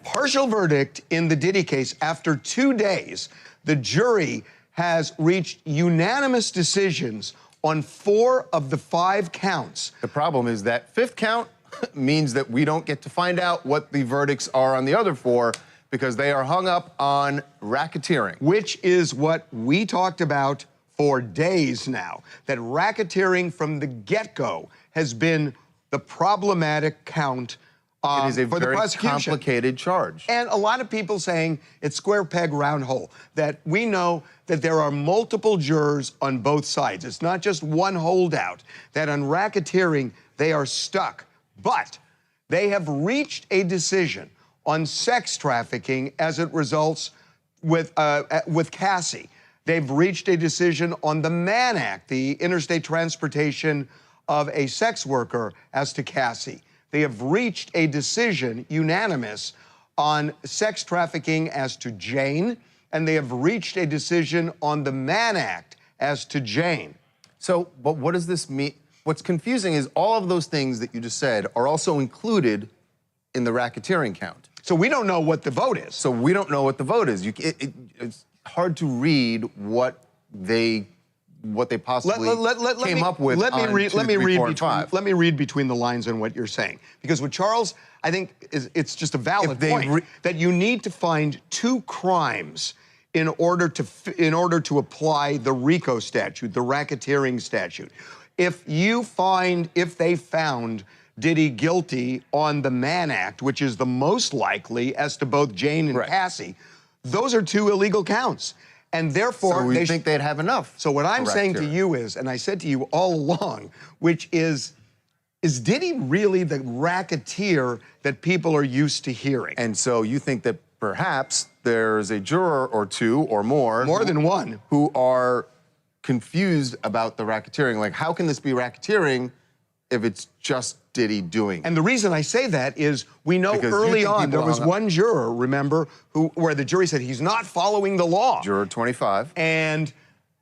Partial verdict in the Diddy case. After 2 days, the jury has reached unanimous decisions on 4 of the 5 counts. The problem is that 5th count means that we don't get to find out what the verdicts are on the other 4 because they are hung up on racketeering. Which is what we talked about for days now, that racketeering from the get-go has been the problematic count it is a for very the prosecution. complicated charge. And a lot of people saying it's square peg, round hole, that we know that there are multiple jurors on both sides. It's not just one holdout, that on racketeering, they are stuck. But they have reached a decision on sex trafficking as it results with Cassie. They've reached a decision on the Mann Act, the interstate transportation of a sex worker, as to Cassie. They have reached a decision, unanimous, on sex trafficking as to Jane, and they have reached a decision on the Mann Act as to Jane. So, but what does this mean? What's confusing is all of those things that you just said are also included in the racketeering count. So we don't know what the vote is. So we don't know what the vote is. It's hard to read what they possibly came up with. Let me read between the lines on what you're saying, because what Charles, I think, it's just a valid point that you need to find 2 crimes in order to apply the RICO statute, the racketeering statute. If they found Diddy guilty on the Mann Act, which is the most likely as to both Jane and Cassie, those are 2 illegal counts. And therefore, so we think they'd have enough. So what I'm saying to you is, and I said to you all along, which is Diddy really the racketeer that people are used to hearing? And so you think that perhaps there's a juror or 2 or more than one, who are confused about the racketeering. Like, how can this be racketeering if it's just Diddy doing it? And the reason I say that is we know early on there was one juror, remember, where the jury said he's not following the law. Juror 25. And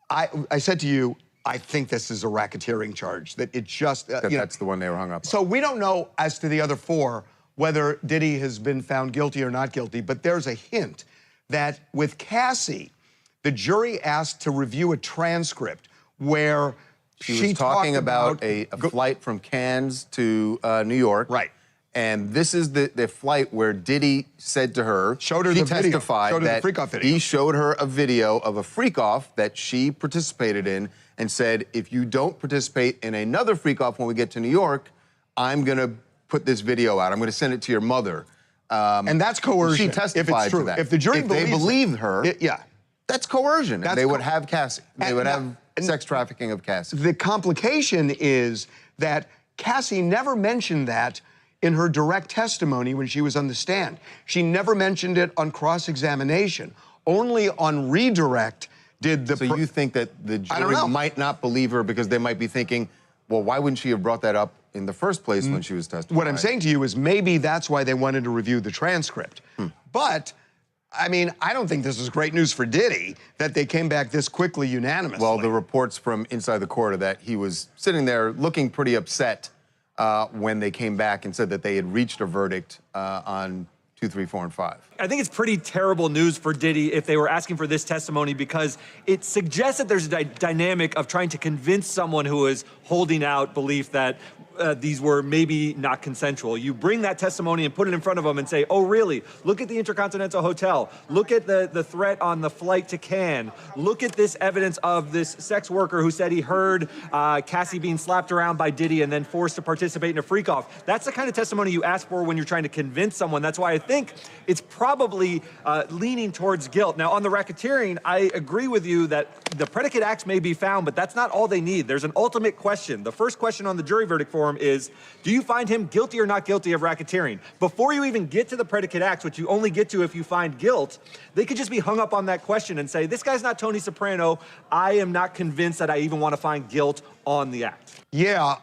I said to you, I think this is a racketeering charge, that it just... that's the one they were hung up on. So we don't know as to the other 4 whether Diddy has been found guilty or not guilty, but there's a hint that with Cassie, the jury asked to review a transcript where she was talking about a flight from Cannes to New York. Right. And this is the flight where Diddy said to her, she testified that he showed her a video of a freak-off that she participated in and said, if you don't participate in another freak-off when we get to New York, I'm going to put this video out. I'm going to send it to your mother. And that's coercion. She testified to that. If the jury believed her, that's coercion. They would have Cassie. They would have sex trafficking of Cassie. The complication is that Cassie never mentioned that in her direct testimony when she was on the stand. She never mentioned it on cross-examination. Only on redirect did the... So you think that the jury might not believe her because they might be thinking, well, why wouldn't she have brought that up in the first place when she was testifying? What I'm saying to you is maybe that's why they wanted to review the transcript. But... I mean, I don't think this is great news for Diddy that they came back this quickly unanimously. Well, the reports from inside the court are that he was sitting there looking pretty upset when they came back and said that they had reached a verdict on 2, 3, 4, and 5. I think it's pretty terrible news for Diddy if they were asking for this testimony, because it suggests that there's a dynamic of trying to convince someone who is holding out belief that these were maybe not consensual. You bring that testimony and put it in front of them and say, oh, really? Look at the Intercontinental Hotel. Look at the threat on the flight to Cannes. Look at this evidence of this sex worker who said he heard Cassie being slapped around by Diddy and then forced to participate in a freak-off. That's the kind of testimony you ask for when you're trying to convince someone. That's why I think it's probably leaning towards guilt. Now, on the racketeering, I agree with you that the predicate acts may be found, but that's not all they need. There's an ultimate question. The first question on the jury verdict form is, do you find him guilty or not guilty of racketeering? Before you even get to the predicate acts, which you only get to if you find guilt, they could just be hung up on that question and say, this guy's not Tony Soprano. I am not convinced that I even want to find guilt on the act. Yeah.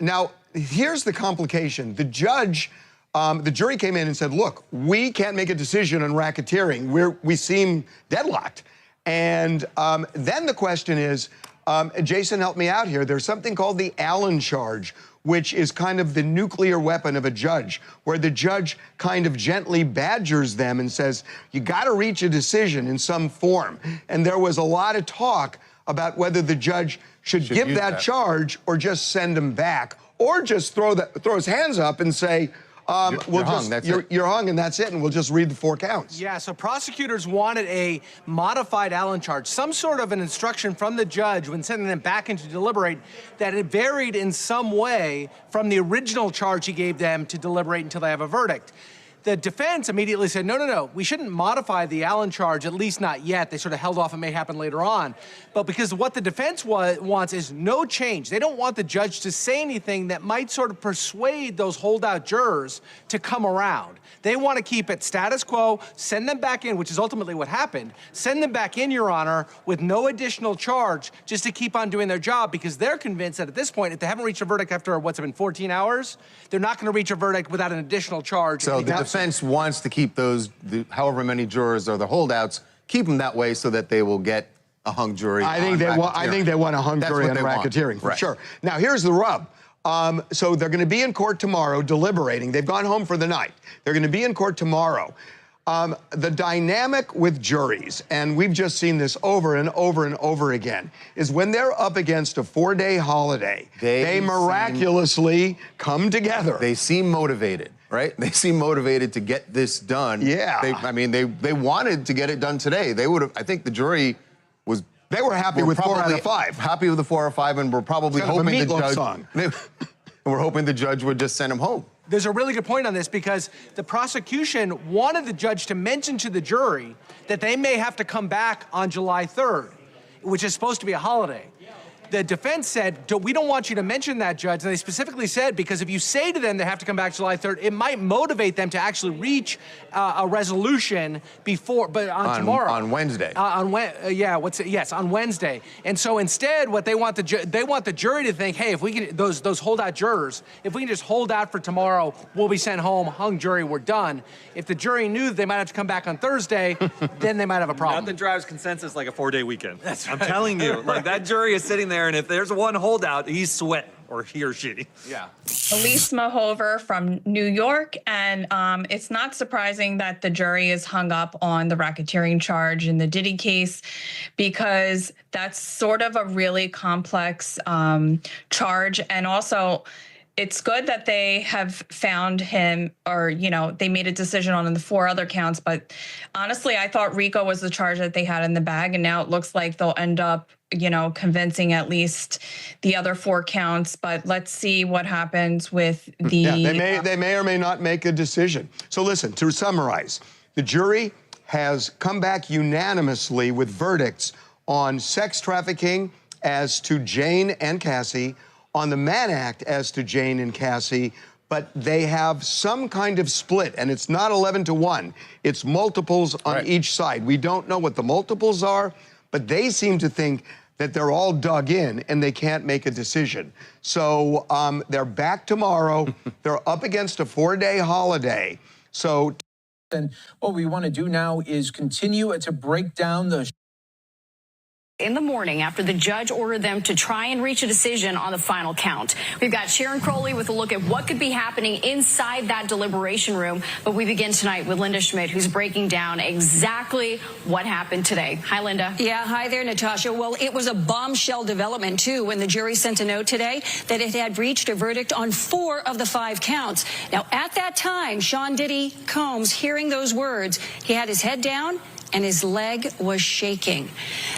Now, here's the complication. The jury came in and said, look, we can't make a decision on racketeering. We seem deadlocked. And then the question is, Jason, help me out here. There's something called the Allen charge, which is kind of the nuclear weapon of a judge, where the judge kind of gently badgers them and says, you got to reach a decision in some form. And there was a lot of talk about whether the judge should give that charge or just send him back, or just throw his hands up and say, you're hung, and that's it, and we'll just read the 4 counts. Yeah, so prosecutors wanted a modified Allen charge, some sort of an instruction from the judge when sending them back in to deliberate that it varied in some way from the original charge he gave them to deliberate until they have a verdict. The defense immediately said, no, we shouldn't modify the Allen charge, at least not yet. They sort of held off, it may happen later on. But because what the defense wants is no change. They don't want the judge to say anything that might sort of persuade those holdout jurors to come around. They want to keep it status quo, send them back in, which is ultimately what happened. Send them back in, Your Honor, with no additional charge, just to keep on doing their job, because they're convinced that at this point, if they haven't reached a verdict after, what's it been, 14 hours, they're not going to reach a verdict without an additional charge. So the defense wants to keep those, however many jurors are the holdouts, keep them that way so that they will get a hung jury. I think they want a hung jury on racketeering, for sure. Now, here's the rub. So they're going to be in court tomorrow deliberating. They've gone home for the night. They're going to be in court tomorrow. The dynamic with juries, and we've just seen this over and over and over again, is when they're up against a 4-day holiday, they miraculously come together. They seem motivated, right? They seem motivated to get this done. Yeah. They wanted to get it done today. They would have, I think the jury was... They were happy with 4 out of 5. Happy with the 4 out of 5, and we're probably hoping the judge... Song. We're hoping the judge would just send him home. There's a really good point on this, because the prosecution wanted the judge to mention to the jury that they may have to come back on July 3rd, which is supposed to be a holiday. The defense said, we don't want you to mention that, Judge. And they specifically said, because if you say to them they have to come back July 3rd, it might motivate them to actually reach a resolution tomorrow. On Wednesday. Yes, on Wednesday. And so instead, what they want the jury to think, hey, if we can, those holdout jurors, if we can just hold out for tomorrow, we'll be sent home, hung jury, we're done. If the jury knew that they might have to come back on Thursday, then they might have a problem. Nothing drives consensus like a 4-day weekend. That's right. I'm telling you, like, that jury is sitting there, and if there's one holdout, he's sweating, or he or she. Yeah. Elise Mahover from New York, and it's not surprising that the jury is hung up on the racketeering charge in the Diddy case, because that's sort of a really complex charge. And also, it's good that they have found him, or, they made a decision on the 4 other counts. But honestly, I thought RICO was the charge that they had in the bag, and now it looks like they'll end up convincing at least the other 4 counts. But let's see what happens with the... Yeah, they may or may not make a decision. So listen, to summarize, the jury has come back unanimously with verdicts on sex trafficking as to Jane and Cassie, on the Mann Act as to Jane and Cassie, but they have some kind of split, and it's not 11-1. It's multiples on each side. We don't know what the multiples are, but they seem to think that they're all dug in and they can't make a decision. So they're back tomorrow. They're up against a 4-day holiday. So... And what we want to do now is continue to break down the... In the morning, after the judge ordered them to try and reach a decision on the final count. We've got Sharon Crowley with a look at what could be happening inside that deliberation room. But we begin tonight with Linda Schmidt, who's breaking down exactly what happened today. Hi, Linda. Yeah, hi there, Natasha. Well, it was a bombshell development, too, when the jury sent a note today that it had reached a verdict on 4 of the 5 counts. Now, at that time, Sean Diddy Combs, hearing those words, he had his head down and his leg was shaking.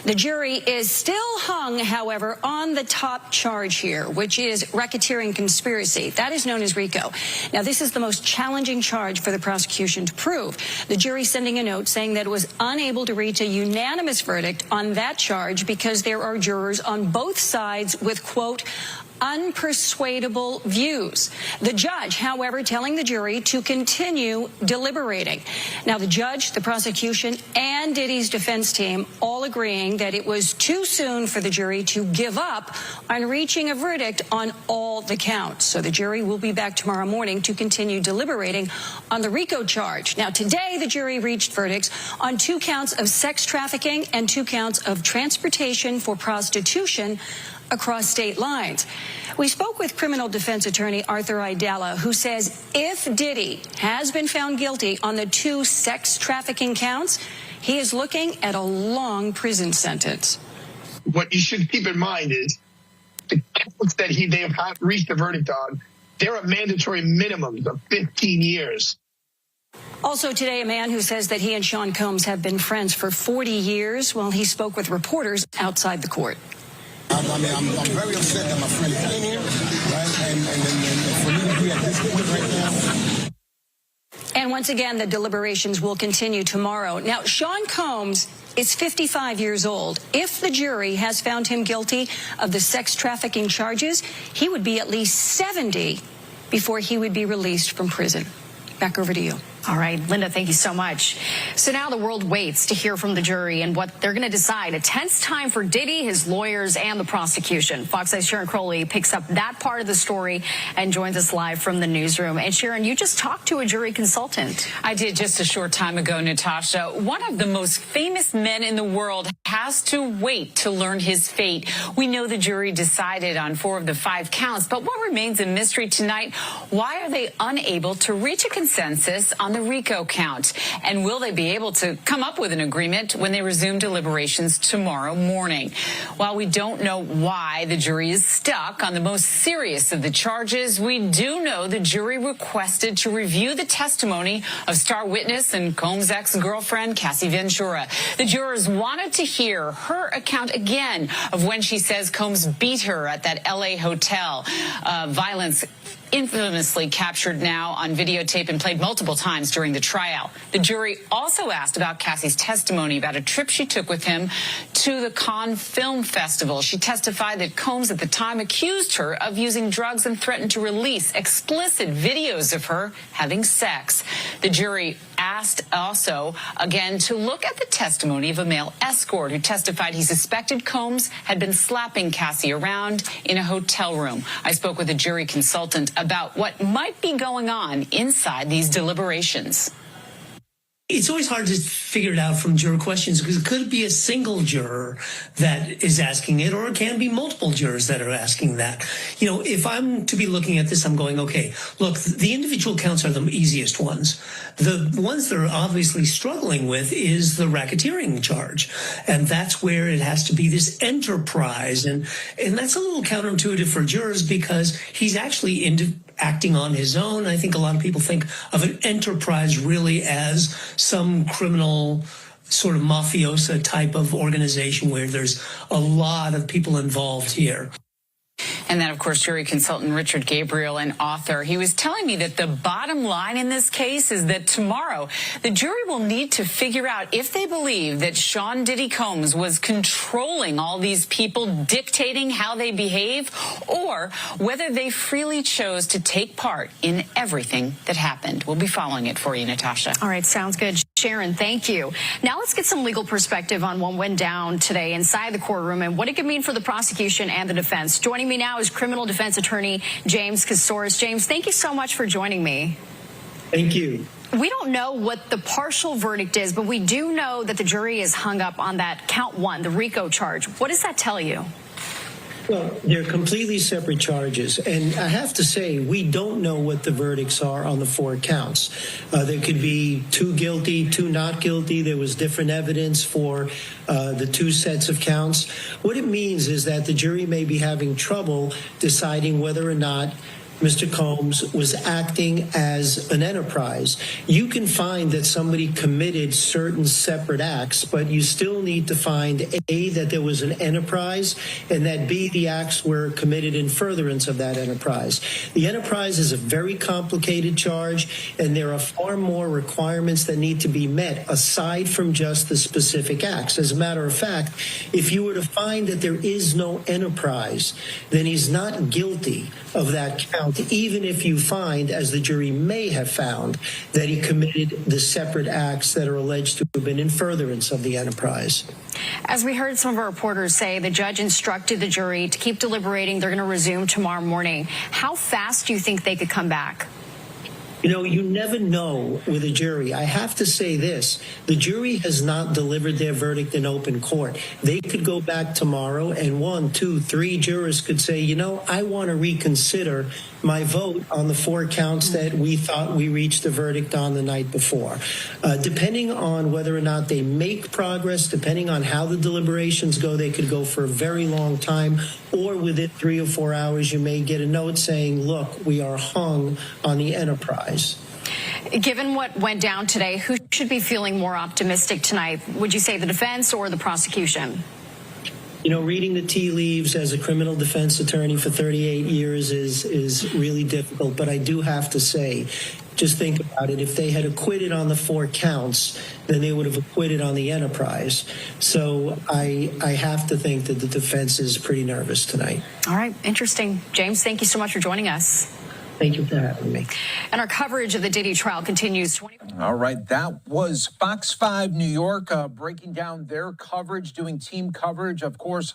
The jury is still hung, however, on the top charge here, which is racketeering conspiracy. That is known as RICO. Now, this is the most challenging charge for the prosecution to prove. The jury sending a note saying that it was unable to reach a unanimous verdict on that charge because there are jurors on both sides with, quote, unpersuadable views. The judge, however, telling the jury to continue deliberating. Now, the judge, the prosecution, and Diddy's defense team all agreeing that it was too soon for the jury to give up on reaching a verdict on all the counts. So the jury will be back tomorrow morning to continue deliberating on the RICO charge. Now, today, the jury reached verdicts on 2 counts of sex trafficking and 2 counts of transportation for prostitution across state lines. We spoke with criminal defense attorney Arthur Idala, who says if Diddy has been found guilty on the 2 sex trafficking counts, he is looking at a long prison sentence. What you should keep in mind is the counts that they have reached a verdict on, there are mandatory minimums of 15 years. Also today, a man who says that he and Sean Combs have been friends for 40 years while he spoke with reporters outside the court. I'm very upset that my friend came here, right? And for me to be at this point right now. And once again, the deliberations will continue tomorrow. Now, Sean Combs is 55 years old. If the jury has found him guilty of the sex trafficking charges, he would be at least 70 before he would be released from prison. Back over to you. All right, Linda, thank you so much. So now the world waits to hear from the jury and what they're going to decide. A tense time for Diddy, his lawyers, and the prosecution. Fox 8's Sharon Crowley picks up that part of the story and joins us live from the newsroom. And Sharon, you just talked to a jury consultant. I did just a short time ago, Natasha. One of the most famous men in the world has to wait to learn his fate. We know the jury decided on 4 of the 5 counts, but what remains a mystery tonight, why are they unable to reach a consensus on the RICO count? And will they be able to come up with an agreement when they resume deliberations tomorrow morning? While we don't know why the jury is stuck on the most serious of the charges, we do know the jury requested to review the testimony of star witness and Combs' ex-girlfriend, Cassie Ventura. The jurors wanted to hear her account again of when she says Combs beat her at that LA hotel. Violence infamously captured now on videotape and played multiple times during the trial. The jury also asked about Cassie's testimony about a trip she took with him to the Cannes Film Festival. She testified that Combs at the time accused her of using drugs and threatened to release explicit videos of her having sex. The jury asked also, again, to look at the testimony of a male escort who testified he suspected Combs had been slapping Cassie around in a hotel room. I spoke with a jury consultant about what might be going on inside these deliberations. It's always hard to figure it out from juror questions because it could be a single juror that is asking it, or it can be multiple jurors that are asking that. You know, if I'm to be looking at this, I'm going, okay, look, the individual counts are the easiest ones. The ones that are obviously struggling with is the racketeering charge. And that's where it has to be this enterprise. And that's a little counterintuitive for jurors because he's actually acting on his own. I think a lot of people think of an enterprise really as some criminal sort of mafiosa type of organization where there's a lot of people involved here. And then, of course, jury consultant Richard Gabriel, an author, he was telling me that the bottom line in this case is that tomorrow the jury will need to figure out if they believe that Sean Diddy Combs was controlling all these people, dictating how they behave, or whether they freely chose to take part in everything that happened. We'll be following it for you, Natasha. All right, sounds good. Sharon, thank you. Now let's get some legal perspective on what went down today inside the courtroom and what it could mean for the prosecution and the defense. Joining me now is criminal defense attorney James Kasoris. James, thank you so much for joining me. Thank you. We don't know what the partial verdict is, but we do know that the jury is hung up on that count 1, the RICO charge. What does that tell you? Well, they're completely separate charges. And I have to say, we don't know what the verdicts are on the 4 counts. There could be 2 guilty, 2 not guilty. There was different evidence for the 2 sets of counts. What it means is that the jury may be having trouble deciding whether or not Mr. Combs was acting as an enterprise. You can find that somebody committed certain separate acts, but you still need to find A, that there was an enterprise, and that B, the acts were committed in furtherance of that enterprise. The enterprise is a very complicated charge, and there are far more requirements that need to be met aside from just the specific acts. As a matter of fact, if you were to find that there is no enterprise, then he's not guilty of that count, even if you find, as the jury may have found, that he committed the separate acts that are alleged to have been in furtherance of the enterprise. As we heard some of our reporters say, the judge instructed the jury to keep deliberating. They're going to resume tomorrow morning. How fast do you think they could come back? You know, you never know with a jury. I have to say this. The jury has not delivered their verdict in open court. They could go back tomorrow and 1, 2, 3 jurors could say, you know, I want to reconsider my vote on the 4 counts that we thought we reached a verdict on the night before. Depending on whether or not they make progress, depending on how the deliberations go, they could go for a very long time, or within 3 or 4 hours, you may get a note saying, look, we are hung on the enterprise. Given what went down today, who should be feeling more optimistic tonight? Would you say the defense or the prosecution? You know, reading the tea leaves as a criminal defense attorney for 38 years is really difficult. But I do have to say, just think about it. If they had acquitted on the 4 counts, then they would have acquitted on the enterprise. So I have to think that the defense is pretty nervous tonight. All right. Interesting. James, thank you so much for joining us. Thank you for having me. And our coverage of the Diddy trial continues. All right, that was Fox 5 New York breaking down their coverage, doing team coverage. Of course,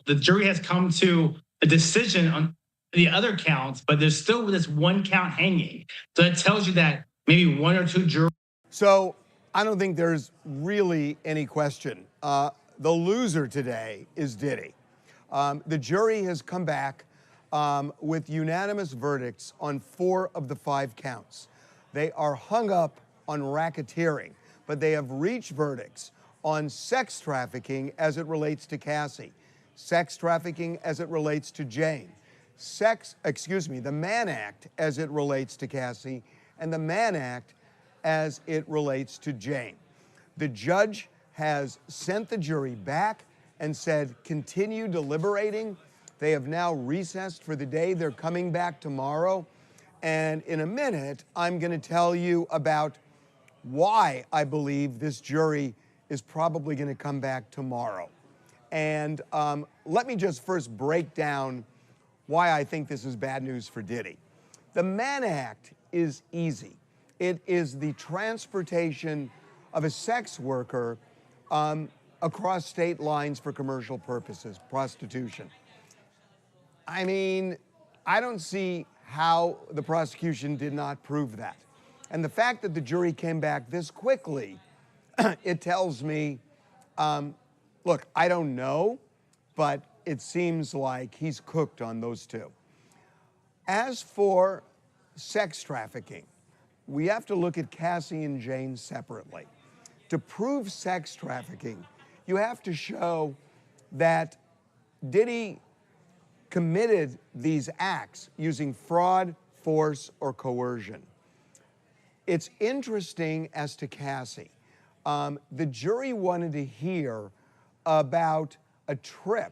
the jury has come to a decision on the other counts, but there's still this 1 count hanging. So it tells you that maybe 1 or 2 jurors. So I don't think there's really any question. The loser today is Diddy. The jury has come back with unanimous verdicts on 4 of the 5 counts. They are hung up on racketeering, but they have reached verdicts on sex trafficking as it relates to Cassie, sex trafficking as it relates to Jane, the Mann Act as it relates to Cassie, and the Mann Act as it relates to Jane. The judge has sent the jury back and said, continue deliberating. They have now recessed for the day. They're coming back tomorrow. And in a minute, I'm going to tell you about why I believe this jury is probably going to come back tomorrow. And let me just first break down why I think this is bad news for Diddy. The Mann Act is easy. It is the transportation of a sex worker across state lines for commercial purposes, prostitution. I mean, I don't see how the prosecution did not prove that. And the fact that the jury came back this quickly, it tells me, look, I don't know, but it seems like he's cooked on those 2. As for sex trafficking, we have to look at Cassie and Jane separately. To prove sex trafficking, you have to show that Diddy committed these acts using fraud, force, or coercion. It's interesting as to Cassie. The jury wanted to hear about a trip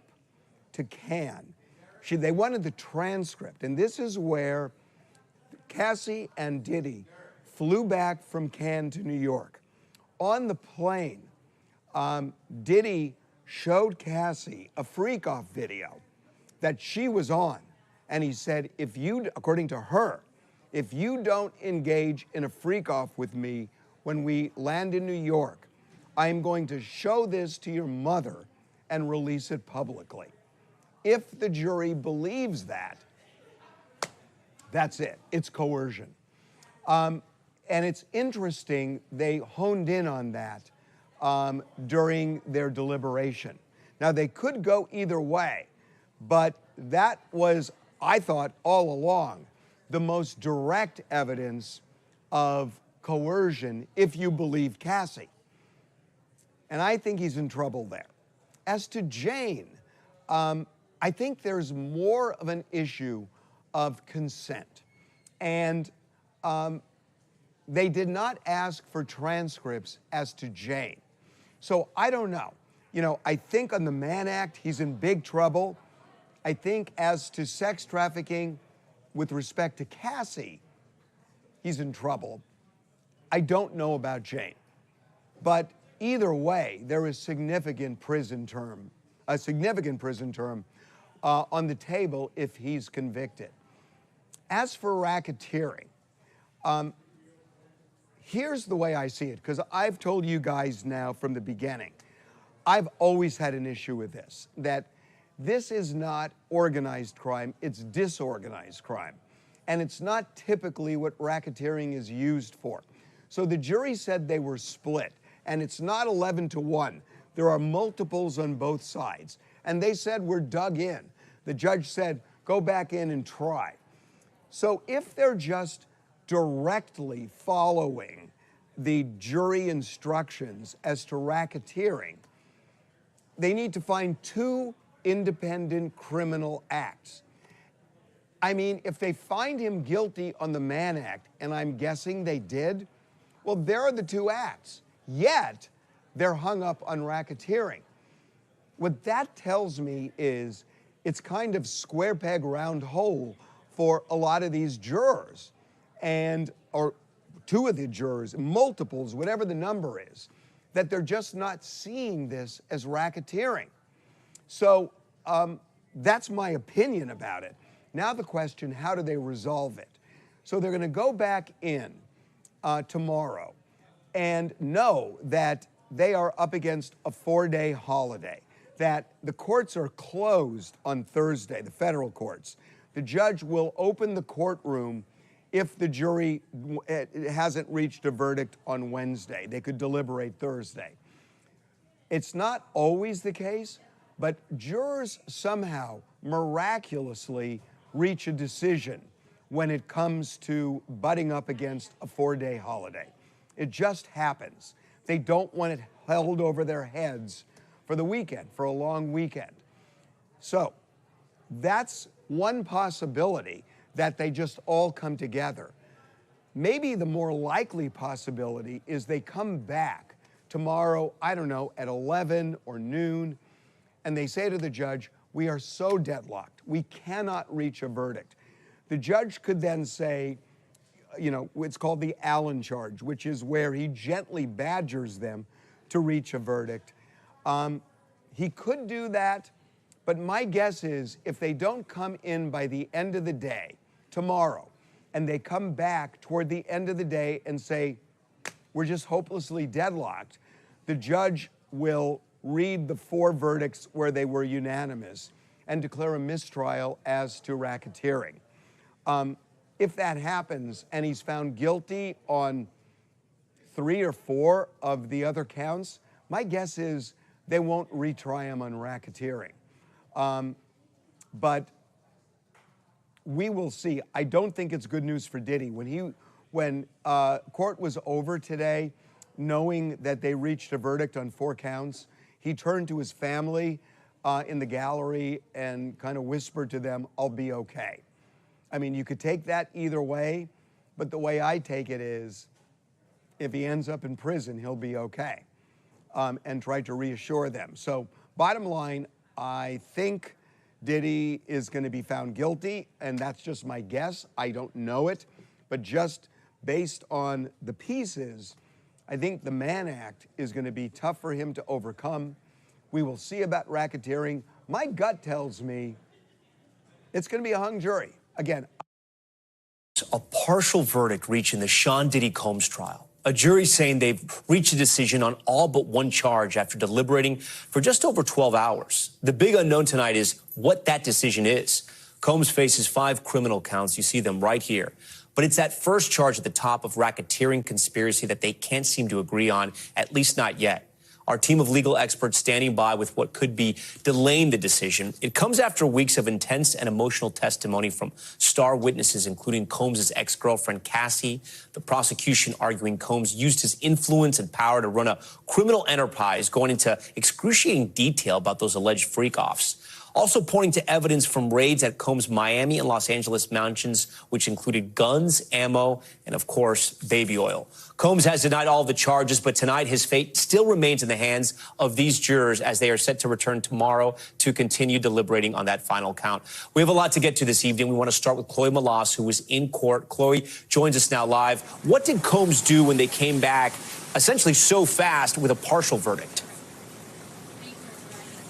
to Cannes. They wanted the transcript, and this is where Cassie and Diddy flew back from Cannes to New York. On the plane, Diddy showed Cassie a freak-off video that she was on. And he said, according to her, if you don't engage in a freak-off with me when we land in New York, I'm going to show this to your mother and release it publicly. If the jury believes that, that's it. It's coercion. And it's interesting, they honed in on that during their deliberation. Now, they could go either way, but that was, I thought, all along, the most direct evidence of coercion, if you believe Cassie. And I think he's in trouble there. As to Jane, I think there's more of an issue of consent. And they did not ask for transcripts as to Jane. So I don't know. You know, I think on the Mann Act, he's in big trouble. I think as to sex trafficking, with respect to Cassie, he's in trouble. I don't know about Jane. But either way, there is a significant prison term on the table if he's convicted. As for racketeering, here's the way I see it, because I've told you guys now from the beginning, I've always had an issue with this, that this is not organized crime, it's disorganized crime. and it's not typically what racketeering is used for. So the jury said they were split, and it's not 11-1. There are multiples on both sides. And they said, we're dug in. The judge said, go back in and try. So if they're just directly following the jury instructions as to racketeering, they need to find 2 independent criminal acts. I mean, if they find him guilty on the Mann Act, and I'm guessing they did, well, there are the 2 acts. Yet, they're hung up on racketeering. What that tells me is it's kind of square peg, round hole for a lot of these jurors, or 2 of the jurors, multiples, whatever the number is, that they're just not seeing this as racketeering. So that's my opinion about it. Now the question, how do they resolve it? So they're going to go back in tomorrow and know that they are up against a 4-day holiday, that the courts are closed on Thursday, the federal courts. The judge will open the courtroom if the jury hasn't reached a verdict on Wednesday. They could deliberate Thursday. It's not always the case, but jurors somehow miraculously reach a decision when it comes to butting up against a 4-day holiday. It just happens. They don't want it held over their heads for the weekend, for a long weekend. So that's one possibility, that they just all come together. Maybe the more likely possibility is they come back tomorrow, I don't know, at 11 or noon, and they say to the judge, we are so deadlocked, we cannot reach a verdict. The judge could then say, you know, it's called the Allen charge, which is where he gently badgers them to reach a verdict. He could do that, but my guess is if they don't come in by the end of the day, tomorrow, and they come back toward the end of the day and say, we're just hopelessly deadlocked, the judge will read the 4 verdicts where they were unanimous and declare a mistrial as to racketeering. If that happens and he's found guilty on 3 or 4 of the other counts, my guess is they won't retry him on racketeering. But we will see. I don't think it's good news for Diddy. When court was over today, knowing that they reached a verdict on 4 counts, he turned to his family in the gallery and kind of whispered to them, I'll be okay. I mean, you could take that either way, but the way I take it is, if he ends up in prison, he'll be okay, and tried to reassure them. So bottom line, I think Diddy is going to be found guilty, and that's just my guess. I don't know it, but just based on the pieces, I think the Mann Act is going to be tough for him to overcome. We will see about racketeering. My gut tells me it's going to be a hung jury. Again, a partial verdict reached in the Sean Diddy Combs trial. A jury saying they've reached a decision on all but 1 charge after deliberating for just over 12 hours. The big unknown tonight is what that decision is. Combs faces 5 criminal counts. You see them right here. But it's that first charge at the top of racketeering conspiracy that they can't seem to agree on, at least not yet. Our team of legal experts standing by with what could be delaying the decision. It comes after weeks of intense and emotional testimony from star witnesses, including Combs' ex-girlfriend, Cassie. The prosecution arguing Combs used his influence and power to run a criminal enterprise, going into excruciating detail about those alleged freak-offs. Also pointing to evidence from raids at Combs' Miami and Los Angeles mansions, which included guns, ammo, and, of course, baby oil. Combs has denied all of the charges, but tonight his fate still remains in the hands of these jurors as they are set to return tomorrow to continue deliberating on that final count. We have a lot to get to this evening. We want to start with Chloe Malas, who was in court. Chloe joins us now live. What did Combs do when they came back essentially so fast with a partial verdict?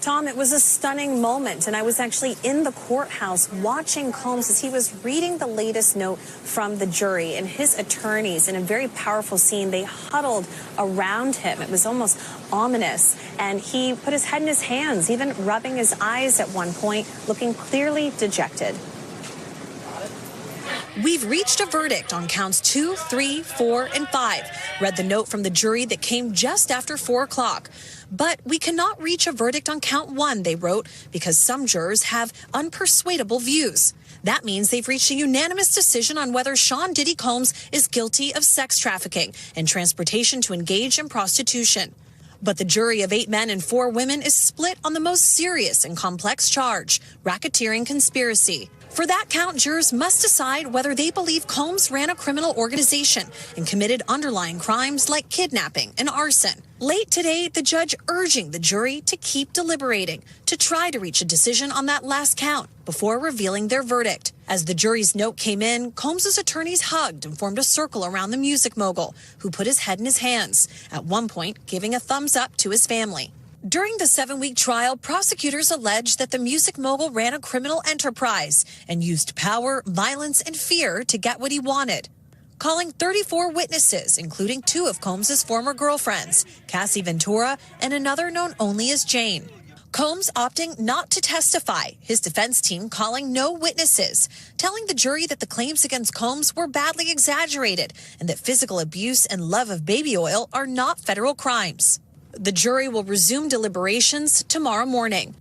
Tom, it was a stunning moment, and I was actually in the courthouse watching Combs as he was reading the latest note from the jury, and his attorneys, in a very powerful scene, they huddled around him. It was almost ominous, and he put his head in his hands, even rubbing his eyes at one point, looking clearly dejected. We've reached a verdict on counts 2, 3, 4, and 5. Read the note from the jury that came just after 4 o'clock. But we cannot reach a verdict on count 1, they wrote, because some jurors have unpersuadable views. That means they've reached a unanimous decision on whether Sean Diddy Combs is guilty of sex trafficking and transportation to engage in prostitution. But the jury of 8 men and 4 women is split on the most serious and complex charge, racketeering conspiracy. For that count, jurors must decide whether they believe Combs ran a criminal organization and committed underlying crimes like kidnapping and arson. Late today, the judge urging the jury to keep deliberating to try to reach a decision on that last count before revealing their verdict. As the jury's note came in, Combs' attorneys hugged and formed a circle around the music mogul, who put his head in his hands, at one point giving a thumbs up to his family. During the 7-week trial, prosecutors alleged that the music mogul ran a criminal enterprise and used power, violence, and fear to get what he wanted. Calling 34 witnesses, including 2 of Combs' former girlfriends, Cassie Ventura and another known only as Jane. Combs opting not to testify, his defense team calling no witnesses, telling the jury that the claims against Combs were badly exaggerated and that physical abuse and love of baby oil are not federal crimes. The jury will resume deliberations tomorrow morning.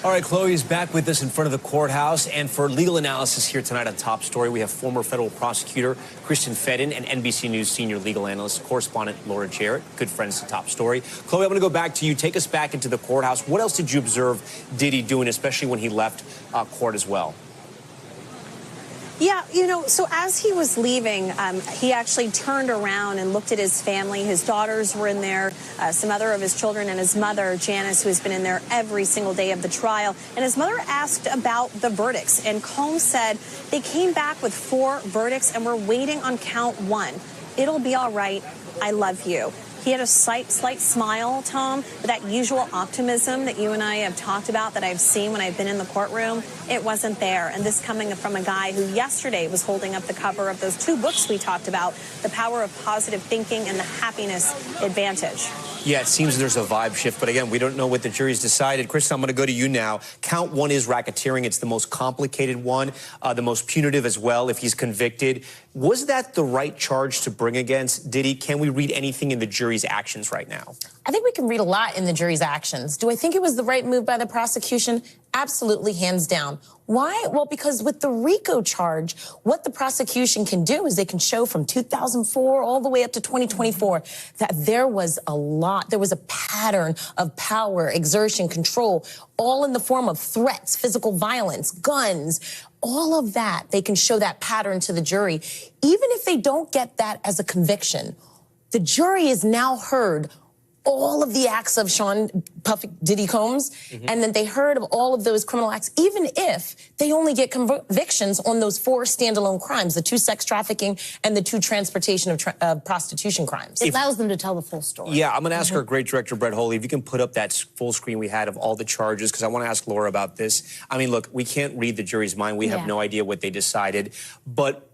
All right, Chloe is back with us in front of the courthouse. And for legal analysis here tonight on Top Story, we have former federal prosecutor Kristen Fedden and NBC News senior legal analyst, correspondent Laura Jarrett, good friends to Top Story. Chloe, I'm going to go back to you. Take us back into the courthouse. What else did you observe Diddy doing, especially when he left court as well? Yeah, so as he was leaving, he actually turned around and looked at his family. His daughters were in there, some other of his children, and his mother, Janice, who has been in there every single day of the trial. And his mother asked about the verdicts, and Combs said they came back with 4 verdicts, and we're waiting on count 1. It'll be all right. I love you. He had a slight smile, Tom, but that usual optimism that you and I have talked about, that I've seen when I've been in the courtroom, it wasn't there. And this coming from a guy who yesterday was holding up the cover of those 2 books we talked about, The Power of Positive Thinking and The Happiness Advantage. Yeah, it seems there's a vibe shift, but again, we don't know what the jury's decided. Kristen, I'm going to go to you now. Count 1 is racketeering. It's the most complicated one, the most punitive as well if he's convicted. Was that the right charge to bring against Diddy? Can we read anything in the jury's actions right now? I think we can read a lot in the jury's actions. Do I think it was the right move by the prosecution? Absolutely, hands down. Why? Well, because with the RICO charge, what the prosecution can do is they can show from 2004 all the way up to 2024 that there was a pattern of power, exertion, control, all in the form of threats, physical violence, guns, all of that. They can show that pattern to the jury. Even if they don't get that as a conviction, the jury has now heard all of the acts of Sean Diddy Combs, and then they heard of all of those criminal acts, even if they only get convictions on those 4 standalone crimes, the 2 sex trafficking and the 2 transportation of prostitution crimes. It allows them to tell the full story. Yeah, I'm going to ask our great director, Brett Holy, if you can put up that full screen we had of all the charges, because I want to ask Laura about this. I mean, look, we can't read the jury's mind. We have no idea what they decided. But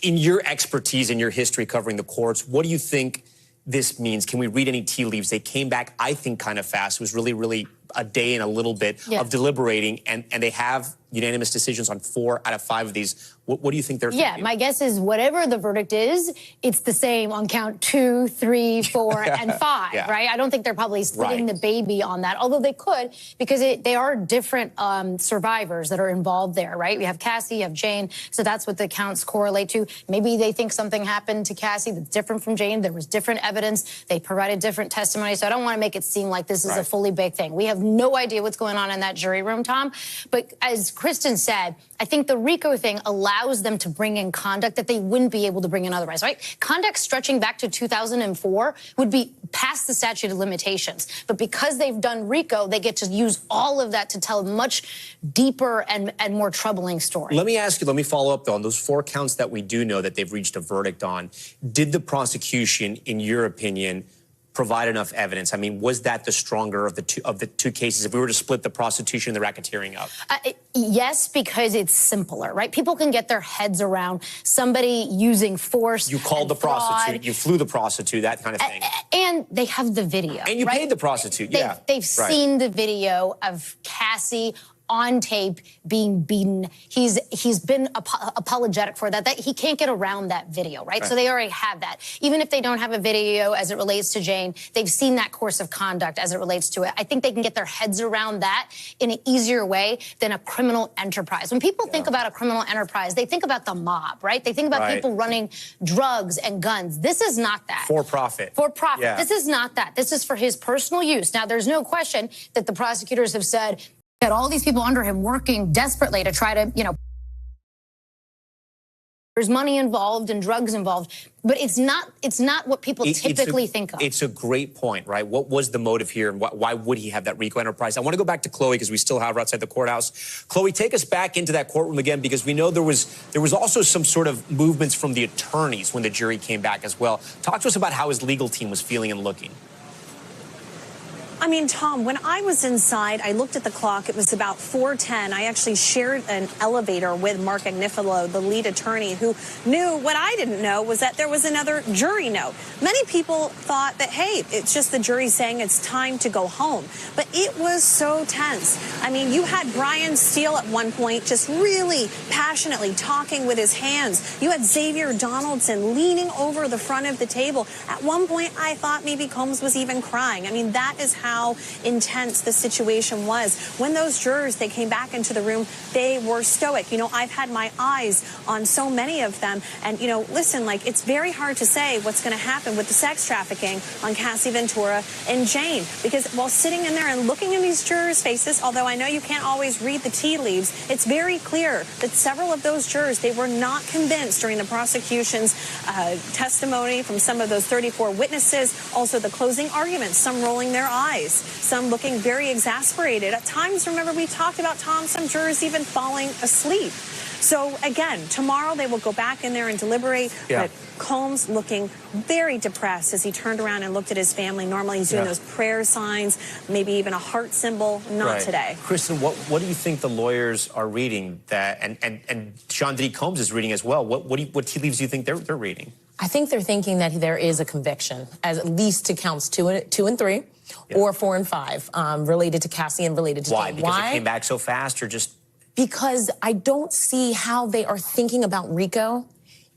in your expertise, in your history covering the courts, what do you think this means? Can we read any tea leaves? They came back, I think, kind of fast. It was really a day and a little bit of deliberating, and they have unanimous decisions on 4 out of 5 of these. What do you think they're thinking? Yeah, my guess is whatever the verdict is, it's the same on count 2, 3, 4, and 5, right? I don't think they're probably splitting the baby on that, although they could, because they are different survivors that are involved there, right? We have Cassie, you have Jane, so that's what the counts correlate to. Maybe they think something happened to Cassie that's different from Jane. There was different evidence. They provided different testimony, so I don't want to make it seem like this is a fully baked thing. We have no idea what's going on in that jury room, Tom, but as Kristen said, I think the RICO thing allows them to bring in conduct that they wouldn't be able to bring in otherwise, right? Conduct stretching back to 2004 would be past the statute of limitations. But because they've done RICO, they get to use all of that to tell a much deeper and more troubling story. Let me follow up, though, on those 4 counts that we do know that they've reached a verdict on. Did the prosecution, in your opinion, provide enough evidence? I mean, was that the stronger of the two cases if we were to split the prostitution and the racketeering up? Yes, because it's simpler, right? People can get their heads around somebody using force. You called the prostitute, you flew the prostitute, that kind of thing. And they have the video. And you paid the prostitute, They've seen the video of Cassie on tape being beaten. He's been apologetic for that. He can't get around that video, right? So they already have that. Even if they don't have a video as it relates to Jane, they've seen that course of conduct as it relates to it. I think they can get their heads around that in an easier way than a criminal enterprise. When people think about a criminal enterprise, they think about the mob, right? They think about people running drugs and guns. This is not that. For profit. For profit. Yeah. This is not that. This is for his personal use. Now, there's no question that the prosecutors have said that all these people under him working desperately to try to, there's money involved and drugs involved, but it's not what people typically think of. It's a great point, right? What was the motive here, and why would he have that RICO enterprise? I want to go back to Chloe because we still have her outside the courthouse. Chloe, take us back into that courtroom again, because we know there was also some sort of movements from the attorneys when the jury came back as well. Talk to us about how his legal team was feeling and looking. I mean, Tom, when I was inside, I looked at the clock. It was about 4:10. I actually shared an elevator with Mark Agnifilo, the lead attorney, who knew what I didn't know was that there was another jury note. Many people thought that, hey, it's just the jury saying it's time to go home. But it was so tense. I mean, you had Brian Steele at one point just really passionately talking with his hands. You had Xavier Donaldson leaning over the front of the table. At one point, I thought maybe Combs was even crying. I mean, that is how intense the situation was. When those jurors, they came back into the room, they were stoic. I've had my eyes on so many of them. And, listen, it's very hard to say what's going to happen with the sex trafficking on Cassie Ventura and Jane. Because while sitting in there and looking in these jurors' faces, although I know you can't always read the tea leaves, it's very clear that several of those jurors, they were not convinced during the prosecution's testimony from some of those 34 witnesses. Also, the closing arguments, some rolling their eyes, some looking very exasperated. At times, remember, we talked about, Tom, some jurors even falling asleep. So, again, tomorrow they will go back in there and deliberate. But Combs looking very depressed as he turned around and looked at his family. Normally he's doing those prayer signs, maybe even a heart symbol. Not today. Kristen, what do you think the lawyers are reading that, and Sean Diddy Combs is reading as well? What tea leaves do you think they're reading? I think they're thinking that there is a conviction, at least to counts 2 and 3. Or 4 and 5, related to Cassie and related to Why? Jane. Because it came back so fast, or just? Because I don't see how they are thinking about RICO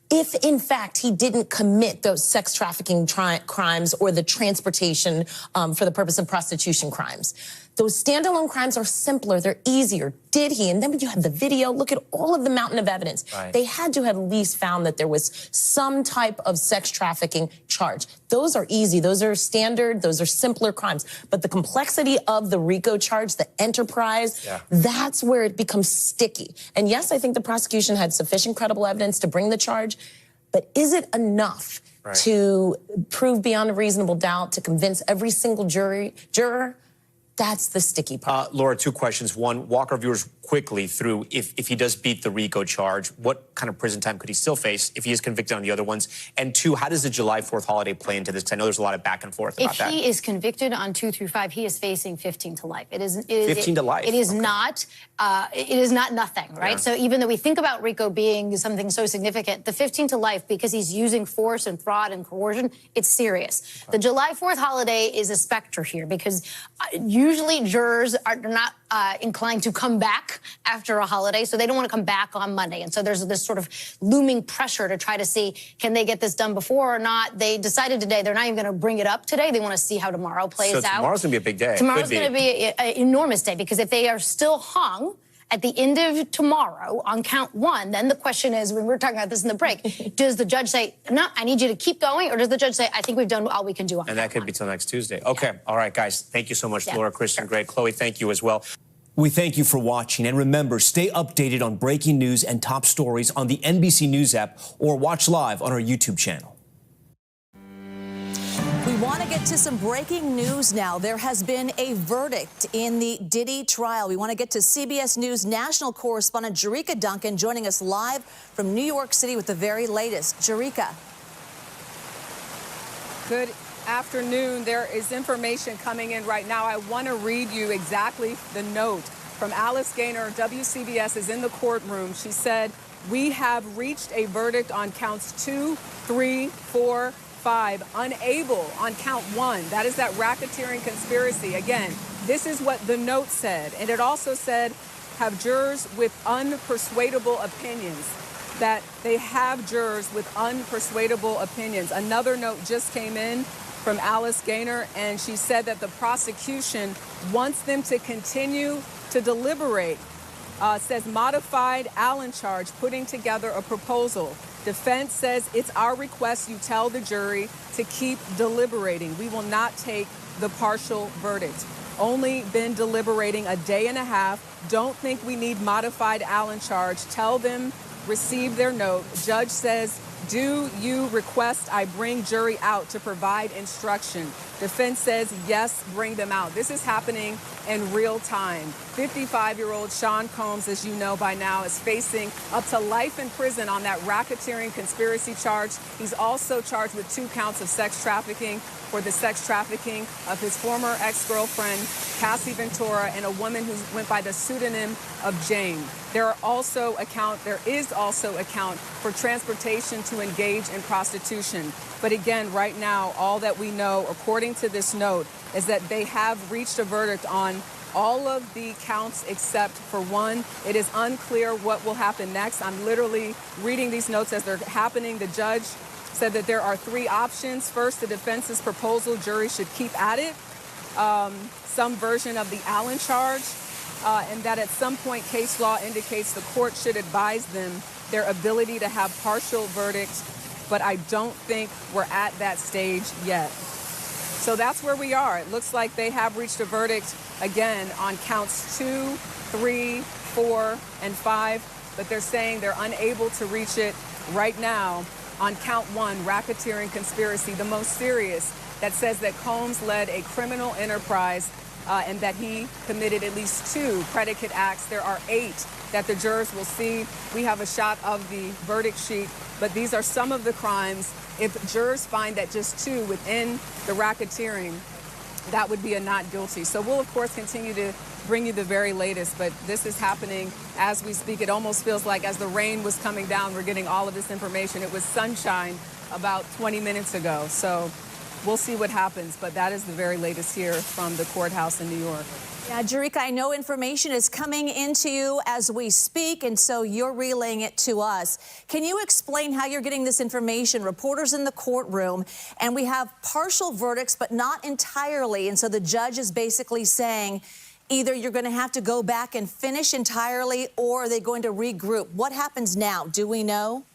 if, in fact, he didn't commit those sex trafficking crimes or the transportation for the purpose of prostitution crimes. Those standalone crimes are simpler. They're easier. Did he? And then when you have the video, look at all of the mountain of evidence. They had to have at least found that there was some type of sex trafficking charge. Those are easy. Those are standard. Those are simpler crimes. But the complexity of the RICO charge, the enterprise, that's where it becomes sticky. And yes, I think the prosecution had sufficient credible evidence to bring the charge. But is it enough to prove beyond a reasonable doubt, to convince every single juror? That's the sticky part. Laura, 2 questions. One, walk our viewers quickly through, if he does beat the RICO charge, what kind of prison time could he still face if he is convicted on the other ones? And 2, how does the July 4th holiday play into this? Because I know there's a lot of back and forth about that. If he is convicted on 2 through 5, he is facing 15 to life. It is 15 to life. It is not. It is not nothing, right? So even though we think about RICO being something so significant, the 15 to life, because he's using force and fraud and coercion, it's serious. The July 4th holiday is a specter here because usually jurors are not inclined to come back after a holiday, so they don't want to come back on Monday. And so there's this sort of looming pressure to try to see, can they get this done before or not? They decided today they're not even going to bring it up today. They want to see how tomorrow plays out. So tomorrow's going to be a big day. Tomorrow's going to be an enormous day because if they are still hung at the end of tomorrow on count 1, then the question is, when we were talking about this in the break, does the judge say, no, I need you to keep going, or does the judge say, I think we've done all we can do on And that could be till next Tuesday. Okay. All right, guys. Thank you so much, Laura, Kristen, great. Chloe, thank you as well. We thank you for watching, and remember, stay updated on breaking news and top stories on the NBC News app or watch live on our YouTube channel. We want to get to some breaking news now. There has been a verdict in the Diddy trial. We want to get to CBS News national correspondent Jerika Duncan joining us live from New York City with the very latest. Jerika. Good afternoon. There is information coming in right now. I want to read you exactly the note from Alice Gaynor. WCBS is in the courtroom. She said, we have reached a verdict on counts 2, 3, 4, 5, unable on count 1. That is that racketeering conspiracy. Again, this is what the note said. And it also said have jurors with unpersuadable opinions. That they have jurors with unpersuadable opinions. Another note just came in from Alice Gaynor, and she said that the prosecution wants them to continue to deliberate. Says modified Allen charge, putting together a proposal. Defense says it's our request you tell the jury to keep deliberating. We will not take the partial verdict. Only been deliberating a day and a half. Don't think we need modified Allen charge. Tell them receive their note. Judge says, do you request I bring jury out to provide instruction? Defense says, yes, bring them out. This is happening in real time. 55-year-old Sean Combs, as you know by now, is facing up to life in prison on that racketeering conspiracy charge. He's also charged with 2 counts of sex trafficking for the sex trafficking of his former ex-girlfriend, Cassie Ventura, and a woman who went by the pseudonym of Jane. There is also a count for transportation to engage in prostitution. But again, right now, all that we know, according to this note, is that they have reached a verdict on all of the counts except for one. It is unclear what will happen next. I'm literally reading these notes as they're happening. The judge said that there are 3 options. First, the defense's proposal, jury should keep at it, some version of the Allen charge, and that at some point case law indicates the court should advise them their ability to have partial verdicts, but I don't think we're at that stage yet. So that's where we are. It looks like they have reached a verdict again on counts 2, 3, 4, and 5, but they're saying they're unable to reach it right now on count 1, racketeering conspiracy, the most serious, that says that Combs led a criminal enterprise and that he committed at least 2 predicate acts. There are 8 that the jurors will see. We have a shot of the verdict sheet, but these are some of the crimes. If jurors find that just 2 within the racketeering, that would be a not guilty. So we'll, of course, continue to bring you the very latest, but this is happening as we speak. It almost feels like as the rain was coming down, we're getting all of this information. It was sunshine about 20 minutes ago. So we'll see what happens, but that is the very latest here from the courthouse in New York. Yeah, Jurika, I know information is coming into you as we speak, and so you're relaying it to us. Can you explain how you're getting this information? Reporters in the courtroom, and we have partial verdicts, but not entirely, and so the judge is basically saying either you're going to have to go back and finish entirely, or are they going to regroup? What happens now? Do we know?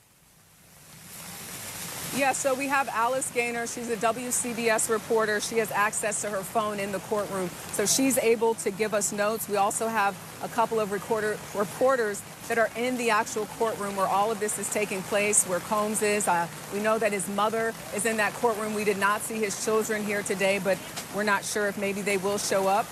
Yeah, so we have Alice Gaynor. She's a WCBS reporter. She has access to her phone in the courtroom, so she's able to give us notes. We also have a couple of reporters that are in the actual courtroom where all of this is taking place, where Combs is. We know that his mother is in that courtroom. We did not see his children here today, but we're not sure if maybe they will show up,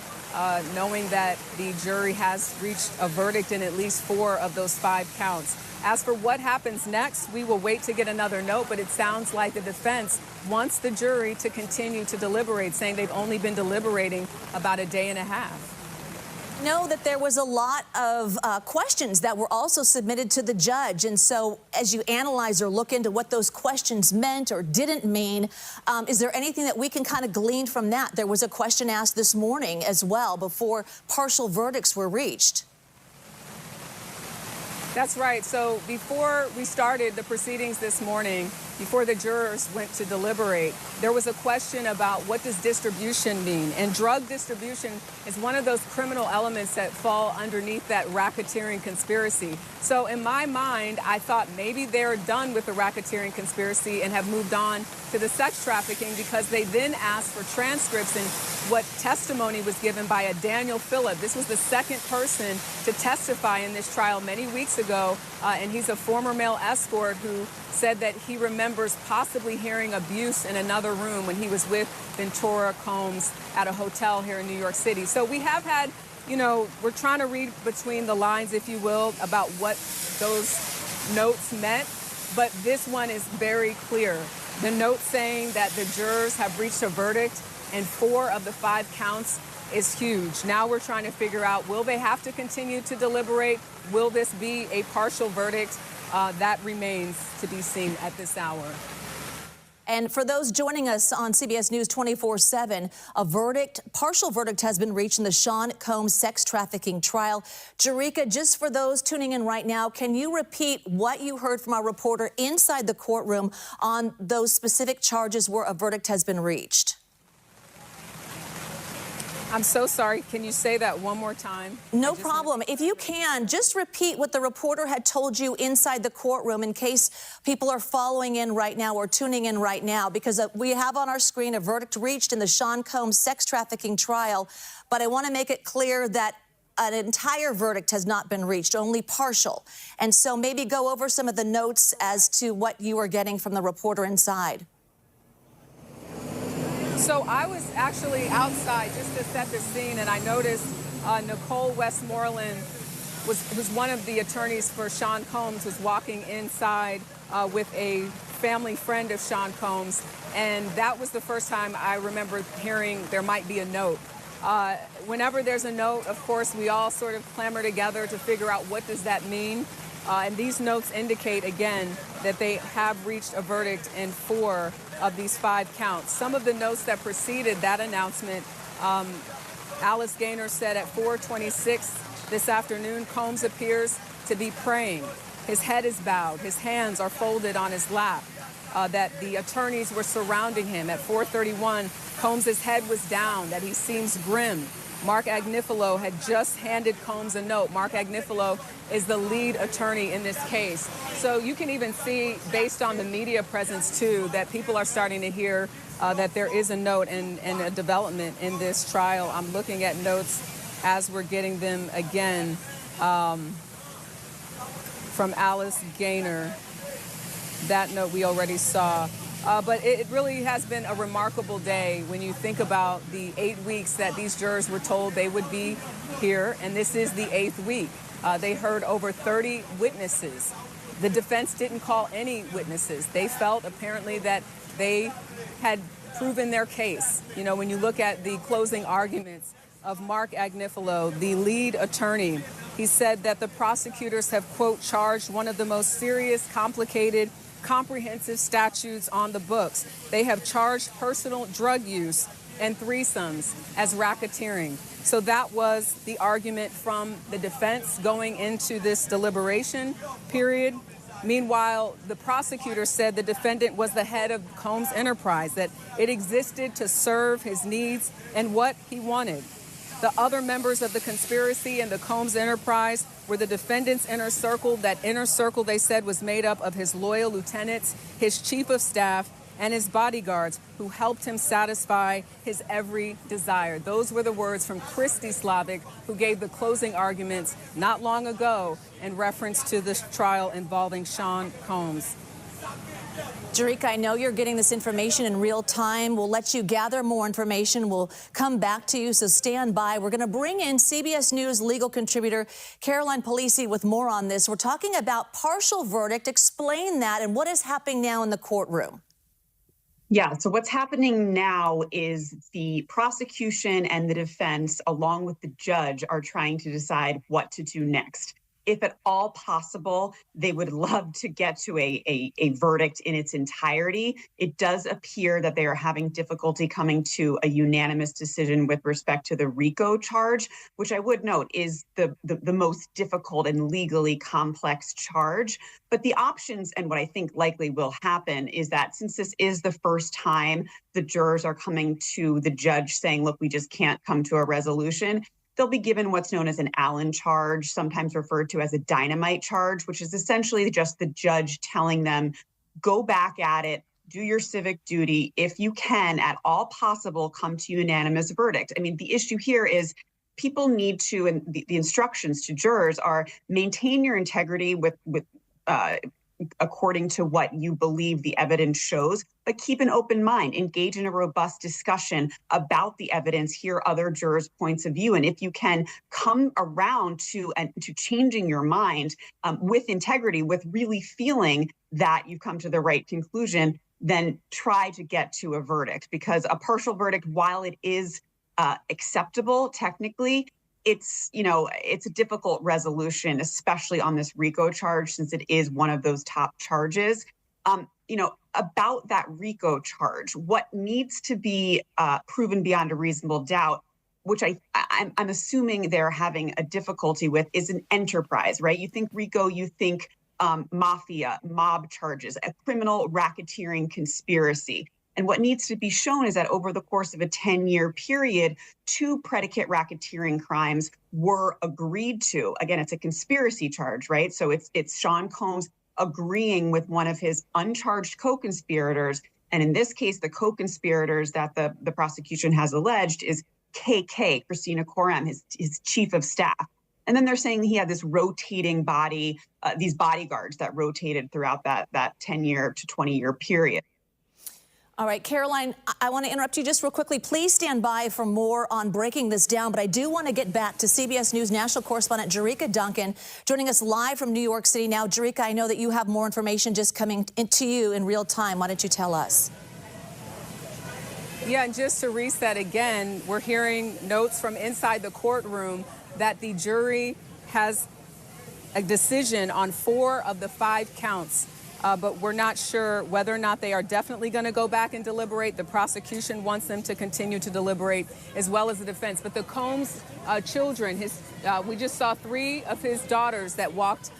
knowing that the jury has reached a verdict in at least 4 of those 5 counts. As for what happens next, we will wait to get another note, but it sounds like the defense wants the jury to continue to deliberate, saying they've only been deliberating about a day and a half. Know that there was a lot of questions that were also submitted to the judge, and so as you analyze or look into what those questions meant or didn't mean, is there anything that we can kind of glean from that? There was a question asked this morning as well before partial verdicts were reached. That's right. So before we started the proceedings this morning, before the jurors went to deliberate, there was a question about what does distribution mean? And drug distribution is one of those criminal elements that fall underneath that racketeering conspiracy. So in my mind, I thought maybe they're done with the racketeering conspiracy and have moved on to the sex trafficking, because they then asked for transcripts and what testimony was given by a Daniel Phillip. This was the second person to testify in this trial many weeks ago, and he's a former male escort who said that he remembers possibly hearing abuse in another room when he was with Ventura Combs at a hotel here in New York City. So we have had, you know, we're trying to read between the lines, if you will, about what those notes meant, but this one is very clear. The note saying that the jurors have reached a verdict and 4 of the 5 counts is huge. Now we're trying to figure out, will they have to continue to deliberate? Will this be a partial verdict? That remains to be seen at this hour. And for those joining us on CBS News 24/7, a partial verdict has been reached in the Sean Combs sex trafficking trial. Jurika, just for those tuning in right now, can you repeat what you heard from our reporter inside the courtroom on those specific charges where a verdict has been reached? I'm so sorry. Can you say that one more time? No problem. If you can, just repeat what the reporter had told you inside the courtroom in case people are following in right now or tuning in right now, because we have on our screen a verdict reached in the Sean Combs sex trafficking trial. But I want to make it clear that an entire verdict has not been reached, only partial. And so maybe go over some of the notes as to what you are getting from the reporter inside. So I was actually outside just to set the scene, and I noticed Nicole Westmoreland, who's one of the attorneys for Sean Combs, was walking inside with a family friend of Sean Combs, and that was the first time I remember hearing there might be a note. Whenever there's a note, of course, we all sort of clamor together to figure out what does that mean. And these notes indicate, again, that they have reached a verdict in 4 of these 5 counts. Some of the notes that preceded that announcement, Alice Gaynor said at 4:26 this afternoon, Combs appears to be praying. His head is bowed. His hands are folded on his lap. That the attorneys were surrounding him. At 4:31, Combs' head was down, that he seems grim. Mark Agnifilo had just handed Combs a note. Mark Agnifilo is the lead attorney in this case. So you can even see, based on the media presence, too, that people are starting to hear that there is a note and a development in this trial. I'm looking at notes as we're getting them again from Alice Gaynor. That note we already saw. But it really has been a remarkable day when you think about the 8 weeks that these jurors were told they would be here, and this is the 8th week. They heard over 30 witnesses. The defense didn't call any witnesses. They felt apparently that they had proven their case. You know, when you look at the closing arguments of Mark Agnifilo, the lead attorney, he said that the prosecutors have, quote, charged one of the most serious, complicated, comprehensive statutes on the books. They have charged personal drug use and threesomes as racketeering. So that was the argument from the defense going into this deliberation period. Meanwhile, the prosecutor said the defendant was the head of Combs Enterprise, that it existed to serve his needs and what he wanted. The other members of the conspiracy and the Combs Enterprise were the defendant's inner circle. That inner circle, they said, was made up of his loyal lieutenants, his chief of staff, and his bodyguards who helped him satisfy his every desire. Those were the words from Christy Slavic, who gave the closing arguments not long ago in reference to this trial involving Sean Combs. Jurika, I know you're getting this information in real time. We'll let you gather more information. We'll come back to you, so stand by. We're going to bring in CBS News legal contributor Caroline Polisi with more on this. We're talking about partial verdict. Explain that and what is happening now in the courtroom. Yeah, so what's happening now is the prosecution and the defense, along with the judge, are trying to decide what to do next. If at all possible, they would love to get to a verdict in its entirety. It does appear that they are having difficulty coming to a unanimous decision with respect to the RICO charge, which I would note is the most difficult and legally complex charge. But the options, and what I think likely will happen, is that since this is the first time the jurors are coming to the judge saying, look, we just can't come to a resolution, they'll be given what's known as an Allen charge, sometimes referred to as a dynamite charge, which is essentially just the judge telling them, go back at it, do your civic duty. If you can, at all possible, come to unanimous verdict. I mean, the issue here is people need to, and the instructions to jurors are, maintain your integrity with according to what you believe the evidence shows, but keep an open mind, engage in a robust discussion about the evidence, hear other jurors' points of view. And if you can come around to changing your mind with integrity, with really feeling that you've come to the right conclusion, then try to get to a verdict. Because a partial verdict, while it is acceptable technically, it's a difficult resolution, especially on this RICO charge, since it is one of those top charges. about that RICO charge, what needs to be proven beyond a reasonable doubt, which I'm assuming they're having a difficulty with, is an enterprise, right? You think RICO, you think mafia, mob charges, a criminal racketeering conspiracy. And what needs to be shown is that over the course of a 10-year period, 2 predicate racketeering crimes were agreed to. Again, it's a conspiracy charge, right? So it's Sean Combs agreeing with one of his uncharged co-conspirators. And in this case, the co-conspirators that the prosecution has alleged is KK, Christina Koram, his chief of staff. And then they're saying he had this rotating body, these bodyguards that rotated throughout that 10-year to 20-year period. All right, Caroline, I want to interrupt you just real quickly. Please stand by for more on breaking this down, but I do want to get back to CBS News national correspondent Jurika Duncan, joining us live from New York City. Now, Jurika, I know that you have more information just coming into you in real time. Why don't you tell us? Yeah, and just to reset again, we're hearing notes from inside the courtroom that the jury has a decision on 4 of the 5 counts. But we're not sure whether or not they are definitely going to go back and deliberate. The prosecution wants them to continue to deliberate, as well as the defense. But the Combs children, we just saw 3 of his daughters that walked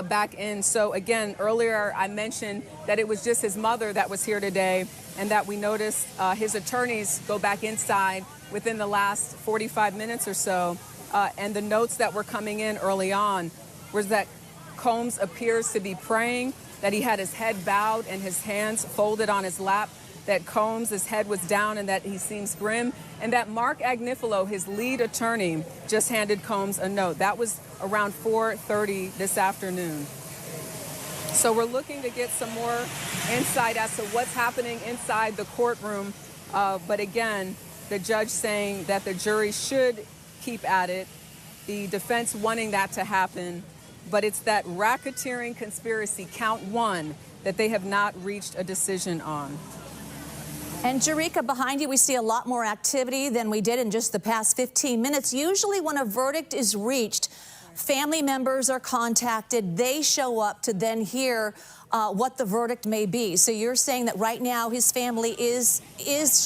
back in. So again, earlier I mentioned that it was just his mother that was here today, and that we noticed his attorneys go back inside within the last 45 minutes or so. And the notes that were coming in early on was that Combs appears to be praying, that he had his head bowed and his hands folded on his lap, that Combs' head was down and that he seems grim, and that Mark Agnifilo, his lead attorney, just handed Combs a note. That was around 4:30 this afternoon. So we're looking to get some more insight as to what's happening inside the courtroom. But again, the judge saying that the jury should keep at it, the defense wanting that to happen. But it's that racketeering conspiracy, count 1, that they have not reached a decision on. And Jurika, behind you, we see a lot more activity than we did in just the past 15 minutes. Usually when a verdict is reached, family members are contacted. They show up to then hear what the verdict may be. So you're saying that right now his family is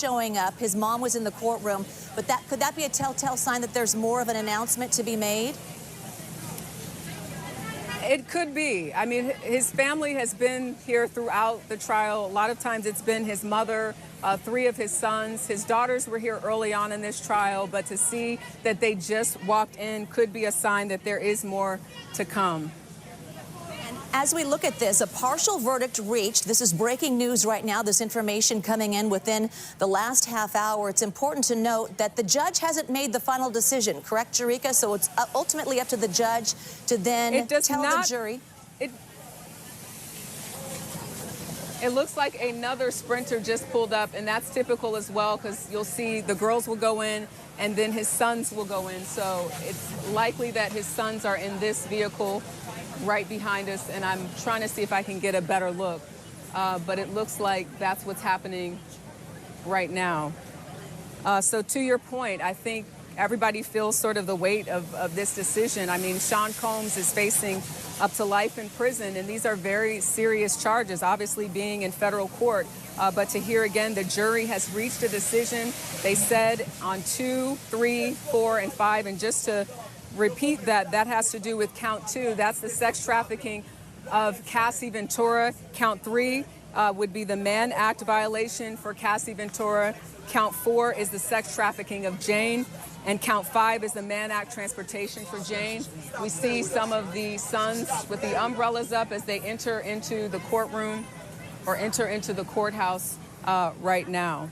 showing up. His mom was in the courtroom. But could that be a telltale sign that there's more of an announcement to be made? It could be. I mean, his family has been here throughout the trial. A lot of times it's been his mother, 3 of his sons. His daughters were here early on in this trial, but to see that they just walked in could be a sign that there is more to come. As we look at this, a partial verdict reached. This is breaking news right now. This information coming in within the last half hour. It's important to note that the judge hasn't made the final decision, correct, Jurika? So it's ultimately up to the judge to then tell the jury. It looks like another sprinter just pulled up, and that's typical as well, because you'll see the girls will go in and then his sons will go in. So it's likely that his sons are in this vehicle right behind us, and I'm trying to see if I can get a better look. But it looks like that's what's happening right now. So to your point, I think everybody feels sort of the weight of this decision. I mean, Sean Combs is facing up to life in prison, and these are very serious charges, obviously being in federal court. But to hear again, the jury has reached a decision. They said on 2, 3, 4, and 5, and just to repeat that has to do with count 2. That's the sex trafficking of Cassie Ventura. Count 3 would be the Mann Act violation for Cassie Ventura. Count 4 is the sex trafficking of Jane. And count 5 is the Mann Act transportation for Jane. We see some of the sons with the umbrellas up as they enter into the courtroom or enter into the courthouse right now.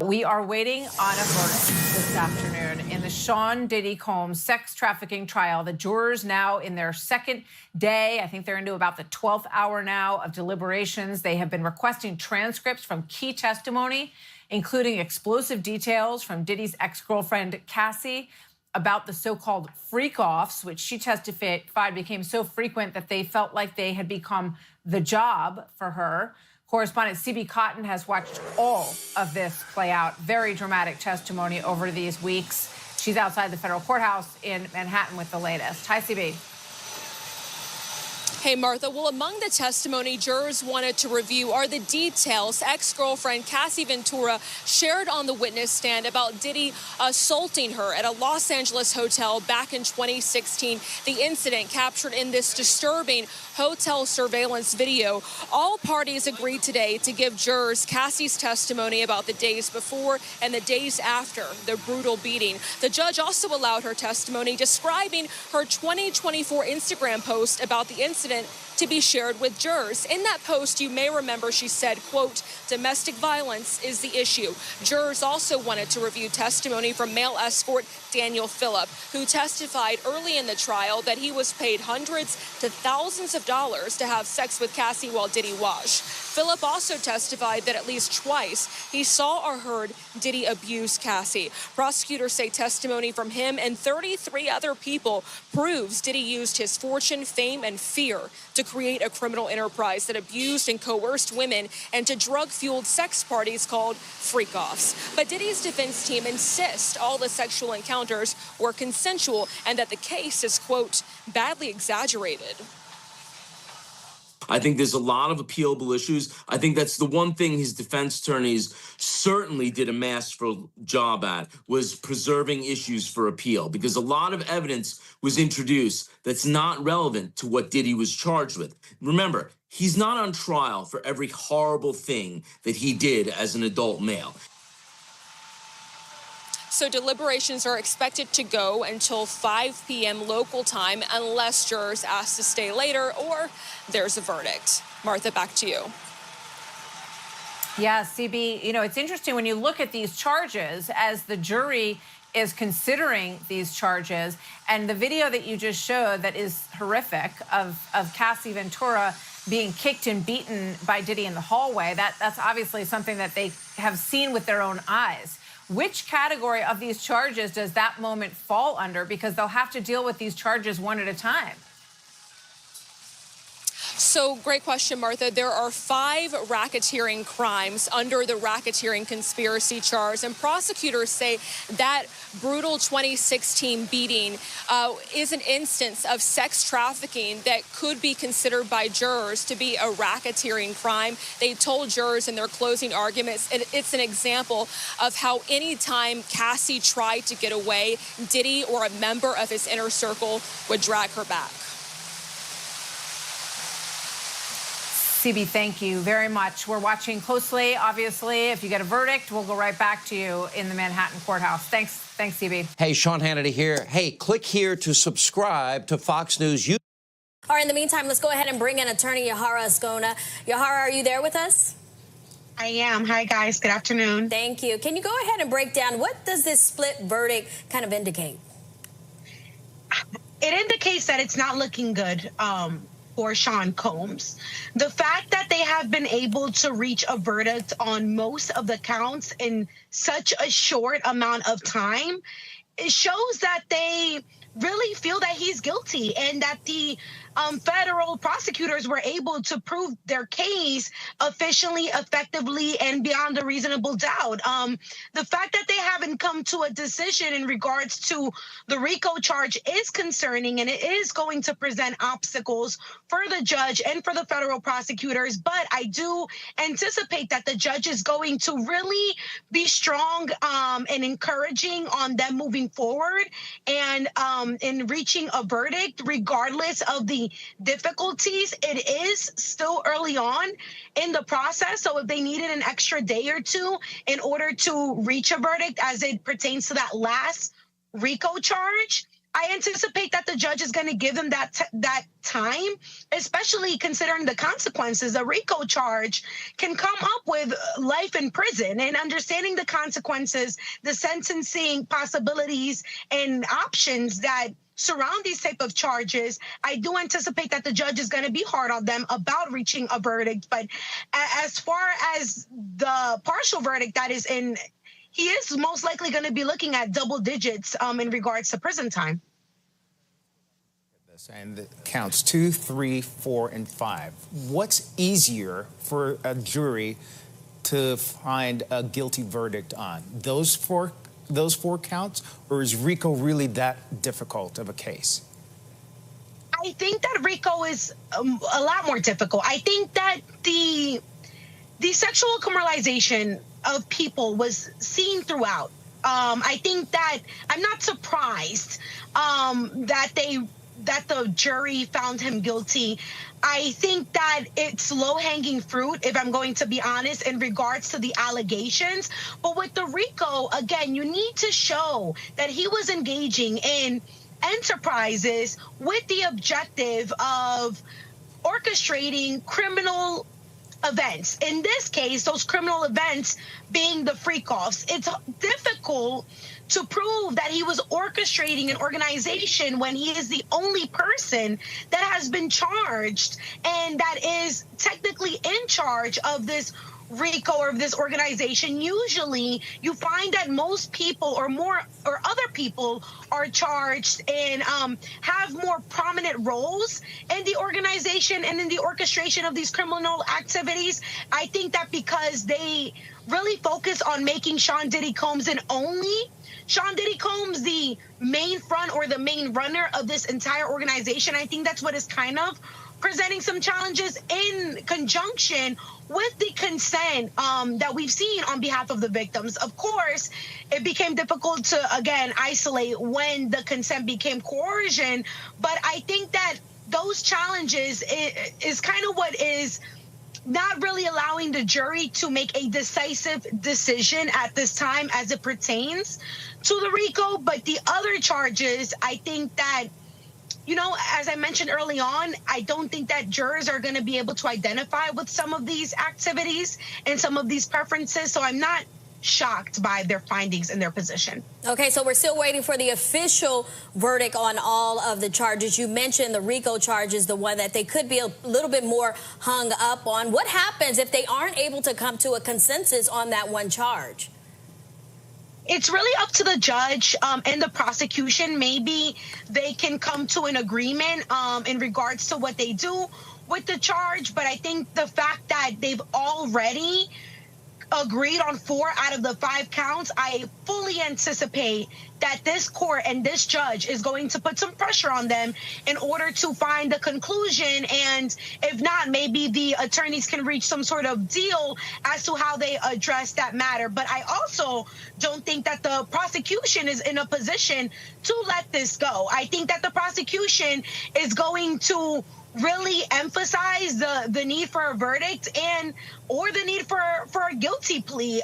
We are waiting on a verdict this afternoon in the Sean Diddy Combs sex trafficking trial. The jurors now in their second day. I think they're into about the 12th hour now of deliberations. They have been requesting transcripts from key testimony, including explosive details from Diddy's ex-girlfriend, Cassie, about the so-called freak-offs, which she testified became so frequent that they felt like they had become the job for her. Correspondent C.B. Cotton has watched all of this play out. Very dramatic testimony over these weeks. She's outside the federal courthouse in Manhattan with the latest. Hi, CB. Hey, Martha. Well, among the testimony jurors wanted to review are the details ex-girlfriend Cassie Ventura shared on the witness stand about Diddy assaulting her at a Los Angeles hotel back in 2016. The incident captured in this disturbing hotel surveillance video. All parties agreed today to give jurors Cassie's testimony about the days before and the days after the brutal beating. The judge also allowed her testimony describing her 2024 Instagram post about the incident to be shared with jurors. In that post, you may remember she said, quote, domestic violence is the issue. Jurors also wanted to review testimony from male escort Daniel Phillip, who testified early in the trial that he was paid hundreds to thousands of dollars to have sex with Cassie while Diddy washed. Phillip also testified that at least twice he saw or heard Diddy abuse Cassie. Prosecutors say testimony from him and 33 other people proves Diddy used his fortune, fame, and fear to create a criminal enterprise that abused and coerced women and to drug-fueled sex parties called freak-offs. But Diddy's defense team insists all the sexual encounters were consensual and that the case is, quote, badly exaggerated. I think there's a lot of appealable issues. I think that's the one thing his defense attorneys certainly did a masterful job at, was preserving issues for appeal, because a lot of evidence was introduced that's not relevant to what Diddy was charged with. Remember, he's not on trial for every horrible thing that he did as an adult male. So deliberations are expected to go until 5 p.m. local time unless jurors ask to stay later or there's a verdict. Martha, back to you. Yeah, CB, you know, it's interesting when you look at these charges as the jury is considering these charges, and the video that you just showed that is horrific of Cassie Ventura being kicked and beaten by Diddy in the hallway, that's obviously something that they have seen with their own eyes. Which category of these charges does that moment fall under? Because they'll have to deal with these charges one at a time. So, great question, Martha. There are 5 racketeering crimes under the racketeering conspiracy charge, and prosecutors say that brutal 2016 beating is an instance of sex trafficking that could be considered by jurors to be a racketeering crime. They told jurors in their closing arguments it's an example of how anytime Cassie tried to get away, Diddy or a member of his inner circle would drag her back. CB, thank you very much. We're watching closely, obviously. If you get a verdict, we'll go right back to you in the Manhattan courthouse. Thanks, CB. Hey, Sean Hannity here. Hey, click here to subscribe to Fox News. All right, in the meantime, let's go ahead and bring in attorney Yahara Ascona. Yahara, are you there with us? I am. Hi, guys. Good afternoon. Thank you. Can you go ahead and break down what does this split verdict kind of indicate? It indicates that it's not looking good for Sean Combs. The fact that they have been able to reach a verdict on most of the counts in such a short amount of time, it shows that they really feel that he's guilty and that the federal prosecutors were able to prove their case efficiently, effectively, and beyond a reasonable doubt. The fact that they haven't come to a decision in regards to the RICO charge is concerning, and it is going to present obstacles for the judge and for the federal prosecutors. But I do anticipate that the judge is going to really be strong and encouraging on them moving forward and in reaching a verdict, regardless of the difficulties. It is still early on in the process, so if they needed an extra day or two in order to reach a verdict as it pertains to that last RICO charge, I anticipate that the judge is going to give them that time, especially considering the consequences. A RICO charge can come up with life in prison, and understanding the consequences, the sentencing possibilities and options that surround these type of charges, I do anticipate that the judge is going to be hard on them about reaching a verdict. But as far as the partial verdict that is in, he is most likely going to be looking at double digits in regards to prison time. And counts 2, 3, 4, and 5. What's easier for a jury to find a guilty verdict on? Those four counts, or is RICO really that difficult of a case? I think that RICO is a lot more difficult. I think that the sexual criminalization of people was seen throughout. I think that I'm not surprised that the jury found him guilty. I think that it's low-hanging fruit, if I'm going to be honest, in regards to the allegations. But with the RICO, again, you need to show that he was engaging in enterprises with the objective of orchestrating criminal events. In this case, those criminal events being the freak-offs. It's difficult to prove that he was orchestrating an organization when he is the only person that has been charged and that is technically in charge of this RICO or of this organization. Usually you find that most people or other people are charged and have more prominent roles in the organization and in the orchestration of these criminal activities. I think that because they really focus on making Sean Diddy Combs and only Sean Diddy Combs the main front or the main runner of this entire organization, I think that's what is kind of presenting some challenges in conjunction with the consent that we've seen on behalf of the victims. Of course, it became difficult to, again, isolate when the consent became coercion, but I think that those challenges is kind of what is not really allowing the jury to make a decisive decision at this time as it pertains to the RICO. But the other charges, I think that, you know, as I mentioned early on, I don't think that jurors are going to be able to identify with some of these activities and some of these preferences. So I'm not shocked by their findings and their position. Okay, so we're still waiting for the official verdict on all of the charges. You mentioned the RICO charges, the one that they could be a little bit more hung up on. What happens if they aren't able to come to a consensus on that one charge? It's really up to the judge and the prosecution. Maybe they can come to an agreement in regards to what they do with the charge. But I think the fact that they've already agreed on 4 out of the 5 counts, I fully anticipate that this court and this judge is going to put some pressure on them in order to find a conclusion. And if not, maybe the attorneys can reach some sort of deal as to how they address that matter. But I also don't think that the prosecution is in a position to let this go. I think that the prosecution is going to really emphasize the need for a verdict or the need for a guilty plea.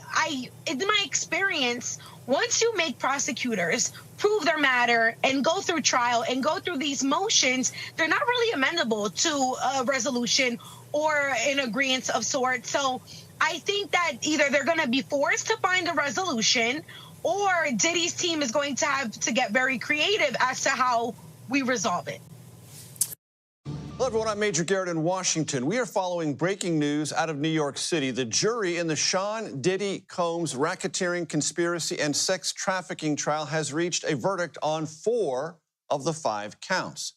In my experience, once you make prosecutors prove their matter and go through trial and go through these motions, they're not really amenable to a resolution or an agreement of sorts. So I think that either they're going to be forced to find a resolution or Diddy's team is going to have to get very creative as to how we resolve it. Hello, everyone. I'm Major Garrett in Washington. We are following breaking news out of New York City. The jury in the Sean Diddy Combs racketeering, conspiracy, and sex trafficking trial has reached a verdict on 4 of the 5 counts.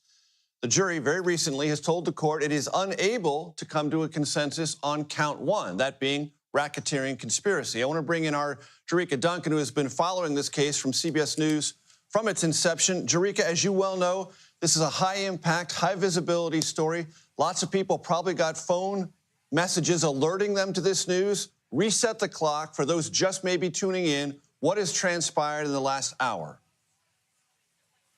The jury very recently has told the court it is unable to come to a consensus on count 1, that being racketeering conspiracy. I want to bring in our Jurika Duncan, who has been following this case from CBS News from its inception. Jurika, as you well know, this is a high-impact, high-visibility story. Lots of people probably got phone messages alerting them to this news. Reset the clock for those just maybe tuning in. What has transpired in the last hour?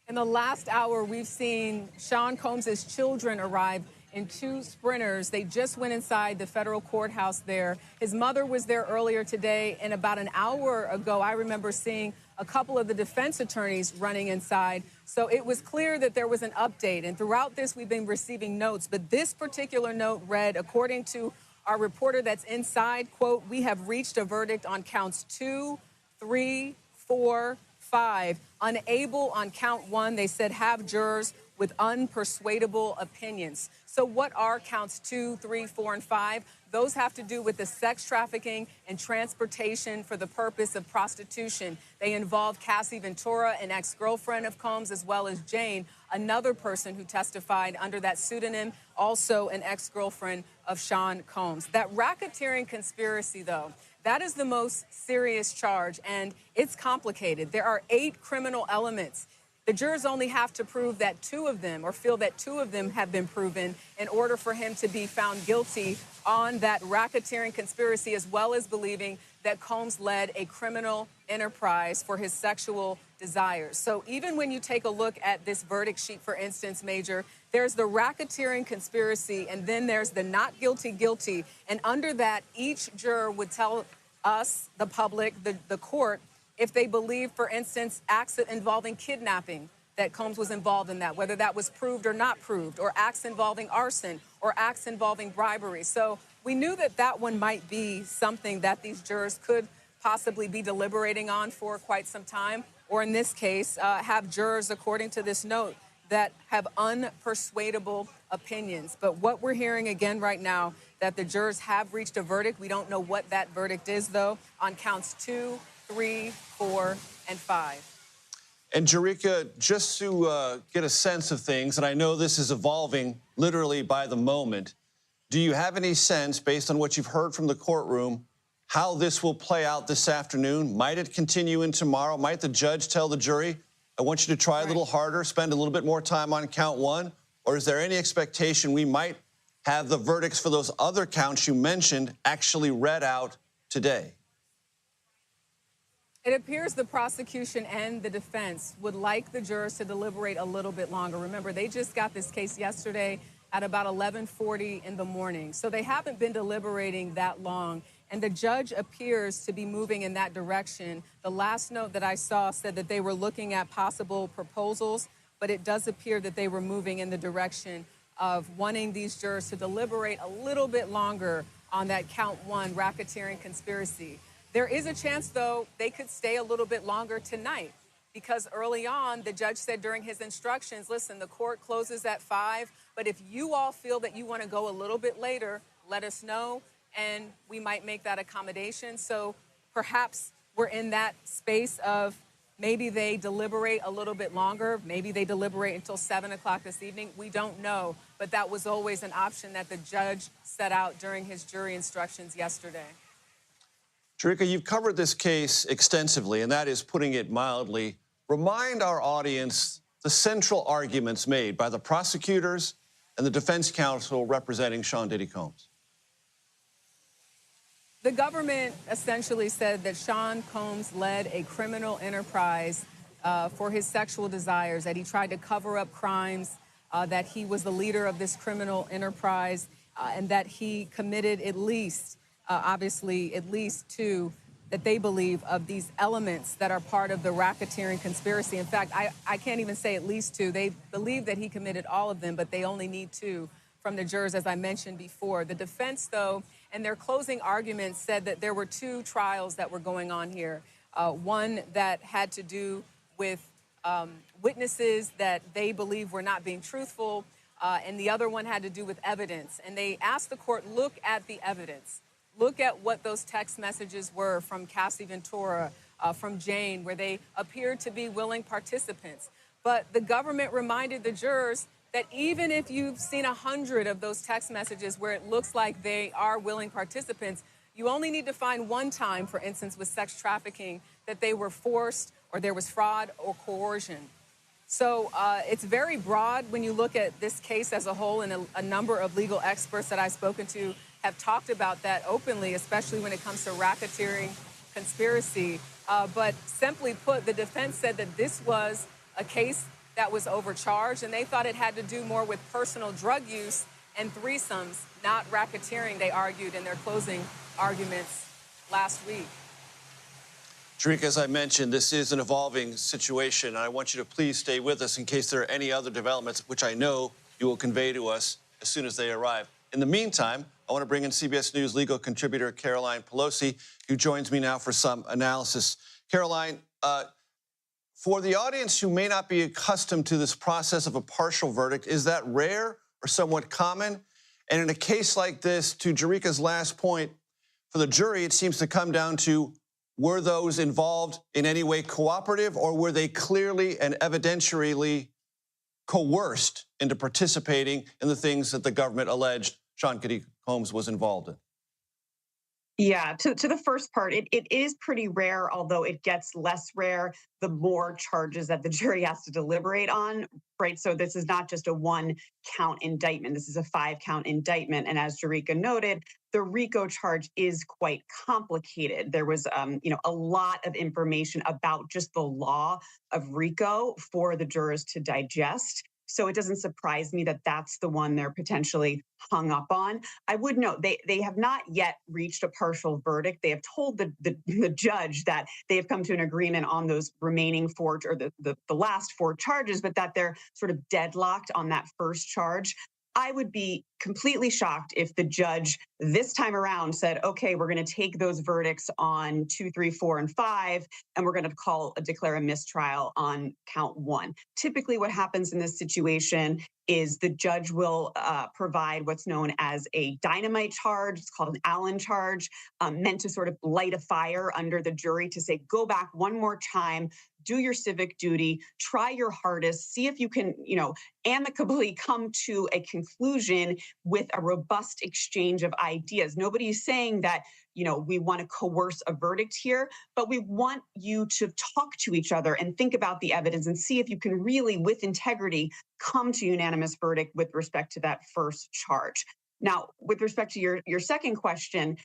In the last hour, we've seen Sean Combs' children arrive in 2 sprinters. They just went inside the federal courthouse there. His mother was there earlier today, and about an hour ago, I remember seeing a couple of the defense attorneys running inside. So it was clear that there was an update. And throughout this, we've been receiving notes. But this particular note read, according to our reporter that's inside, quote, "We have reached a verdict on counts 2, 3, 4, 5. Unable on count 1, they said, have jurors with unpersuadable opinions." So what are counts 2, 3, 4, and 5? Those have to do with the sex trafficking and transportation for the purpose of prostitution. They involve Cassie Ventura, an ex-girlfriend of Combs, as well as Jane, another person who testified under that pseudonym, also an ex-girlfriend of Sean Combs. That racketeering conspiracy, though, that is the most serious charge, and it's complicated. There are 8 criminal elements. The jurors only have to prove that two of them, or feel that two of them have been proven, in order for him to be found guilty on that racketeering conspiracy, as well as believing that Combs led a criminal enterprise for his sexual desires. So even when you take a look at this verdict sheet, for instance, Major, there's the racketeering conspiracy, and then there's the not guilty, guilty. And under that, each juror would tell us, the public, the court, if they believe, for instance, acts involving kidnapping, that Combs was involved in that, whether that was proved or not proved, or acts involving arson, or acts involving bribery. So we knew that that one might be something that these jurors could possibly be deliberating on for quite some time, or in this case, have jurors, according to this note, that have unpersuadable opinions. But what we're hearing again right now, that the jurors have reached a verdict. We don't know what that verdict is, though, on counts 2, 3, 4, and 5. And Jurika, just to get a sense of things, and I know this is evolving literally by the moment, do you have any sense, based on what you've heard from the courtroom, how this will play out this afternoon? Might it continue in tomorrow? Might the judge tell the jury, I want you to try a little harder, spend a little bit more time on count 1? Or is there any expectation we might have the verdicts for those other counts you mentioned actually read out today? It appears the prosecution and the defense would like the jurors to deliberate a little bit longer. Remember, they just got this case yesterday at about 11:40 in the morning. So they haven't been deliberating that long. And the judge appears to be moving in that direction. The last note that I saw said that they were looking at possible proposals, but it does appear that they were moving in the direction of wanting these jurors to deliberate a little bit longer on that count 1 racketeering conspiracy. There is a chance, though, they could stay a little bit longer tonight, because early on, the judge said during his instructions, listen, the court closes at 5, but if you all feel that you want to go a little bit later, let us know, and we might make that accommodation. So perhaps we're in that space of maybe they deliberate a little bit longer, maybe they deliberate until 7 o'clock this evening. We don't know, but that was always an option that the judge set out during his jury instructions yesterday. Jurika, you've covered this case extensively, and that is putting it mildly. Remind our audience the central arguments made by the prosecutors and the defense counsel representing Sean Diddy Combs. The government essentially said that Sean Combs led a criminal enterprise for his sexual desires, that he tried to cover up crimes, that he was the leader of this criminal enterprise, and that he committed at least, obviously, at least 2 that they believe of these elements that are part of the racketeering conspiracy. In fact, I can't even say at least 2. They believe that he committed all of them, but they only need 2 from the jurors, as I mentioned before. The defense, though, in their closing arguments said that there were 2 trials that were going on here. One that had to do with witnesses that they believe were not being truthful, and the other one had to do with evidence. And they asked the court, look at the evidence. Look at what those text messages were from Cassie Ventura, from Jane, where they appeared to be willing participants. But the government reminded the jurors that even if you've seen 100 of those text messages where it looks like they are willing participants, you only need to find one time, for instance, with sex trafficking, that they were forced or there was fraud or coercion. So it's very broad when you look at this case as a whole, and a number of legal experts that I've spoken to have talked about that openly, especially when it comes to racketeering conspiracy. But simply put, the defense said that this was a case that was overcharged, and they thought it had to do more with personal drug use and threesomes, not racketeering, they argued in their closing arguments last week. Jurika, as I mentioned, this is an evolving situation. I want you to please stay with us in case there are any other developments, which I know you will convey to us as soon as they arrive. In the meantime, I want to bring in CBS News legal contributor Caroline Pelosi, who joins me now for some analysis. Caroline, for the audience who may not be accustomed to this process of a partial verdict, is that rare or somewhat common? And in a case like this, to Jurika's last point, for the jury, it seems to come down to, were those involved in any way cooperative, or were they clearly and evidentially coerced into participating in the things that the government alleged Sean Diddy Combs was involved in? Yeah, to the first part, it is pretty rare, although it gets less rare the more charges that the jury has to deliberate on, right? So this is not just a one count indictment. This is a 5-count indictment. And as Jerica noted, the RICO charge is quite complicated. There was, a lot of information about just the law of RICO for the jurors to digest. So it doesn't surprise me that that's the one they're potentially hung up on. I would note they have not yet reached a partial verdict. They have told the judge that they have come to an agreement on those remaining four, or the last four charges, but that they're sort of deadlocked on that first charge. I would be completely shocked if the judge this time around said, okay, we're going to take those verdicts on 2, 3, 4, and 5, and we're going to declare a mistrial on count 1. Typically what happens in this situation is the judge will provide what's known as a dynamite charge. It's called an Allen charge, meant to sort of light a fire under the jury to say, go back one more time, do your civic duty, try your hardest, see if you can, amicably come to a conclusion with a robust exchange of ideas. Nobody's saying that, we want to coerce a verdict here, but we want you to talk to each other and think about the evidence and see if you can really, with integrity, come to unanimous verdict with respect to that first charge. Now, with respect to your second question,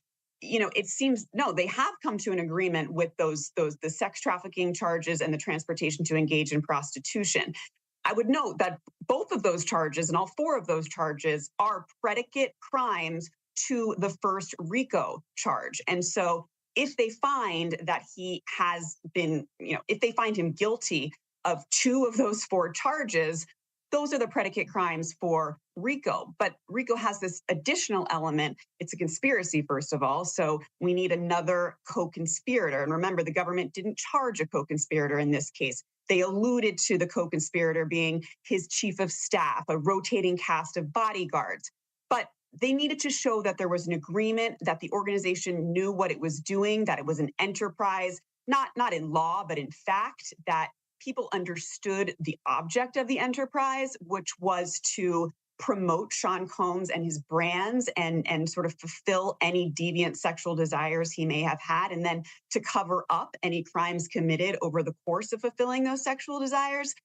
it seems they have come to an agreement with the sex trafficking charges and the transportation to engage in prostitution. I would note that both of those charges and all four of those charges are predicate crimes to the first RICO charge. And so if they find that he has been, if they find him guilty of 2 of those 4 charges, those are the predicate crimes for RICO. But RICO has this additional element. It's a conspiracy, first of all. So we need another co-conspirator. And remember, the government didn't charge a co-conspirator in this case. They alluded to the co-conspirator being his chief of staff, a rotating cast of bodyguards. But they needed to show that there was an agreement, that the organization knew what it was doing, that it was an enterprise, not in law, but in fact, that people understood the object of the enterprise, which was to promote Sean Combs and his brands and sort of fulfill any deviant sexual desires he may have had, and then to cover up any crimes committed over the course of fulfilling those sexual desires.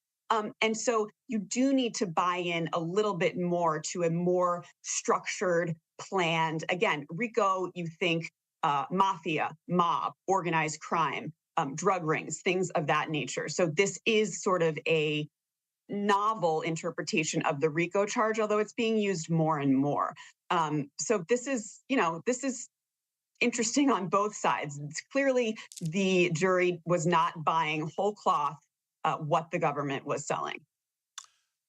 And so you do need to buy in a little bit more to a more structured, planned, again, RICO, you think mafia, mob, organized crime, drug rings, things of that nature. So this is sort of a novel interpretation of the RICO charge, although it's being used more and more. So this is interesting on both sides. It's clearly the jury was not buying whole cloth what the government was selling.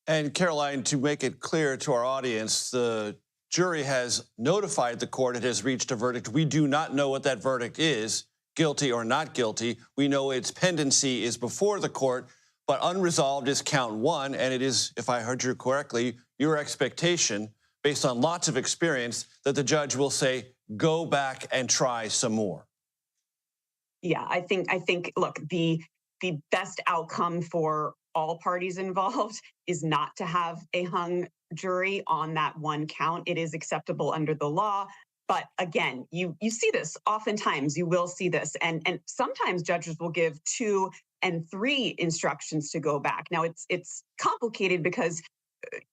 And Caroline, to make it clear to our audience, the jury has notified the court it has reached a verdict. We do not know what that verdict is, guilty or not guilty. We know its pendency is before the court, but unresolved is count 1, and it is, if I heard you correctly, your expectation, based on lots of experience, that the judge will say, go back and try some more. Yeah, I think, look, the best outcome for all parties involved is not to have a hung jury on that one count. It is acceptable under the law. But again, you see this oftentimes. You will see this. And sometimes judges will give 2 and 3 instructions to go back. Now, it's complicated because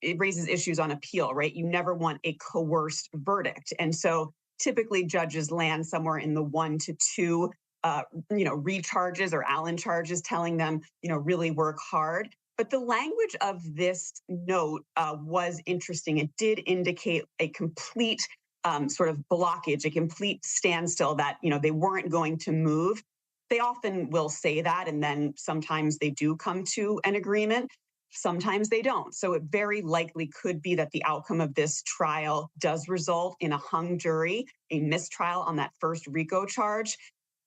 it raises issues on appeal, right? You never want a coerced verdict. And so typically judges land somewhere in the 1 to 2 recharges or Allen charges, telling them, really work hard. But the language of this note was interesting. It did indicate a complete sort of blockage, a complete standstill, that, they weren't going to move. They often will say that, and then sometimes they do come to an agreement. Sometimes they don't. So it very likely could be that the outcome of this trial does result in a hung jury, a mistrial on that first RICO charge.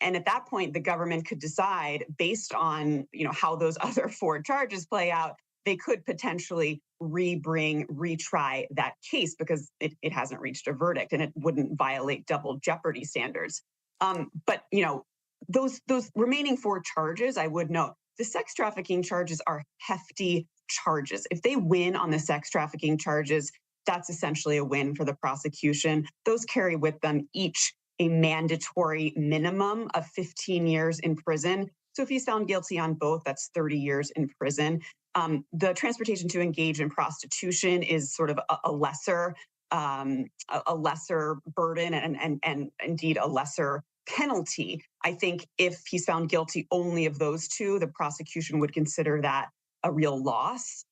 And at that point, the government could decide, based on how those other 4 charges play out, they could potentially retry that case because it hasn't reached a verdict and it wouldn't violate double jeopardy standards. But those remaining 4 charges, I would note, the sex trafficking charges are hefty charges. If they win on the sex trafficking charges, that's essentially a win for the prosecution. Those carry with them each a mandatory minimum of 15 years in prison. So if he's found guilty on both, that's 30 years in prison. The transportation to engage in prostitution is sort of a lesser burden and indeed a lesser penalty. I think if he's found guilty only of those two, the prosecution would consider that a real loss.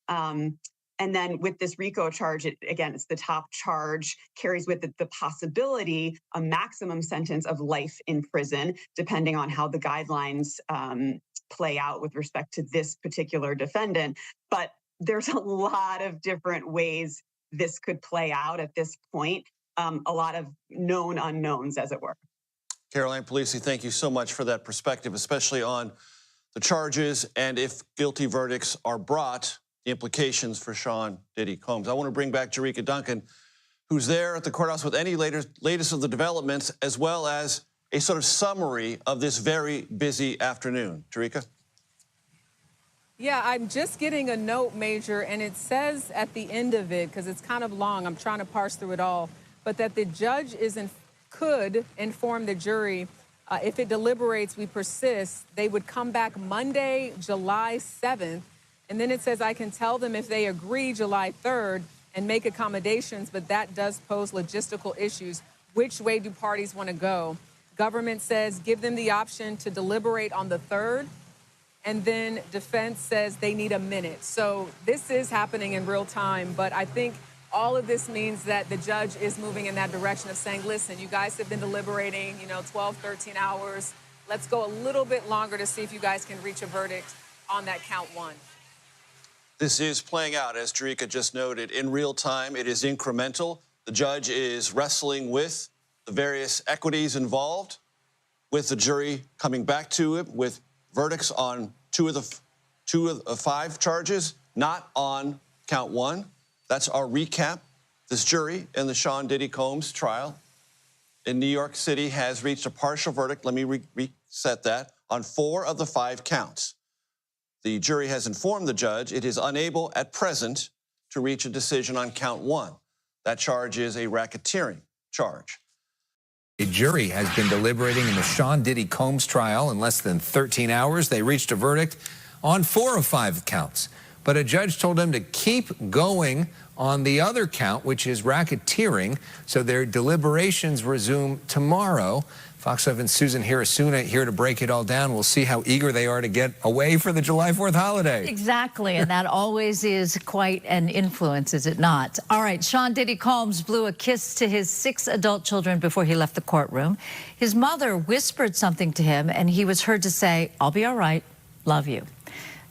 And then with this RICO charge, it's the top charge, carries with it the possibility, a maximum sentence of life in prison, depending on how the guidelines play out with respect to this particular defendant. But there's a lot of different ways this could play out at this point, a lot of known unknowns, as it were. Caroline Polisi, thank you so much for that perspective, especially on the charges and if guilty verdicts are brought, the implications for Sean Diddy Combs. I want to bring back Jerika Duncan, who's there at the courthouse with any latest of the developments, as well as a sort of summary of this very busy afternoon. Jerika? Yeah, I'm just getting a note, Major, and it says at the end of it, because it's kind of long, I'm trying to parse through it all, but that the judge could inform the jury if it deliberates, we persist, they would come back Monday, July 7th. And then it says, I can tell them if they agree July 3rd and make accommodations, but that does pose logistical issues. Which way do parties want to go? Government says give them the option to deliberate on the 3rd. And then defense says they need a minute. So this is happening in real time. But I think all of this means that the judge is moving in that direction of saying, listen, you guys have been deliberating, 12, 13 hours. Let's go a little bit longer to see if you guys can reach a verdict on that count one. This is playing out, as Jerika just noted, in real time. It is incremental. The judge is wrestling with the various equities involved, with the jury coming back to it with verdicts on two of the 5 charges, not on count 1. That's our recap. This jury in the Sean Diddy Combs trial in New York City has reached a partial verdict. Let me reset that. On 4 of the 5 counts. The jury has informed the judge it is unable at present to reach a decision on count 1. That charge is a racketeering charge. A jury has been deliberating in the Sean Diddy Combs trial. In less than 13 hours, they reached a verdict on 4 of 5 counts. But a judge told them to keep going on the other count, which is racketeering, so their deliberations resume tomorrow. Fox 7's Susan Hirasuna here to break it all down. We'll see how eager they are to get away for the July 4th holiday. Exactly, and that always is quite an influence, is it not? All right, Sean Diddy Combs blew a kiss to his 6 adult children before he left the courtroom. His mother whispered something to him, and he was heard to say, "I'll be all right, love you."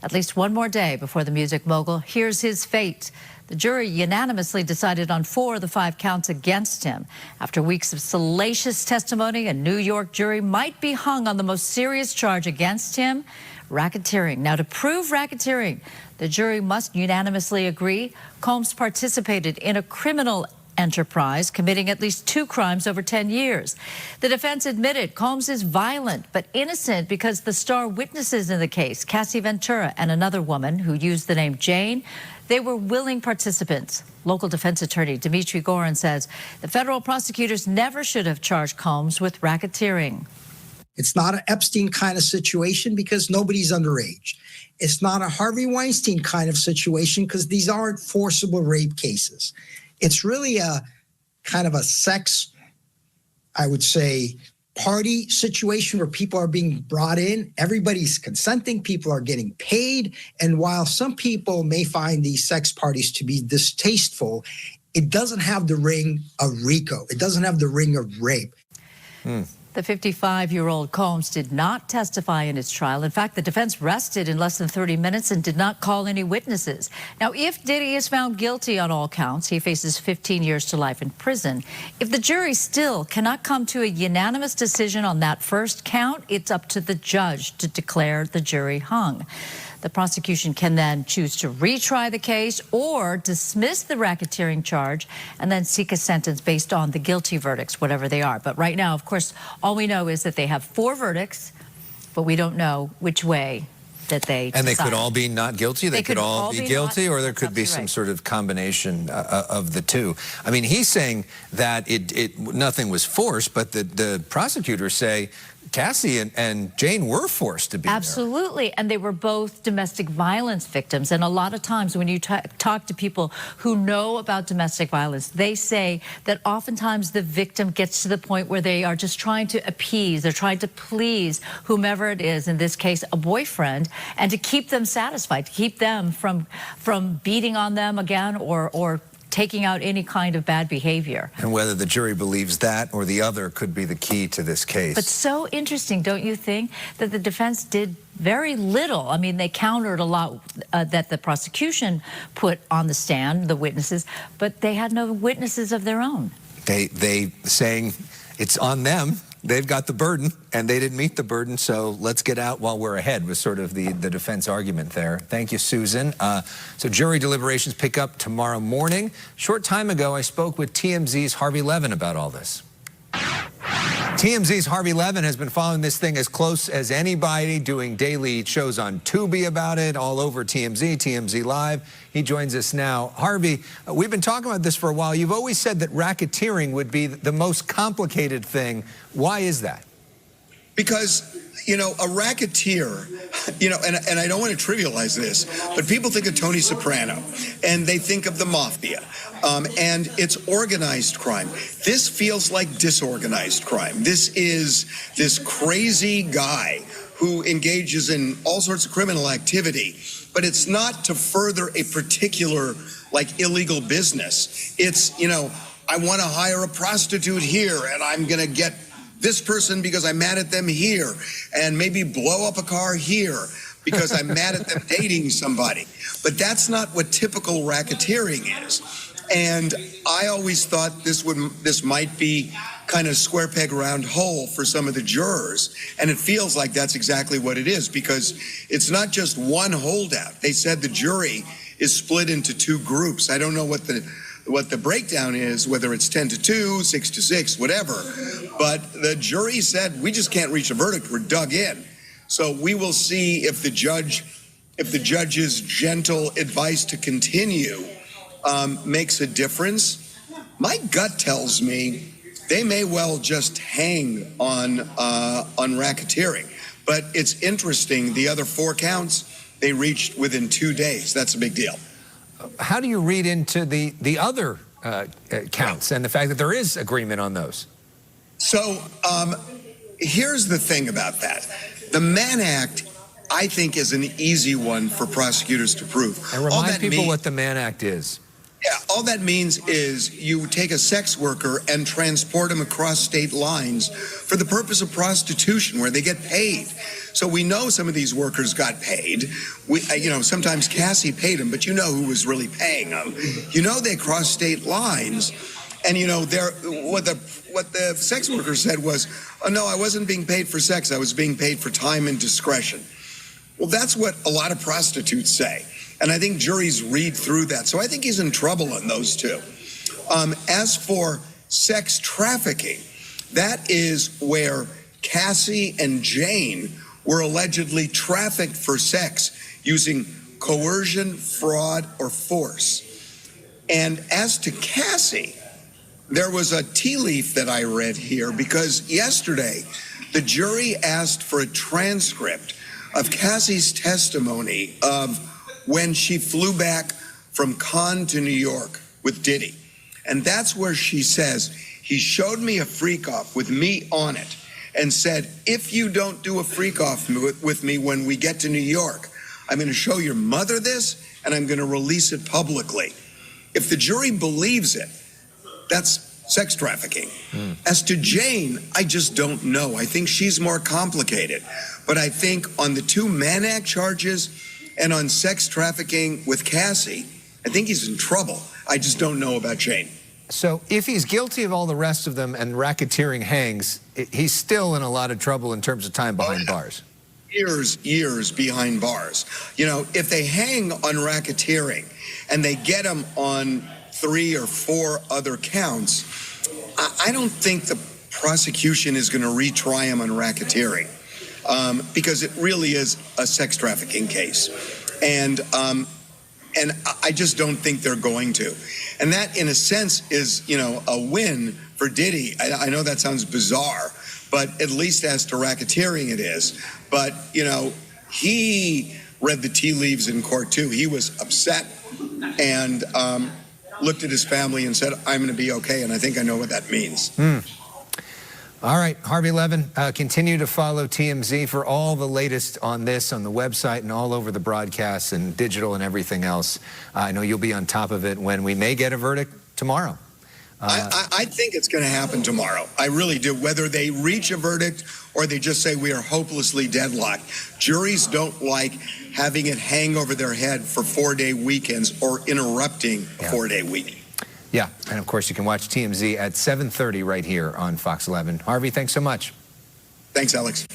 At least one more day before the music mogul hears his fate. The jury unanimously decided on 4 of the 5 counts against him. After weeks of salacious testimony, a New York jury might be hung on the most serious charge against him, racketeering. Now, to prove racketeering, the jury must unanimously agree Combs participated in a criminal enterprise, committing at least 2 crimes over 10 years. The defense admitted Combs is violent but innocent because the star witnesses in the case, Cassie Ventura and another woman who used the name Jane, they were willing participants. Local defense attorney Dimitri Gorin says the federal prosecutors never should have charged Combs with racketeering. It's not an Epstein kind of situation because nobody's underage. It's not a Harvey Weinstein kind of situation because these aren't forcible rape cases. It's really a kind of a sex, I would say, party situation where people are being brought in. Everybody's consenting. People are getting paid. And while some people may find these sex parties to be distasteful, it doesn't have the ring of RICO. It doesn't have the ring of rape. The 55-year-old Combs did not testify in his trial. In fact, the defense rested in less than 30 minutes and did not call any witnesses. Now, if Diddy is found guilty on all counts, he faces 15 years to life in prison. If the jury still cannot come to a unanimous decision on that first count, it's up to the judge to declare the jury hung. The prosecution can then choose to retry the case or dismiss the racketeering charge and then seek a sentence based on the guilty verdicts, whatever they are. But right now, of course, all we know is that they have 4 verdicts, but we don't know which way they And they decide. could all be not guilty. They could all be guilty, or there could be some sort of combination of the two. I mean, he's saying that nothing was forced, but the prosecutors say Cassie and Jane were forced to be Absolutely, and they were both domestic violence victims. And a lot of times when you talk to people who know about domestic violence, they say that oftentimes the victim gets to the point where they are just trying to appease, they're trying to please whomever it is, in this case a boyfriend, and to keep them satisfied, to keep them from beating on them again or taking out any kind of bad behavior. And whether the jury believes that or the other could be the key to this case. But so interesting, don't you think, that the defense did very little. I mean, they countered a lot that the prosecution put on the stand, the witnesses, but they had no witnesses of their own. They saying it's on them. They've got the burden, and they didn't meet the burden, so let's get out while we're ahead was sort of the defense argument there. Thank you, Susan. So jury deliberations pick up tomorrow morning. Short time ago, I spoke with TMZ's Harvey Levin about all this. TMZ's Harvey Levin has been following this thing as close as anybody, doing daily shows on Tubi about it, all over TMZ, TMZ Live. He joins us now. Harvey, we've been talking about this for a while. You've always said that racketeering would be the most complicated thing. Why is that? Because, you know, a racketeer, you know, and I don't want to trivialize this, but people think of Tony Soprano and they think of the mafia, and it's organized crime. This feels like disorganized crime. This is this crazy guy who engages in all sorts of criminal activity, but it's not to further a particular, like, illegal business. It's, you know, I want to hire a prostitute here and I'm going to get this person because I'm mad at them here, and maybe blow up a car here because I'm mad at them dating somebody. But that's not what typical racketeering is. And I always thought this might be kind of square peg round hole for some of the jurors, and it feels like that's exactly what it is, because it's not just one holdout. They said the jury is split into two groups. I don't know what the breakdown is, whether it's 10-2, 6-6, whatever. But the jury said, we just can't reach a verdict. We're dug in. So we will see if the judge's gentle advice to continue makes a difference. My gut tells me they may well just hang on racketeering. But it's interesting, the other 4 counts, they reached within 2 days. That's a big deal. How do you read into the other counts and the fact that there is agreement on those? So here's the thing about that. The Mann Act, I think, is an easy one for prosecutors to prove. And remind people what the Mann Act is. Yeah, all that means is you take a sex worker and transport them across state lines for the purpose of prostitution, where they get paid. So we know some of these workers got paid. You know, sometimes Cassie paid them, but you know who was really paying them. You know, they crossed state lines, and you know, what the sex worker said was, "Oh no, I wasn't being paid for sex. I was being paid for time and discretion." Well, that's what a lot of prostitutes say. And I think juries read through that. So I think he's in trouble on those two. As for sex trafficking, that is where Cassie and Jane were allegedly trafficked for sex using coercion, fraud, or force. And as to Cassie, there was a tea leaf that I read here, because yesterday the jury asked for a transcript of Cassie's testimony of when she flew back from Cannes to New York with Diddy. And that's where she says, he showed me a freak off with me on it and said, if you don't do a freak off with me when we get to New York, I'm going to show your mother this and I'm going to release it publicly. If the jury believes it, that's sex trafficking. As to Jane, I just don't know. I think she's more complicated. But I think on the 2 Mann Act charges and on sex trafficking with Cassie, I think he's in trouble. I just don't know about Jane. So if he's guilty of all the rest of them and racketeering hangs, he's still in a lot of trouble in terms of time behind bars. Years behind bars. You know, if they hang on racketeering and they get him on 3 or 4 other counts, I don't think the prosecution is going to retry him on racketeering. because it really is a sex trafficking case. And I just don't think they're going to. And that, in a sense, is, a win for Diddy. I know that sounds bizarre, but at least as to racketeering it is. But, he read the tea leaves in court, too. He was upset and looked at his family and said, I'm going to be okay. And I think I know what that means. All right, Harvey Levin, continue to follow TMZ for all the latest on this on the website and all over the broadcasts and digital and everything else. I know you'll be on top of it when we may get a verdict tomorrow. I think it's going to happen tomorrow. I really do. Whether they reach a verdict or they just say we are hopelessly deadlocked. Juries don't like having it hang over their head for 4-day weekends or interrupting a 4-day weekend. Yeah, and of course you can watch TMZ at 7:30 right here on Fox 11. Harvey, thanks so much. Thanks, Alex.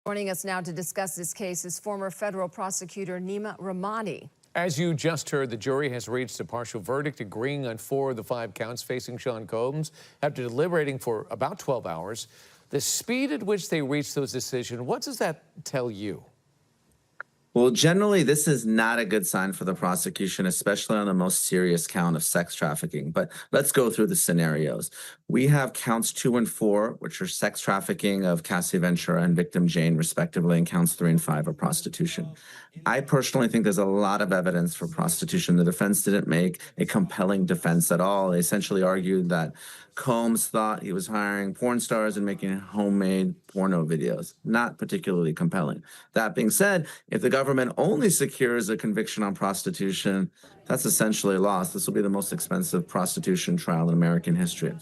Joining us now to discuss this case is former federal prosecutor Nima Rahmani. As you just heard, the jury has reached a partial verdict agreeing on 4 of the 5 counts facing Sean Combs after deliberating for about 12 hours. The speed at which they reached those decisions, what does that tell you? Well, generally, this is not a good sign for the prosecution, especially on the most serious count of sex trafficking. But let's go through the scenarios. We have counts 2 and 4, which are sex trafficking of Cassie Ventura and victim Jane, respectively, and counts 3 and 5 are prostitution. I personally think there's a lot of evidence for prostitution. The defense didn't make a compelling defense at all. They essentially argued that Combs thought he was hiring porn stars and making homemade porno videos. Not particularly compelling. That being said, if the government only secures a conviction on prostitution, that's essentially lost. This will be the most expensive prostitution trial in American history.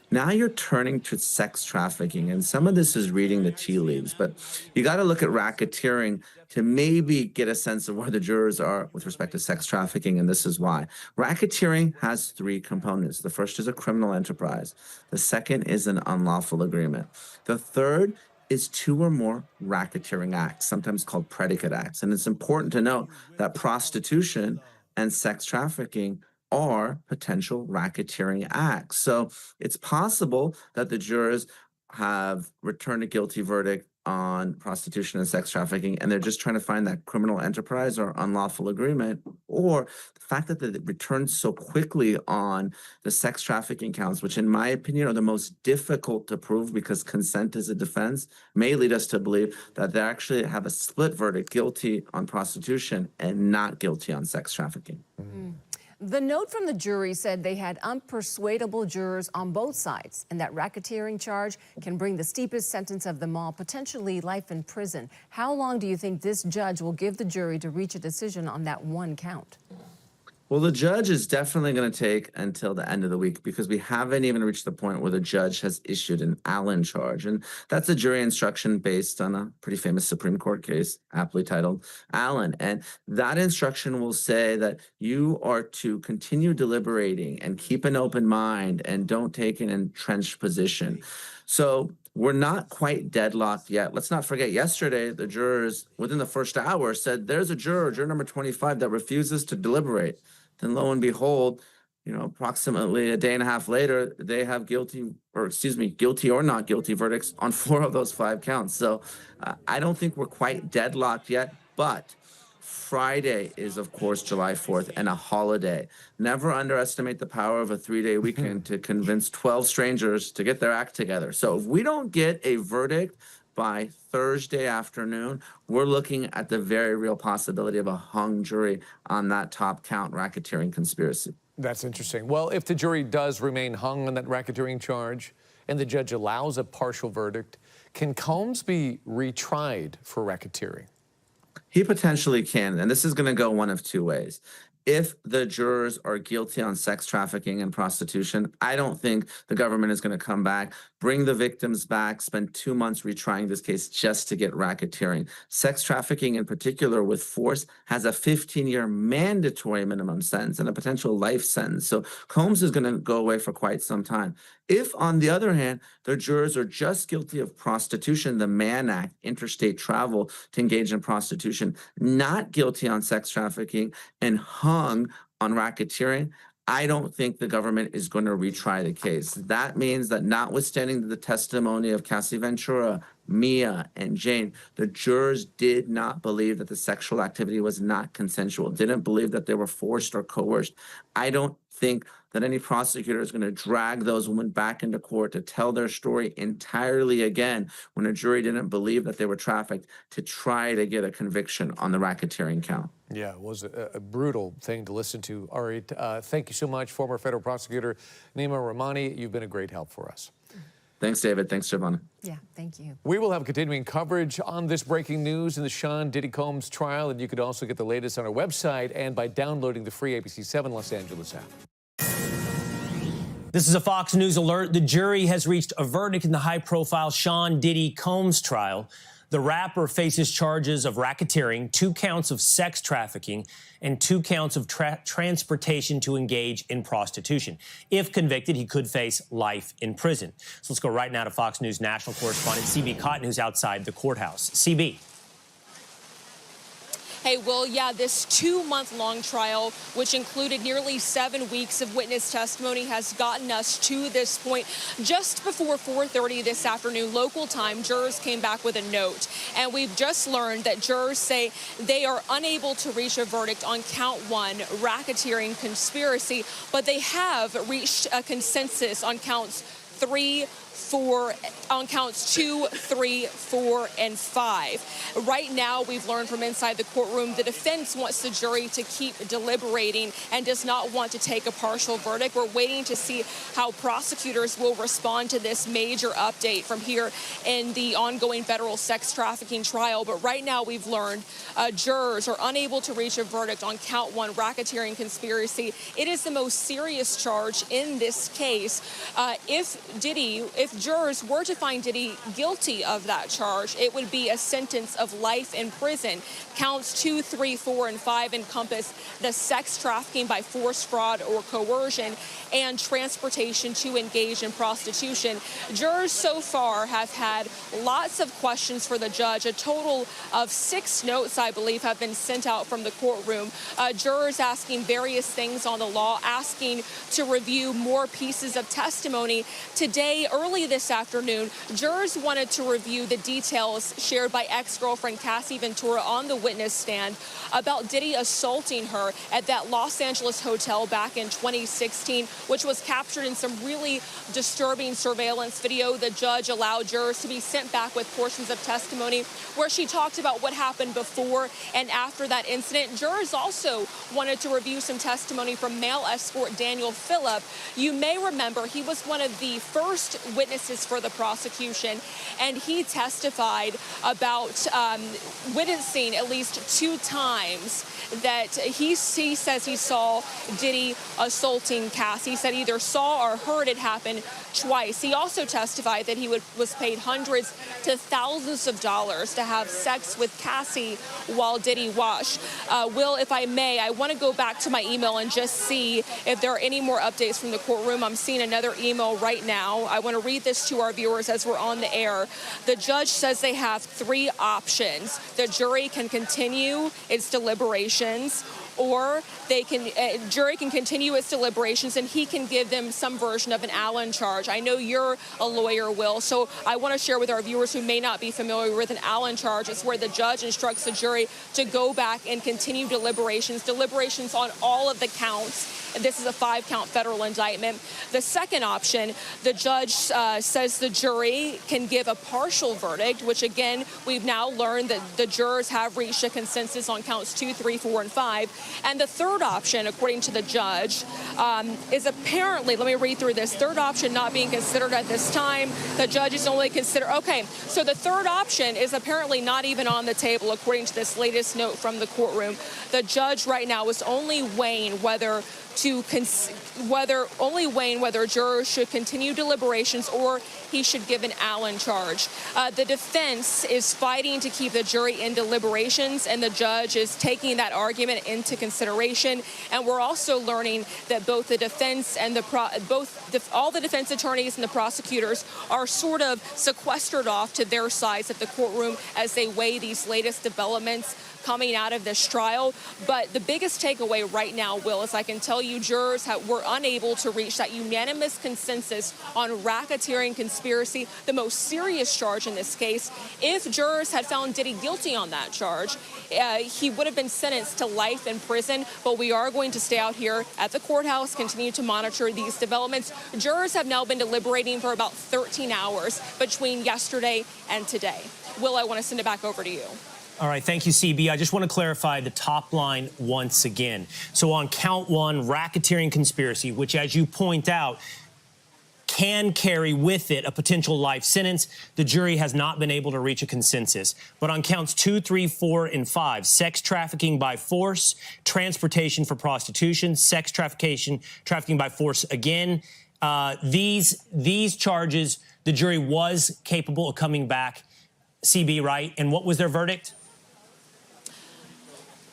Now you're turning to sex trafficking, and some of this is reading the tea leaves, but you got to look at racketeering to maybe get a sense of where the jurors are with respect to sex trafficking, and this is why. Racketeering has 3 components. The first is a criminal enterprise. The second is an unlawful agreement. The third is 2 or more racketeering acts, sometimes called predicate acts. And it's important to note that prostitution and sex trafficking are potential racketeering acts. So it's possible that the jurors have returned a guilty verdict on prostitution and sex trafficking, and they're just trying to find that criminal enterprise or unlawful agreement, or the fact that they returned so quickly on the sex trafficking counts, which in my opinion are the most difficult to prove because consent is a defense, may lead us to believe that they actually have a split verdict, guilty on prostitution and not guilty on sex trafficking. The note from the jury said they had unpersuadable jurors on both sides, and that racketeering charge can bring the steepest sentence of them all, potentially life in prison. How long do you think this judge will give the jury to reach a decision on that one count? Well, the judge is definitely going to take until the end of the week because we haven't even reached the point where the judge has issued an Allen charge. And that's a jury instruction based on a pretty famous Supreme Court case, aptly titled Allen. And that instruction will say that you are to continue deliberating and keep an open mind and don't take an entrenched position. So we're not quite deadlocked yet. Let's not forget yesterday, the jurors within the first hour said there's a juror number 25 that refuses to deliberate. Then lo and behold, approximately a day and a half later, they have guilty or not guilty verdicts on 4 of those 5 counts. So I don't think we're quite deadlocked yet, but Friday is, of course, July 4th and a holiday. Never underestimate the power of a 3-day weekend to convince 12 strangers to get their act together. So if we don't get a verdict by Thursday afternoon, we're looking at the very real possibility of a hung jury on that top count, racketeering conspiracy. That's interesting. Well, if the jury does remain hung on that racketeering charge and the judge allows a partial verdict, can Combs be retried for racketeering? He potentially can, and this is going to go one of 2 ways. If the jurors are guilty on sex trafficking and prostitution, I don't think the government is going to come back, bring the victims back, spend 2 months retrying this case just to get racketeering. Sex trafficking in particular with force has a 15-year mandatory minimum sentence and a potential life sentence. So Combs is going to go away for quite some time. If, on the other hand, the jurors are just guilty of prostitution, the Mann Act, interstate travel to engage in prostitution, not guilty on sex trafficking, and hung on racketeering, I don't think the government is going to retry the case. That means that notwithstanding the testimony of Cassie Ventura, Mia, and Jane, the jurors did not believe that the sexual activity was not consensual, didn't believe that they were forced or coerced. I don't think that any prosecutor is going to drag those women back into court to tell their story entirely again when a jury didn't believe that they were trafficked to try to get a conviction on the racketeering count. Yeah, it was a brutal thing to listen to. All right, thank you so much, former federal prosecutor Nima Rahmani. You've been a great help for us. Thanks, David. Thanks, Giovanna. Yeah, thank you. We will have continuing coverage on this breaking news in the Sean Diddy Combs trial, and you could also get the latest on our website and by downloading the free ABC 7 Los Angeles app. This is a Fox News alert. The jury has reached a verdict in the high-profile Sean Diddy Combs trial. The rapper faces charges of racketeering, 2 counts of sex trafficking, and 2 counts of transportation to engage in prostitution. If convicted, he could face life in prison. So let's go right now to Fox News national correspondent CB Cotton, who's outside the courthouse. CB. Hey, Will, yeah, this 2-month-long trial, which included nearly 7 weeks of witness testimony, has gotten us to this point. Just before 4:30 this afternoon, local time, jurors came back with a note. And we've just learned that jurors say they are unable to reach a verdict on count 1, racketeering conspiracy, but they have reached a consensus on counts 2, 3, 4, and 5. Right now, we've learned from inside the courtroom the defense wants the jury to keep deliberating and does not want to take a partial verdict. We're waiting to see how prosecutors will respond to this major update from here in the ongoing federal sex trafficking trial. But right now, we've learned jurors are unable to reach a verdict on count 1, racketeering conspiracy. It is the most serious charge in this case. If jurors were to find Diddy guilty of that charge, it would be a sentence of life in prison. Counts 2, 3, 4, and 5 encompass the sex trafficking by force, fraud, or coercion, and transportation to engage in prostitution. Jurors so far have had lots of questions for the judge. A total of 6 notes, I believe, have been sent out from the courtroom. Jurors asking various things on the law, asking to review more pieces of testimony. Today, early this afternoon, jurors wanted to review the details shared by ex-girlfriend Cassie Ventura on the witness stand about Diddy assaulting her at that Los Angeles hotel back in 2016, which was captured in some really disturbing surveillance video. The judge allowed jurors to be sent back with portions of testimony where she talked about what happened before and after that incident. Jurors also wanted to review some testimony from male escort Daniel Phillip. You may remember he was one of the first witnesses for the prosecution, and he testified about witnessing at least 2 times that he says he saw Diddy assaulting Cassie. He said he either saw or heard it happen twice. He also testified that he was paid hundreds to thousands of dollars to have sex with Cassie while Diddy watched. Will, if I may, I want to go back to my email and just see if there are any more updates from the courtroom. I'm seeing another email right now. I want to read this to our viewers as we're on the air. The judge says they have 3 options. The jury can continue its deliberations, or jury can continue its deliberations and he can give them some version of an Allen charge. I know you're a lawyer, Will, so I want to share with our viewers who may not be familiar with an Allen charge. It's where the judge instructs the jury to go back and continue deliberations on all of the counts. This is a 5-count federal indictment. The second option, the judge says the jury can give a partial verdict, which again, we've now learned that the jurors have reached a consensus on counts 2, 3, 4, and 5. And the third option, according to the judge, is apparently, let me read through this, third option not being considered at this time. The judge is only considered, okay, so the third option is apparently not even on the table, according to this latest note from the courtroom. The judge right now is only weighing whether jurors should continue deliberations or he should give an Allen charge. The defense is fighting to keep the jury in deliberations, and the judge is taking that argument into consideration. And we're also learning that both the defense and all the defense attorneys and the prosecutors are sort of sequestered off to their sides of the courtroom as they weigh these latest developments coming out of this trial. But the biggest takeaway right now, Will, is I can tell you jurors were unable to reach that unanimous consensus on racketeering conspiracy, the most serious charge in this case. If jurors had found Diddy guilty on that charge, he would have been sentenced to life in prison. But we are going to stay out here at the courthouse, continue to monitor these developments. Jurors have now been deliberating for about 13 hours between yesterday and today. Will, I want to send it back over to you. All right, thank you, CB. I just want to clarify the top line once again. So on count one, racketeering conspiracy, which, as you point out, can carry with it a potential life sentence. The jury has not been able to reach a consensus. But on counts 2, 3, 4, and 5, sex trafficking by force, transportation for prostitution, sex trafficking by force again, these charges, the jury was capable of coming back, CB, right? And what was their verdict?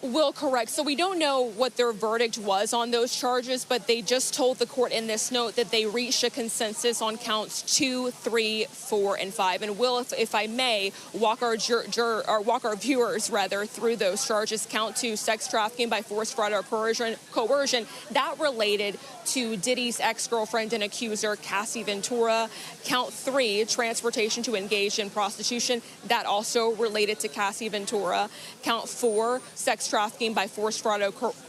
Will, correct. So we don't know what their verdict was on those charges, but they just told the court in this note that they reached a consensus on counts 2, 3, 4, and 5. And Will, if I may, walk our viewers through those charges. Count 2, sex trafficking by force, fraud, or coercion. That related to Diddy's ex-girlfriend and accuser, Cassie Ventura. Count 3, transportation to engage in prostitution. That also related to Cassie Ventura. Count 4, sex trafficking by force, fraud,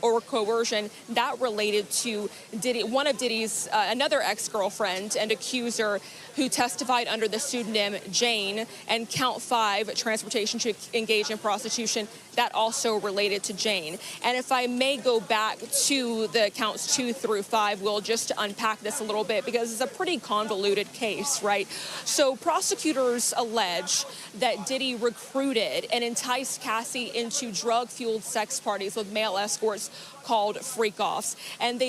or coercion. That related to Diddy, one of Diddy's another ex-girlfriend and accuser who testified under the pseudonym Jane. And count 5, transportation to engage in prostitution. That also related to Jane. And if I may go back to the counts 2 through 5, we'll just unpack this a little bit because it's a pretty convoluted case, right? So prosecutors allege that Diddy recruited and enticed Cassie into drug-fueled sex parties with male escorts called freak-offs. And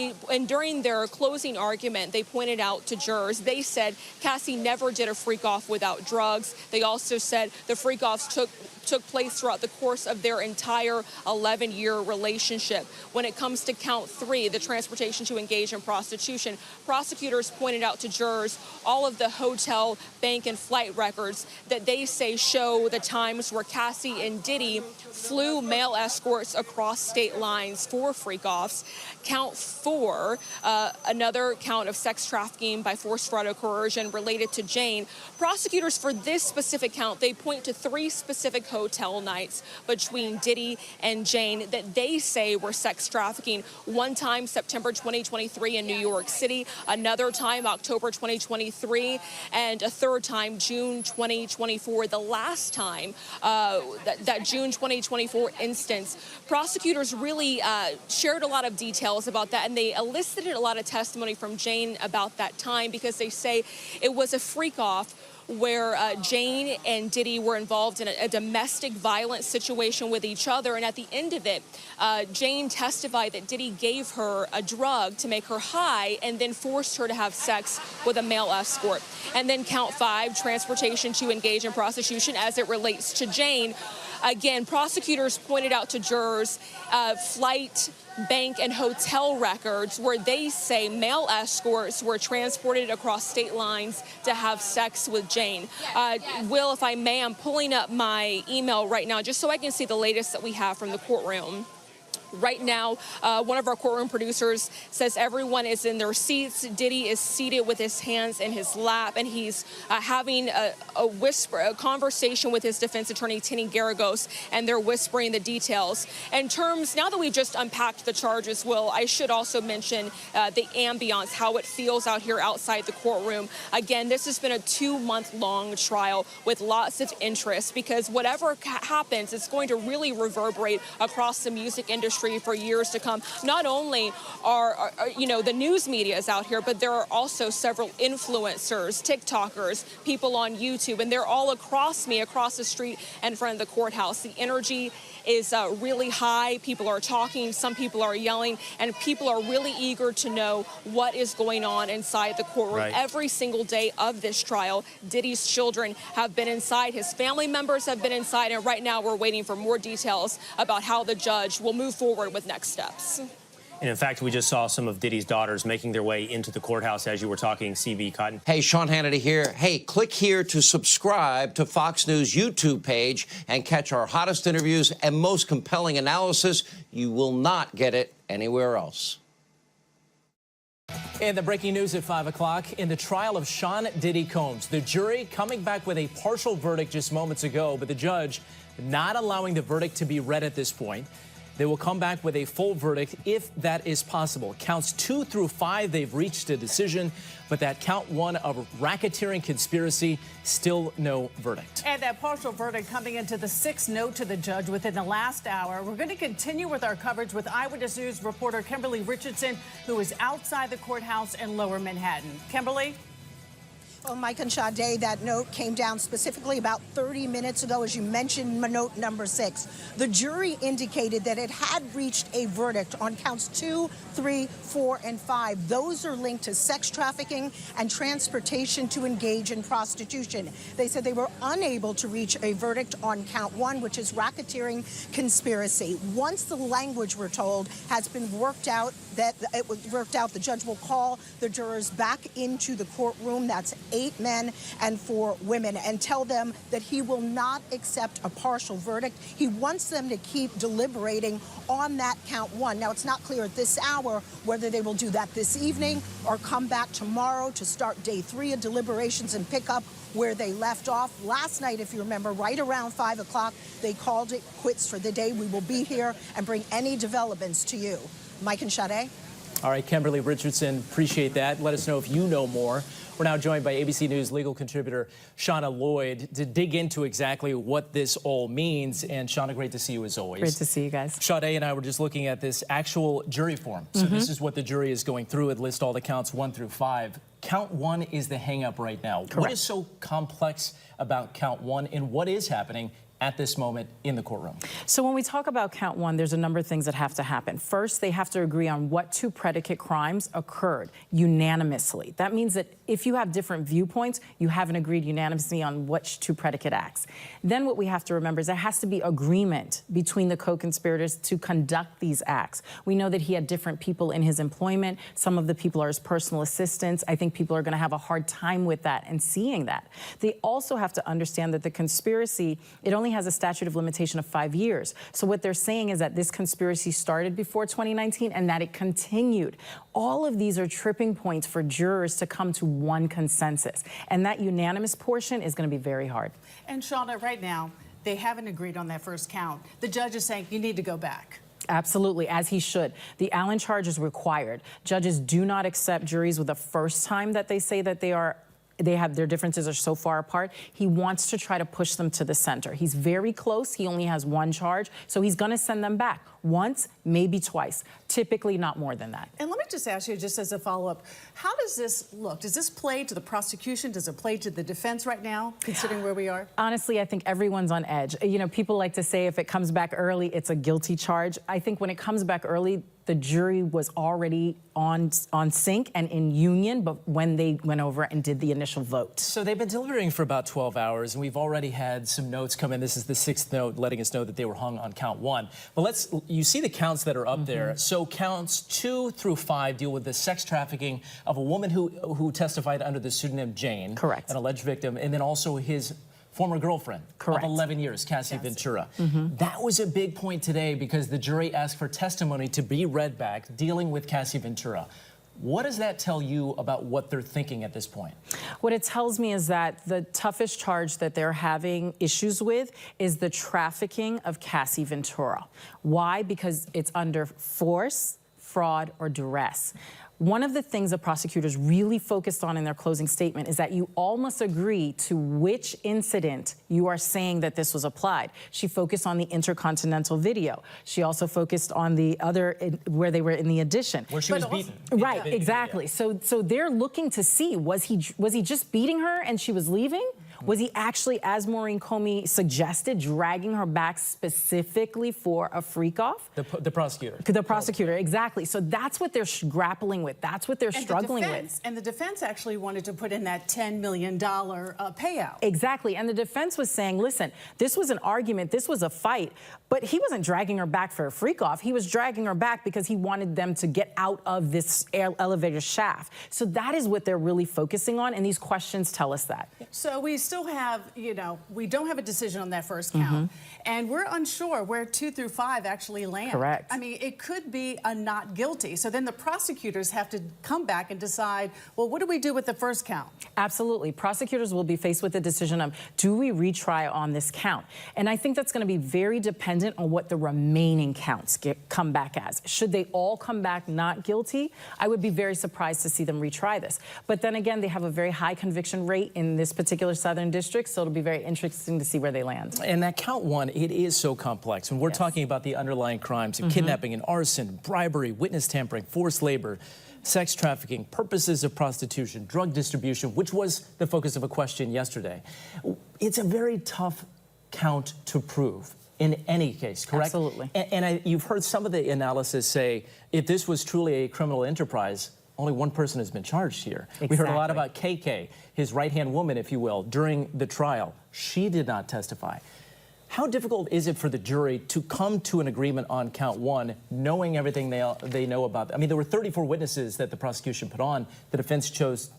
during their closing argument, they pointed out to jurors, they said Cassie never did a freak-off without drugs. They also said the freak-offs took place throughout the course of their entire 11-year relationship. When it comes to count 3, the transportation to engage in prostitution, prosecutors pointed out to jurors all of the hotel, bank, and flight records that they say show the times where Cassie and Diddy flew male escorts across state lines for freak-offs. Count 4, another count of sex trafficking by force, fraud, or coercion related to Jane. Prosecutors for this specific count, they point to 3 specific hotel nights between Diddy and Jane that they say were sex trafficking. One time, September 2023 in New York City, another time, October 2023, and a third time, June 2024. The last time, that June 2024 instance, prosecutors really shared a lot of details about that, and they elicited a lot of testimony from Jane about that time because they say it was a freak-off where Jane and Diddy were involved in a domestic violence situation with each other. And at the end of it, Jane testified that Diddy gave her a drug to make her high and then forced her to have sex with a male escort. And then count 5, transportation to engage in prostitution as it relates to Jane. Again, prosecutors pointed out to jurors flight, bank, and hotel records where they say male escorts were transported across state lines to have sex with Jane. Will, if I may, I'm pulling up my email right now just so I can see the latest that we have from the courtroom. Right now, one of our courtroom producers says everyone is in their seats. Diddy is seated with his hands in his lap, and he's having a conversation with his defense attorney, Tinny Garagos, and they're whispering the details. In terms, now that we've just unpacked the charges, Will, I should also mention the ambiance, how it feels out here outside the courtroom. Again, this has been a 2-month-long trial with lots of interest because whatever happens, it's going to really reverberate across the music industry for years to come. Not only are the news media is out here, but there are also several influencers, TikTokers, people on YouTube, and they're all across the street in front of the courthouse. The energy is really high. People are talking, some people are yelling, and people are really eager to know what is going on inside the courtroom. Right. Every single day of this trial, Diddy's children have been inside, his family members have been inside, and right now we're waiting for more details about how the judge will move forward forward with next steps. And in fact, we just saw some of Diddy's daughters making their way into the courthouse as you were talking, CB Cotton. Hey, Sean Hannity here. Hey, click here to subscribe to Fox News YouTube page and catch our hottest interviews and most compelling analysis. You will not get it anywhere else. And the breaking news at 5 o'clock in the trial of Sean Diddy Combs. The jury coming back with a partial verdict just moments ago, but the judge not allowing the verdict to be read at this point. They will come back with a full verdict if that is possible. Counts 2 through 5, they've reached a decision, but that count 1 of racketeering conspiracy, still no verdict. And that partial verdict coming into the 6th note to the judge within the last hour. We're going to continue with our coverage with Eyewitness News reporter Kimberly Richardson, who is outside the courthouse in Lower Manhattan. Kimberly? Well, Mike and Sade, that note came down specifically about 30 minutes ago, as you mentioned, note number 6. The jury indicated that it had reached a verdict on counts 2, 3, 4, and 5. Those are linked to sex trafficking and transportation to engage in prostitution. They said they were unable to reach a verdict on count 1, which is racketeering conspiracy. Once the language, we're told, has been worked out, the judge will call the jurors back into the courtroom. That's 8 men and 4 women, and tell them that he will not accept a partial verdict. He wants them to keep deliberating on that count 1. Now, it's not clear at this hour whether they will do that this evening or come back tomorrow to start day 3 of deliberations and pick up where they left off. Last night, if you remember, right around 5 o'clock, they called it quits for the day. We will be here and bring any developments to you. Mike and Sade. All right, Kimberly Richardson, appreciate that. Let us know if you know more. We're now joined by ABC News legal contributor Shauna Lloyd to dig into exactly what this all means. And Shauna, great to see you as always. Great to see you guys. Sade and I were just looking at this actual jury form. So this is what the jury is going through. It lists all the counts 1 through 5. Count 1 is the hang-up right now. Correct. What is so complex about count 1 and what is happening at this moment in the courtroom? So when we talk about count 1, there's a number of things that have to happen. First, they have to agree on what 2 predicate crimes occurred unanimously. That means that if you have different viewpoints, you haven't agreed unanimously on which 2 predicate acts. Then what we have to remember is there has to be agreement between the co-conspirators to conduct these acts. We know that he had different people in his employment. Some of the people are his personal assistants. I think people are going to have a hard time with that and seeing that. They also have to understand that the conspiracy, it only has a statute of limitation of 5 years. So what they're saying is that this conspiracy started before 2019 and that it continued. All of these are tripping points for jurors to come to one consensus. And that unanimous portion is going to be very hard. And Shauna, right now, they haven't agreed on that first count. The judge is saying you need to go back. Absolutely, as he should. The Allen charge is required. Judges do not accept juries with the first time that they say that they have their differences are so far apart. He wants to try to push them to the center. He's very close. He only has 1 charge, so he's going to send them back once, maybe twice, typically not more than that. And let me just ask you, just as a follow-up, how does this look? Does this play to the prosecution? Does it play to the defense right now, considering where we are? Honestly, I think everyone's on edge. You know, people like to say if it comes back early, it's a guilty charge. I think when it comes back early, the jury was already on sync and in union, but when they went over and did the initial vote. So they've been deliberating for about 12 hours, and we've already had some notes come in. This is the 6th note letting us know that they were hung on count 1. But you see the counts that are up there. So counts 2 through 5 deal with the sex trafficking of a woman who testified under the pseudonym Jane. Correct. An alleged victim, and then also his former girlfriend Correct. of 11 years, Cassie Ventura. That was a big point today because the jury asked for testimony to be read back dealing with Cassie Ventura. What does that tell you about what they're thinking at this point? What it tells me is that the toughest charge that they're having issues with is the trafficking of Cassie Ventura. Why? Because it's under force, fraud, or duress. One of the things the prosecutors really focused on in their closing statement is that you all must agree to which incident you are saying that this was applied. She focused on the intercontinental video. She also focused on the other, where they were in the addition. Where she was beaten. Right, exactly. So they're looking to see, was he just beating her and she was leaving? Was he actually, as Maureen Comey suggested, dragging her back specifically for a freak-off? The prosecutor. The prosecutor, exactly. So that's what they're grappling with. That's what they're struggling with. And the defense actually wanted to put in that $10 million payout. Exactly. And the defense was saying, listen, this was an argument, this was a fight, but he wasn't dragging her back for a freak-off. He was dragging her back because he wanted them to get out of this elevator shaft. So that is what they're really focusing on, and these questions tell us that. So we still have, we don't have a decision on that first count, and we're unsure where 2 through 5 actually land. Correct. I mean, it could be a not guilty. So then the prosecutors have to come back and decide, well, what do we do with the first count? Absolutely. Prosecutors will be faced with the decision of, do we retry on this count? And I think that's going to be very dependent on what the remaining counts come back as. Should they all come back not guilty, I would be very surprised to see them retry this. But then again, they have a very high conviction rate in this particular Southern District, so it'll be very interesting to see where they land. And that count 1, it is so complex. When we're talking about the underlying crimes of kidnapping and arson, bribery, witness tampering, forced labor, sex trafficking, purposes of prostitution, drug distribution, which was the focus of a question yesterday. It's a very tough count to prove in any case, correct? Absolutely. And you've heard some of the analysis say, if this was truly a criminal enterprise, only one person has been charged here. Exactly. We heard a lot about KK, his right-hand woman, if you will, during the trial. She did not testify. How difficult is it for the jury to come to an agreement on count 1, knowing everything they know about? I mean, there were 34 witnesses that the prosecution put on. The defense chose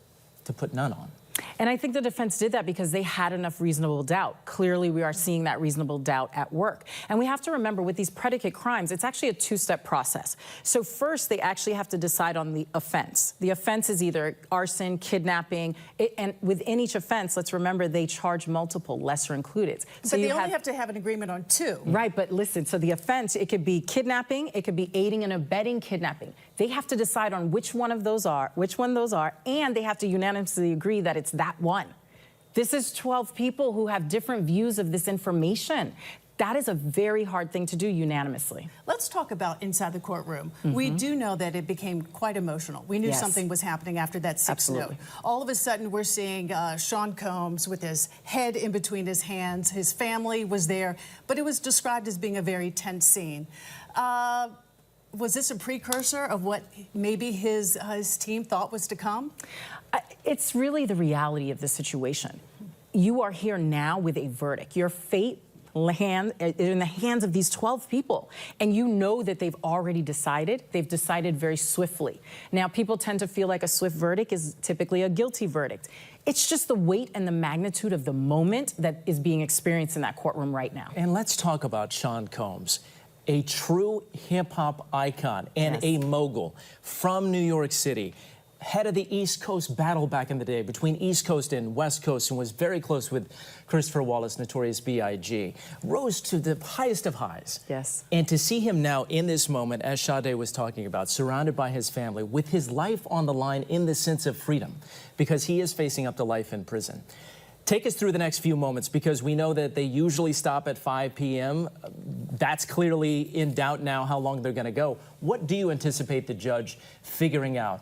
to put none on. And I think the defense did that because they had enough reasonable doubt. Clearly, we are seeing that reasonable doubt at work. And we have to remember, with these predicate crimes, it's actually a two-step process. So first, they actually have to decide on the offense. The offense is either arson, kidnapping, and within each offense, let's remember, they charge multiple, lesser included. But they only have to have an agreement on 2. Right, but listen, so the offense, it could be kidnapping, it could be aiding and abetting kidnapping. They have to decide on which one those are, and they have to unanimously agree that it's that one. This is 12 people who have different views of this information. That is a very hard thing to do unanimously. Let's talk about inside the courtroom. We do know that it became quite emotional. We knew something was happening after that 6th note. All of a sudden, we're seeing Sean Combs with his head in between his hands. His family was there, but it was described as being a very tense scene. Was this a precursor of what maybe his team thought was to come? It's really the reality of the situation. You are here now with a verdict. Your fate in the hands of these 12 people. And you know that they've already decided. They've decided very swiftly. Now, people tend to feel like a swift verdict is typically a guilty verdict. It's just the weight and the magnitude of the moment that is being experienced in that courtroom right now. And let's talk about Sean Combs, a true hip-hop icon and a mogul from New York City. Head of the East Coast battle back in the day between East Coast and West Coast, and was very close with Christopher Wallace, Notorious B.I.G. Rose to the highest of highs. Yes. And to see him now in this moment, as Sade was talking about, surrounded by his family, with his life on the line in the sense of freedom, because he is facing up to life in prison. Take us through the next few moments, because we know that they usually stop at 5 p.m. That's clearly in doubt now how long they're going to go. What do you anticipate the judge figuring out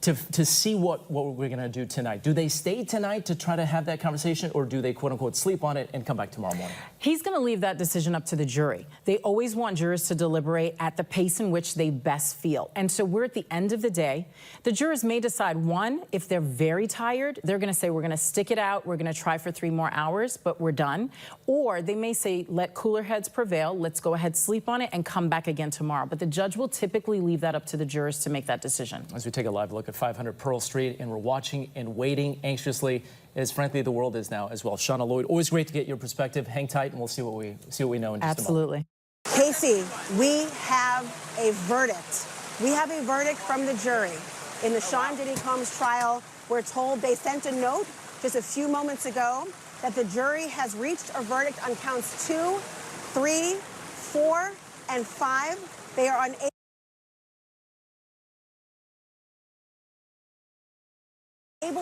to see what we're going to do tonight? Do they stay tonight to try to have that conversation, or do they, quote-unquote, sleep on it and come back tomorrow morning? He's going to leave that decision up to the jury. They always want jurors to deliberate at the pace in which they best feel. And so we're at the end of the day. The jurors may decide, one, if they're very tired, they're going to say, we're going to stick it out, we're going to try for 3 more hours, but we're done. Or they may say, let cooler heads prevail, let's go ahead, sleep on it, and come back again tomorrow. But the judge will typically leave that up to the jurors to make that decision. As we take a live look at 500 Pearl Street, and we're watching and waiting anxiously, as frankly the world is now as well. Shauna Lloyd, always great to get your perspective. Hang tight, and we'll see what we know in just a moment. Casey, we have a verdict. We have a verdict from the jury. In the Sean Diddy Combs trial, we're told they sent a note just a few moments ago that the jury has reached a verdict on counts 2, 3, 4, and 5. They are unable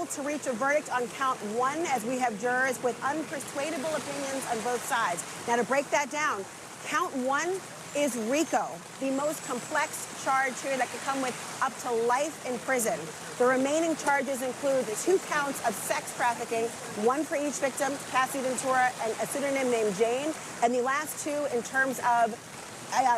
to reach a verdict on count 1, as we have jurors with unpersuadable opinions on both sides. Now, to break that down, count 1 is RICO, the most complex charge here that could come with up to life in prison. The remaining charges include the 2 counts of sex trafficking, 1 for each victim, Cassie Ventura and a pseudonym named Jane, and the last 2 in terms of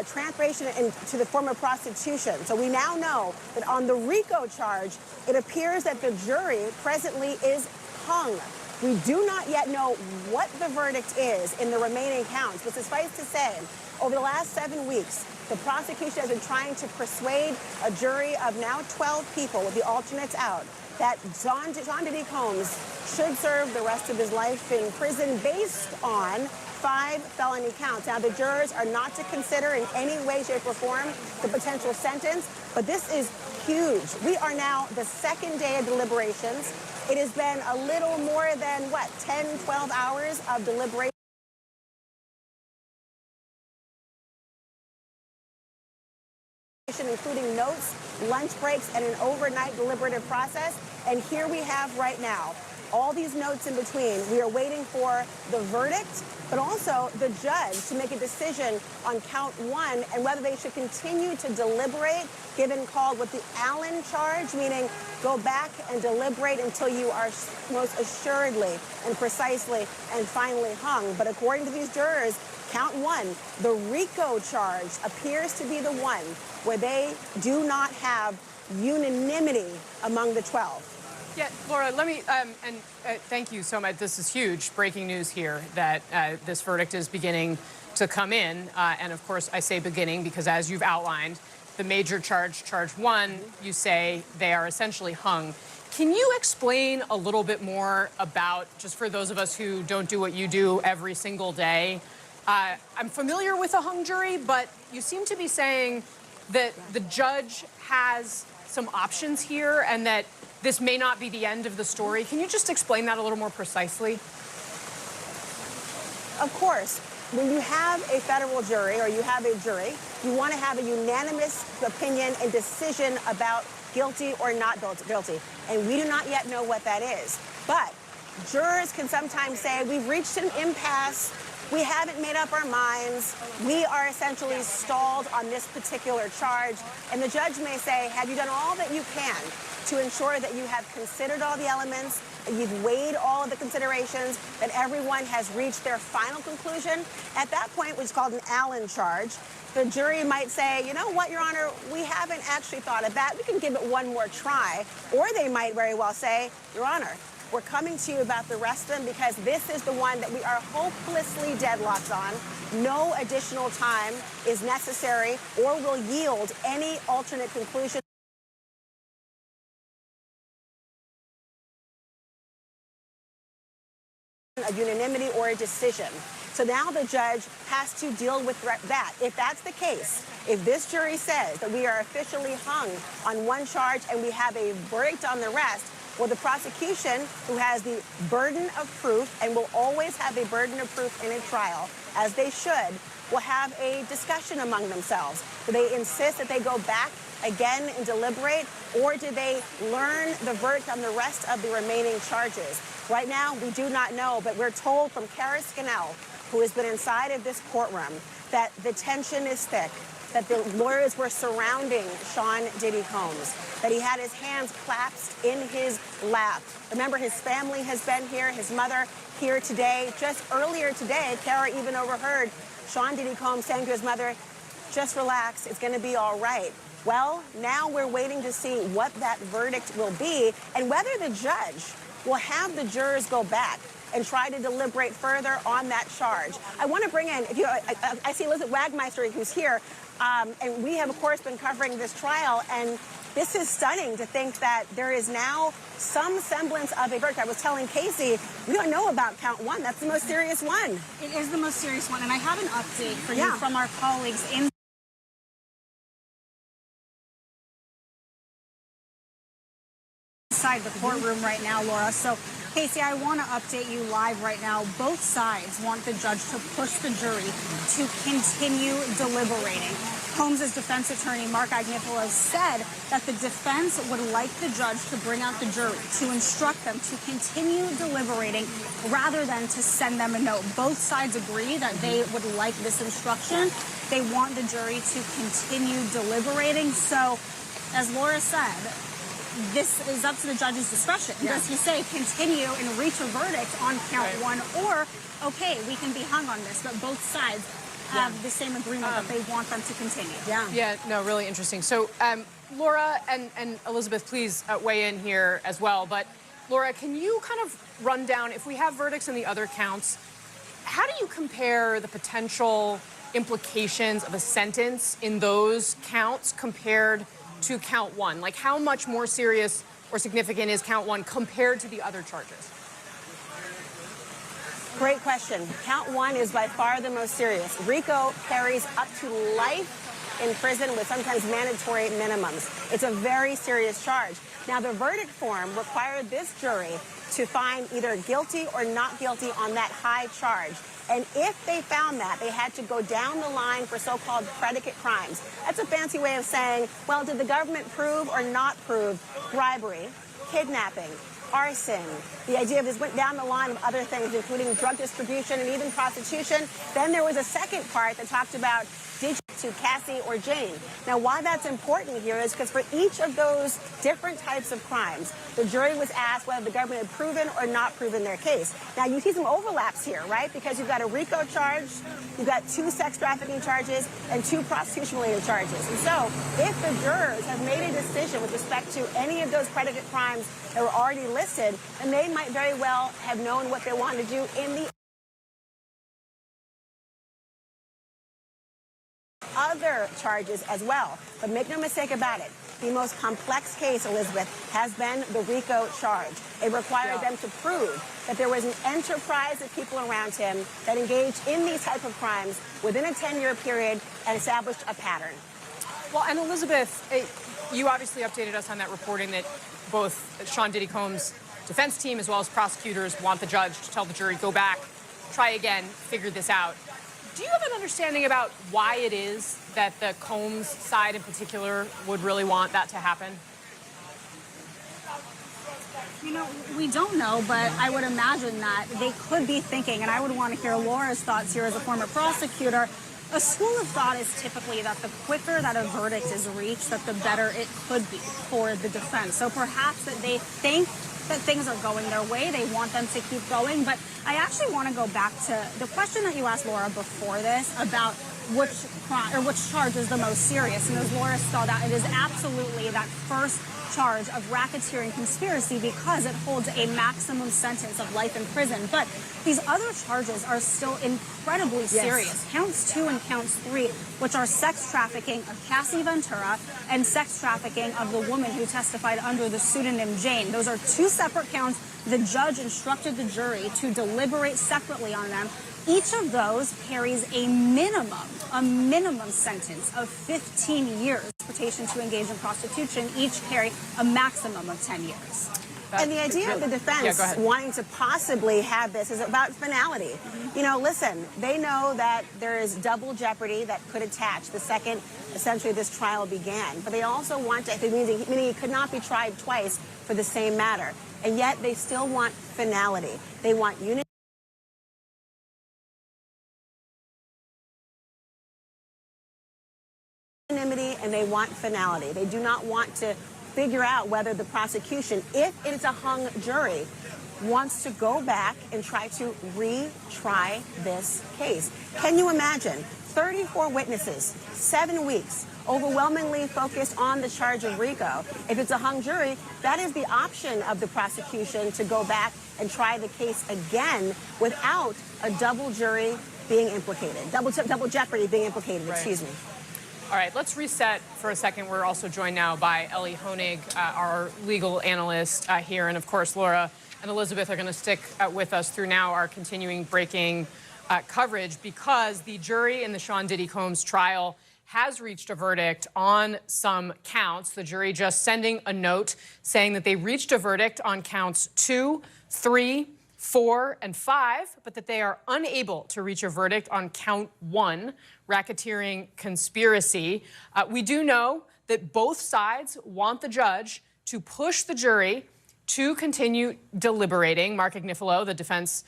translation into the form of prostitution. So we now know that on the RICO charge, it appears that the jury presently is hung. We do not yet know what the verdict is in the remaining counts, but suffice to say, over the last 7 weeks, the prosecution has been trying to persuade a jury of now 12 people with the alternates out that Sean Diddy Combs should serve the rest of his life in prison based on 5 felony counts. Now, the jurors are not to consider in any way, shape, or form the potential sentence, but this is huge. We are now the 2nd day of deliberations. It has been a little more than, 10, 12 hours of deliberation, including notes, lunch breaks, and an overnight deliberative process. And here we have right now all these notes in between. We are waiting for the verdict, but also the judge to make a decision on count 1 and whether they should continue to deliberate, given called with the Allen charge, meaning go back and deliberate until you are most assuredly and precisely and finally hung. But according to these jurors, count 1, the RICO charge appears to be the one where they do not have unanimity among the 12. Yeah, Laura, let me, thank you so much. This is huge breaking news here that this verdict is beginning to come in. And of course, I say beginning because as you've outlined, the major charge, charge 1, you say they are essentially hung. Can you explain a little bit more about, just for those of us who don't do what you do every single day, I'm familiar with a hung jury, but you seem to be saying that the judge has some options here and that this may not be the end of the story. Can you just explain that a little more precisely? Of course. When you have a federal jury or you have a jury, you want to have a unanimous opinion and decision about guilty or not guilty. And we do not yet know what that is. But jurors can sometimes say, we've reached an impasse. We haven't made up our minds. We are essentially stalled on this particular charge. And the judge may say, have you done all that you can to ensure that you have considered all the elements, that you've weighed all of the considerations, that everyone has reached their final conclusion? At that point, which is called an Allen charge, the jury might say, you know what, Your Honor, we haven't actually thought of that. We can give it one more try. Or they might very well say, Your Honor, we're coming to you about the rest of them because this is the one that we are hopelessly deadlocked on. No additional time is necessary or will yield any alternate conclusion of unanimity or a decision. So now the judge has to deal with that. If that's the case, if this jury says that we are officially hung on one charge and we have a verdict on the rest, well, the prosecution, who has the burden of proof and will always have a burden of proof in a trial, as they should, will have a discussion among themselves. Do they insist that they go back again and deliberate, or do they learn the verdict on the rest of the remaining charges? Right now, we do not know, but we're told from Kara Scannell, who has been inside of this courtroom, that the tension is thick, that the lawyers were surrounding Sean Diddy Combs, that he had his hands clasped in his lap. Remember, his family has been here, his mother here today. Just earlier today, Kara even overheard Sean Diddy Combs saying to his mother, just relax, it's gonna be all right. Well, now we're waiting to see what that verdict will be and whether the judge will have the jurors go back and try to deliberate further on that charge. I want to bring in, I see Elizabeth Wagmeister, who's here, and we have, of course, been covering this trial, and this is stunning to think that there is now some semblance of a verdict. I was telling Casey, we don't know about count 1. That's the most serious one. It is the most serious one, and I have an update for you from our colleagues in inside the courtroom right now, Laura. So Casey, I want to update you live right now. Both sides want the judge to push the jury to continue deliberating. Combs' defense attorney, Mark Agnifilo, said that the defense would like the judge to bring out the jury to instruct them to continue deliberating rather than to send them a note. Both sides agree that they would like this instruction. They want the jury to continue deliberating. So, as Laura said, this is up to the judge's discretion. Does he say continue and reach a verdict on count one, or, okay, we can be hung on this, but both sides have the same agreement that they want them to continue. Yeah, no, really interesting. So, Laura and Elizabeth, please weigh in here as well. But, Laura, can you kind of run down, if we have verdicts in the other counts, how do you compare the potential implications of a sentence in those counts compared to count one? Like, how much more serious or significant is count one compared to the other charges? Great question. Count one is by far the most serious. RICO carries up to life in prison with sometimes mandatory minimums. It's a very serious charge. Now, the verdict form required this jury to find either guilty or not guilty on that high charge. And if they found that, they had to go down the line for so-called predicate crimes. That's a fancy way of saying, well, did the government prove or not prove bribery, kidnapping, arson? The idea of this went down the line of other things, including drug distribution and even prostitution. Then there was a second part that talked about did you to Cassie or Jane. Now, why that's important here is because for each of those different types of crimes, the jury was asked whether the government had proven or not proven their case. Now, you see some overlaps here, right? Because you've got a RICO charge, you've got 2 sex trafficking charges, and 2 prostitution-related charges. And so, if the jurors have made a decision with respect to any of those predicate crimes that were already listed, then they might very well have known what they wanted to do in the other charges as well. But make no mistake about it, the most complex case, Elizabeth, has been the RICO charge. It required them to prove that there was an enterprise of people around him that engaged in these type of crimes within a 10-year period and established a pattern. Well, and Elizabeth, you obviously updated us on that reporting that both Sean Diddy Combs' defense team as well as prosecutors want the judge to tell the jury, go back, try again, figure this out. Do you have an understanding about why it is that the Combs side in particular would really want that to happen? You know, we don't know, but I would imagine that they could be thinking, and I would want to hear Laura's thoughts here as a former prosecutor. A school of thought is typically that the quicker that a verdict is reached, that the better it could be for the defense. So perhaps that they think that things are going their way. They want them to keep going. But I actually want to go back to the question that you asked Laura before this about which crime or which charge is the most serious. And as Laura spelled out, it is absolutely that first charge of racketeering conspiracy because it holds a maximum sentence of life in prison. But these other charges are still incredibly serious. Counts 2 and counts 3, which are sex trafficking of Cassie Ventura and sex trafficking of the woman who testified under the pseudonym Jane. Those are 2 separate counts. The judge instructed the jury to deliberate separately on them. Each of those carries a minimum sentence of 15 years. Transportation to engage in prostitution each carry a maximum of 10 years. And the idea of the defense wanting to possibly have this is about finality. You know, listen, they know that there is double jeopardy that could attach the second, essentially, this trial began. But they also want to, meaning it could not be tried twice for the same matter. And yet they still want finality. They want unity. And they want finality. They do not want to figure out whether the prosecution, if it's a hung jury, wants to go back and try to retry this case. Can you imagine? 34 witnesses, 7 weeks, overwhelmingly focused on the charge of RICO. If it's a hung jury, that is the option of the prosecution to go back and try the case again without a double jury being implicated, double jeopardy being implicated, excuse me. All right, let's reset for a second. We're also joined now by Ellie Honig, our legal analyst here. And of course, Laura and Elizabeth are going to stick with us through now our continuing breaking coverage because the jury in the Sean Diddy Combs trial has reached a verdict on some counts. The jury just sending a note saying that they reached a verdict on counts 2, 3, 4, and 5, but that they are unable to reach a verdict on count 1, racketeering conspiracy. We do know that both sides want the judge to push the jury to continue deliberating. Mark Agnifilo, the defense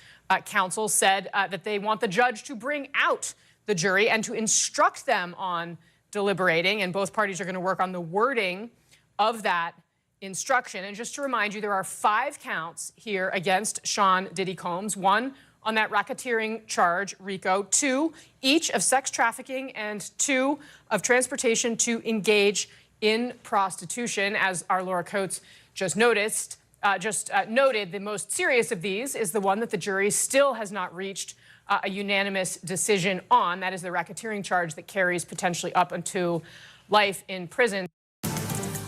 counsel, said that they want the judge to bring out the jury and to instruct them on deliberating, and both parties are going to work on the wording of that instruction. And just to remind you, there are 5 counts here against Sean Diddy Combs. 1 on that racketeering charge, RICO. 2 each of sex trafficking, and 2 of transportation to engage in prostitution. As our Laura Coates just noted, the most serious of these is the one that the jury still has not reached a unanimous decision on. That is the racketeering charge that carries potentially up until life in prison.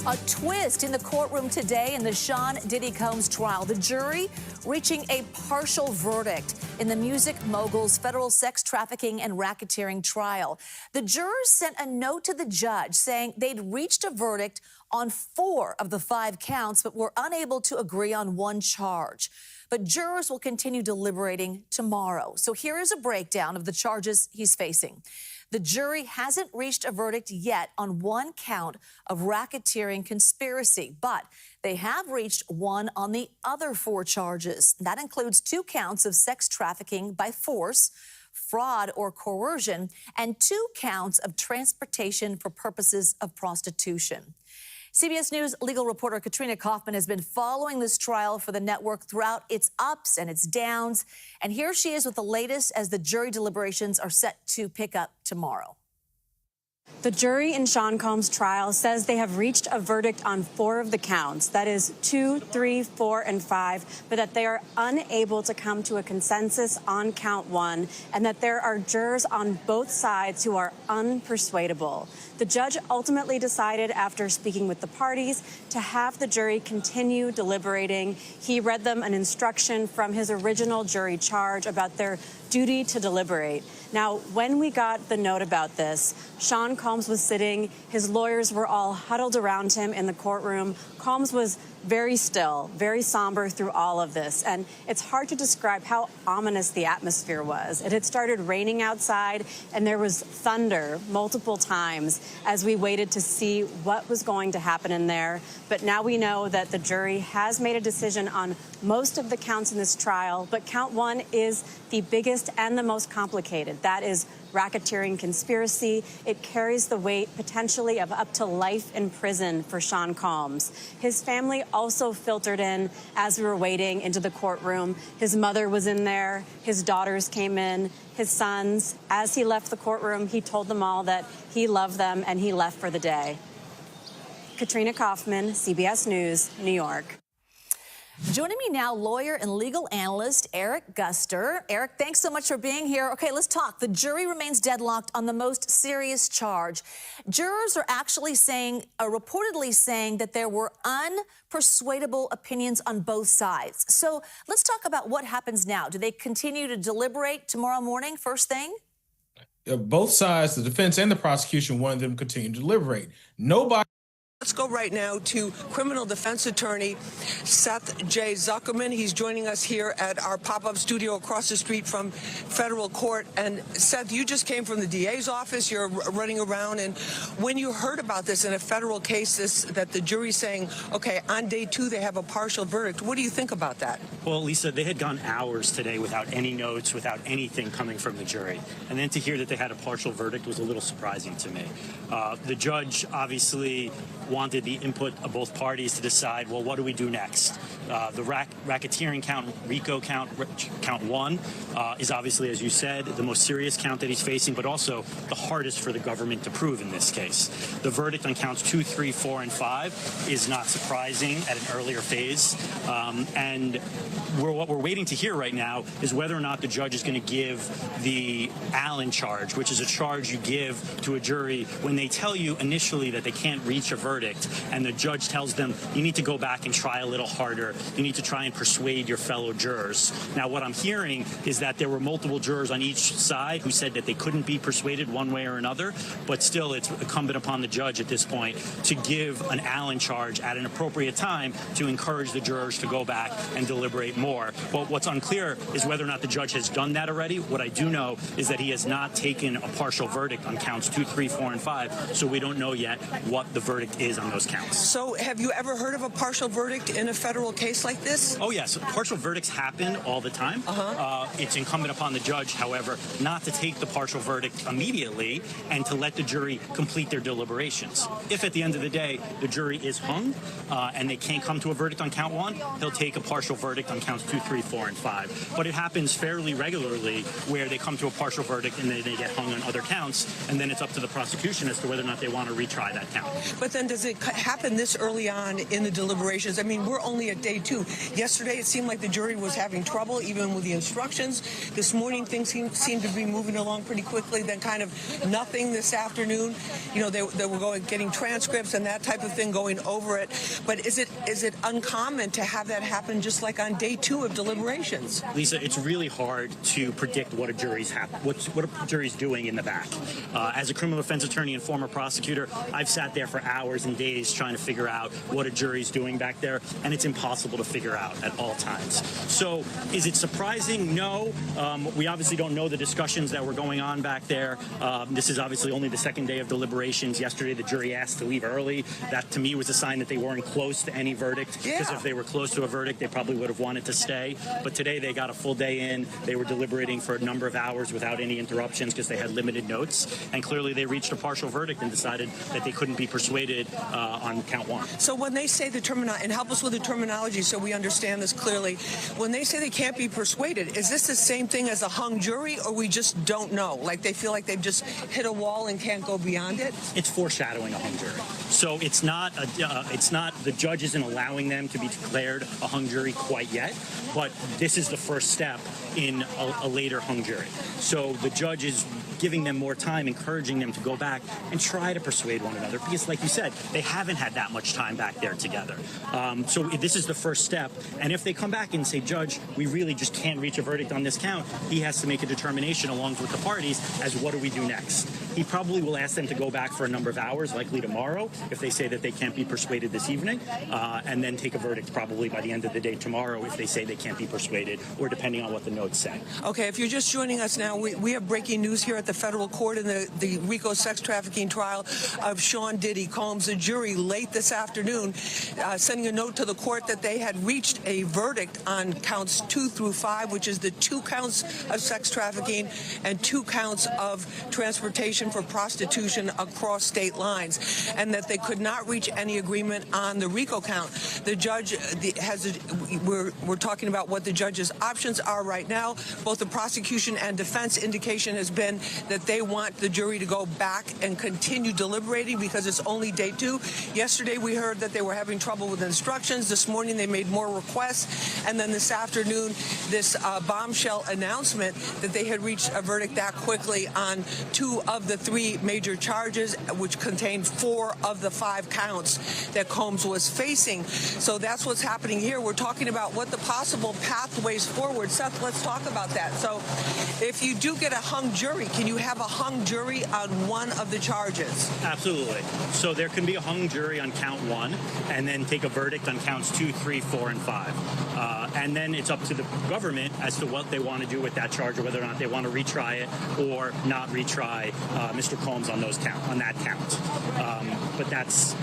A twist in the courtroom today in the Sean Diddy Combs trial. The jury reaching a partial verdict in the music mogul's federal sex trafficking and racketeering trial. The jurors sent a note to the judge saying they'd reached a verdict on 4 of the 5 counts, but were unable to agree on 1 charge. But jurors will continue deliberating tomorrow. So here is a breakdown of the charges he's facing. The jury hasn't reached a verdict yet on 1 count of racketeering conspiracy, but they have reached 1 on the other 4 charges. That includes 2 counts of sex trafficking by force, fraud or coercion, and 2 counts of transportation for purposes of prostitution. CBS News legal reporter Katrina Kaufman has been following this trial for the network throughout its ups and its downs. And here she is with the latest as the jury deliberations are set to pick up tomorrow. The jury in Sean Combs' trial says they have reached a verdict on 4 of the counts, that is 2, 3, 4, and 5, but that they are unable to come to a consensus on count 1, and that there are jurors on both sides who are unpersuadable. The judge ultimately decided, after speaking with the parties, to have the jury continue deliberating. He read them an instruction from his original jury charge about their duty to deliberate. Now, when we got the note about this, Sean Combs was sitting. His lawyers were all huddled around him in the courtroom. Combs was very still, very somber through all of this. And it's hard to describe how ominous the atmosphere was. It had started raining outside, and there was thunder multiple times as we waited to see what was going to happen in there. But now we know that the jury has made a decision on most of the counts in this trial, but count 1 is the biggest and the most complicated. That is racketeering conspiracy. It carries the weight potentially of up to life in prison for Sean Combs. His family also filtered in as we were waiting into the courtroom. His mother was in there. His daughters came in. His sons. As he left the courtroom, he told them all that he loved them and he left for the day. Katrina Kaufman, CBS News, New York. Joining me now, lawyer and legal analyst Eric Guster. Eric, thanks so much for being here. Okay, let's talk. The jury remains deadlocked on the most serious charge. Jurors are actually reportedly saying that there were unpersuadable opinions on both sides. So let's talk about what happens now. Do they continue to deliberate tomorrow morning, first thing? Both sides, the defense and the prosecution, wanted them to continue to deliberate. Nobody. Let's go right now to criminal defense attorney Seth J. Zuckerman. He's joining us here at our pop-up studio across the street from federal court. And Seth, you just came from the DA's office. You're running around. And when you heard about this in a federal case, that the jury's saying, okay, on day 2, they have a partial verdict. What do you think about that? Well, Lisa, they had gone hours today without any notes, without anything coming from the jury. And then to hear that they had a partial verdict was a little surprising to me. The judge obviously wanted the input of both parties to decide, well, what do we do next? The racketeering count, RICO count 1 is obviously, as you said, the most serious count that he's facing, but also the hardest for the government to prove in this case. The verdict on counts 2, 3, 4, and 5 is not surprising at an earlier phase. And what we're waiting to hear right now is whether or not the judge is going to give the Allen charge, which is a charge you give to a jury when they tell you initially that they can't reach a verdict verdict, and the judge tells them, you need to go back and try a little harder. You need to try and persuade your fellow jurors. Now, what I'm hearing is that there were multiple jurors on each side who said that they couldn't be persuaded one way or another, but still it's incumbent upon the judge at this point to give an Allen charge at an appropriate time to encourage the jurors to go back and deliberate more. But what's unclear is whether or not the judge has done that already. What I do know is that he has not taken a partial verdict on counts 2, 3, 4, and 5, so we don't know yet what the verdict is on those counts. So have you ever heard of a partial verdict in a federal case like this? Oh, yes. Partial verdicts happen all the time. It's incumbent upon the judge, however, not to take the partial verdict immediately and to let the jury complete their deliberations. If at the end of the day the jury is hung and they can't come to a verdict on count 1, he'll take a partial verdict on counts 2, 3, 4, and 5. But it happens fairly regularly where they come to a partial verdict and then they get hung on other counts, and then it's up to the prosecution as to whether or not they want to retry that count. But then does it happen this early on in the deliberations? I mean, we're only at day 2. Yesterday, it seemed like the jury was having trouble even with the instructions. This morning, things seemed to be moving along pretty quickly. Then kind of nothing this afternoon. You know, they were getting transcripts and that type of thing, going over it. But is it uncommon to have that happen just like on day 2 of deliberations? Lisa, it's really hard to predict what a jury's doing in the back. As a criminal defense attorney and former prosecutor, I've sat there for hours and days trying to figure out what a jury's doing back there, and it's impossible to figure out at all times. So is it surprising? No. We obviously don't know the discussions that were going on back there. This is obviously only the second day of deliberations. Yesterday, the jury asked to leave early. That, to me, was a sign that they weren't close to any verdict, because if they were close to a verdict, they probably would have wanted to stay. But today, they got a full day in. They were deliberating for a number of hours without any interruptions because they had limited notes, and clearly they reached a partial verdict and decided that they couldn't be persuaded on count 1. So when they say the terminology, and help us with the terminology so we understand this clearly, when they say they can't be persuaded, is this the same thing as a hung jury, or we just don't know? Like they feel like they've just hit a wall and can't go beyond it? It's foreshadowing a hung jury. So it's not the judge isn't allowing them to be declared a hung jury quite yet, but this is the first step in a later hung jury. So the judge is giving them more time, encouraging them to go back and try to persuade one another, because like you said, they haven't had that much time back there together. So this is the first step, and if they come back and say, Judge, we really just can't reach a verdict on this count, he has to make a determination along with the parties as what do we do next. He probably will ask them to go back for a number of hours, likely tomorrow, if they say that they can't be persuaded this evening, and then take a verdict probably by the end of the day tomorrow if they say they can't be persuaded, or depending on what the notes say. Okay, if you're just joining us now, we have breaking news here at the federal court in the RICO sex trafficking trial of Sean Diddy Combs. The jury late this afternoon sending a note to the court that they had reached a verdict on counts 2 through 5, which is the 2 counts of sex trafficking and 2 counts of transportation for prostitution across state lines, and that they could not reach any agreement on the RICO count. The judge we're talking about what the judge's options are right now. Both the prosecution and defense indication has been that they want the jury to go back and continue deliberating because it's only day 2. Yesterday we heard that they were having trouble with instructions. This morning they made more requests, and then this afternoon this bombshell announcement that they had reached a verdict that quickly on 2 of the 3 major charges, which contained 4 of the 5 counts that Combs was facing. So that's what's happening here. We're talking about what the possible pathways forward. Seth, let's talk about that. So if you do get a hung jury, can you have a hung jury on one of the charges? Absolutely. So there can be a hung jury on count 1 and then take a verdict on counts 2, 3, 4, and 5. And then it's up to the government as to what they want to do with that charge, or whether or not they want to retry it or not retry Mr. Combs on that count. But that's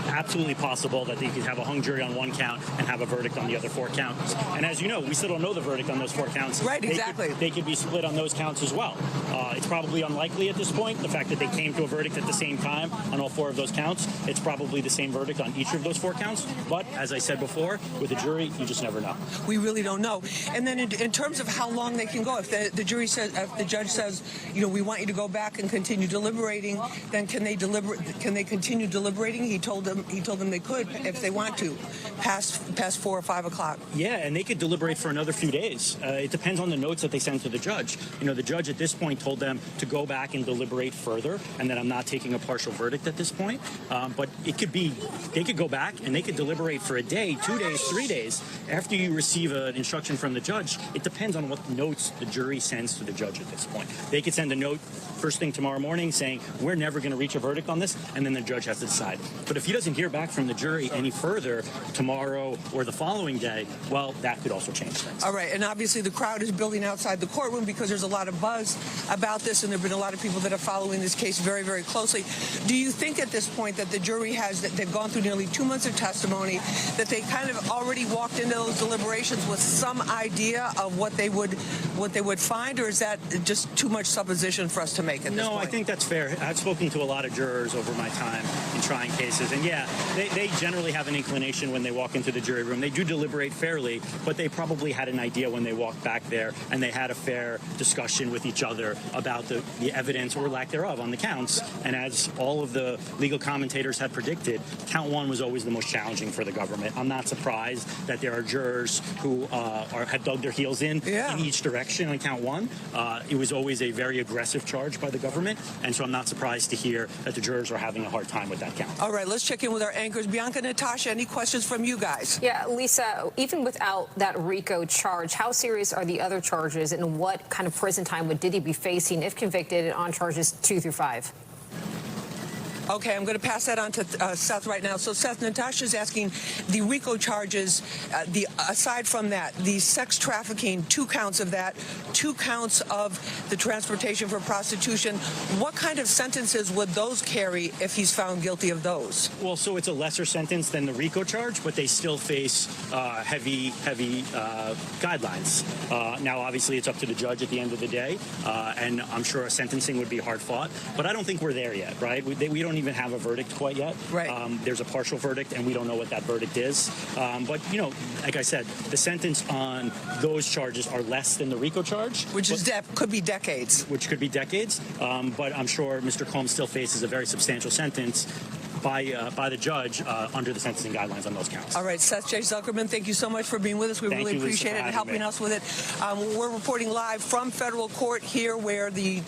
absolutely possible that they could have a hung jury on one count and have a verdict on the other 4 counts. And as you know, we still don't know the verdict on those 4 counts. Right, exactly. They could be split on those counts as well. It's probably unlikely at this point, the fact that they came to a verdict at the same time on all 4 of those counts. It's probably the same verdict on each of those 4 counts. But as I said before, with a jury, you just never know. We really don't know. And then in terms of how long they can go, if the jury says, if the judge says, you know, we want you to go back and continue deliberating, then can they continue deliberating? He told them they could, if they want to, past 4 or 5 o'clock. Yeah, and they could deliberate for another few days. It depends on the notes that they send to the judge. You know, the judge at this point told them to go back and deliberate further, and that I'm not taking a partial verdict at this point. But it could be, they could go back and they could deliberate for a day, 2 days, 3 days. After you receive an instruction from the judge, it depends on what notes the jury sends to the judge at this point. They could send a note first thing tomorrow morning saying, we're never going to reach a verdict on this, and then the judge has to decide. But if he doesn't hear back from the jury any further tomorrow or the following day, well, that could also change things. All right, and obviously the crowd is building outside the courtroom because there's a lot of buzz about this, and there have been a lot of people that are following this case very, very closely. Do you think at this point that the jury has, that they've gone through nearly 2 months of testimony, that they kind of already walked into those deliberations with some idea of what they would find, or is that just too much supposition for us to make at this point? No, I think that's fair. I've spoken to a lot of jurors over my time in trying cases, and yeah, they generally have an inclination when they walk into the jury room. They do deliberate fairly, but they probably had an idea when they walked back there, and they had a fair discussion with each other about the evidence or lack thereof on the counts. And as all of the legal commentators had predicted, count one was always the most challenging for the government. I'm not surprised that there are jurors who had dug their heels in each direction on count one. It was always a very aggressive charge by the government, and so I'm not surprised to hear that the jurors are having a hard time with that count. All right, let's check in with our anchors. Bianca, Natasha, any questions from you guys? Yeah, Lisa, even without that RICO charge, how serious are the other charges, and what kind of prison time would Diddy be facing if convicted on charges 2 through 5? Okay, I'm going to pass that on to Seth right now. So, Seth, Natasha's asking the RICO charges, aside from that, the sex trafficking, 2 counts of that, 2 counts of the transportation for prostitution. What kind of sentences would those carry if he's found guilty of those? Well, so it's a lesser sentence than the RICO charge, but they still face heavy guidelines. Now, obviously, it's up to the judge at the end of the day, and I'm sure a sentencing would be hard fought, but I don't think we're there yet, right? We don't even have a verdict quite yet. Right. There's a partial verdict, and we don't know what that verdict is. But, you know, like I said, the sentence on those charges are less than the RICO charge. Which could be decades. Which could be decades. But I'm sure Mr. Combs still faces a very substantial sentence by the judge under the sentencing guidelines on those counts. All right, Seth J. Zuckerman, thank you so much for being with us. We really appreciate it and helping us with it. We're reporting live from federal court here, where the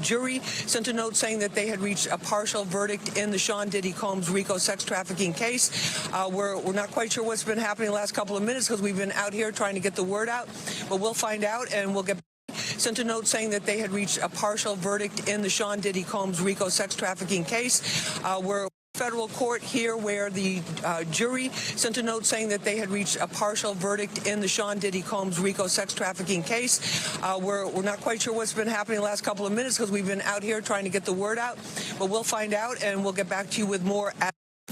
jury sent a note saying that they had reached a partial verdict in the Sean Diddy Combs RICO sex trafficking case. We're not quite sure what's been happening the last couple of minutes because we've been out here trying to get the word out, but we'll find out and we'll get sent a note saying that they had reached a partial verdict in the Sean Diddy Combs RICO sex trafficking case. We're federal court here, where the jury sent a note saying that they had reached a partial verdict in the Sean Diddy Combs RICO sex trafficking case. We're not quite sure what's been happening the last couple of minutes because we've been out here trying to get the word out, but we'll find out and we'll get back to you with more.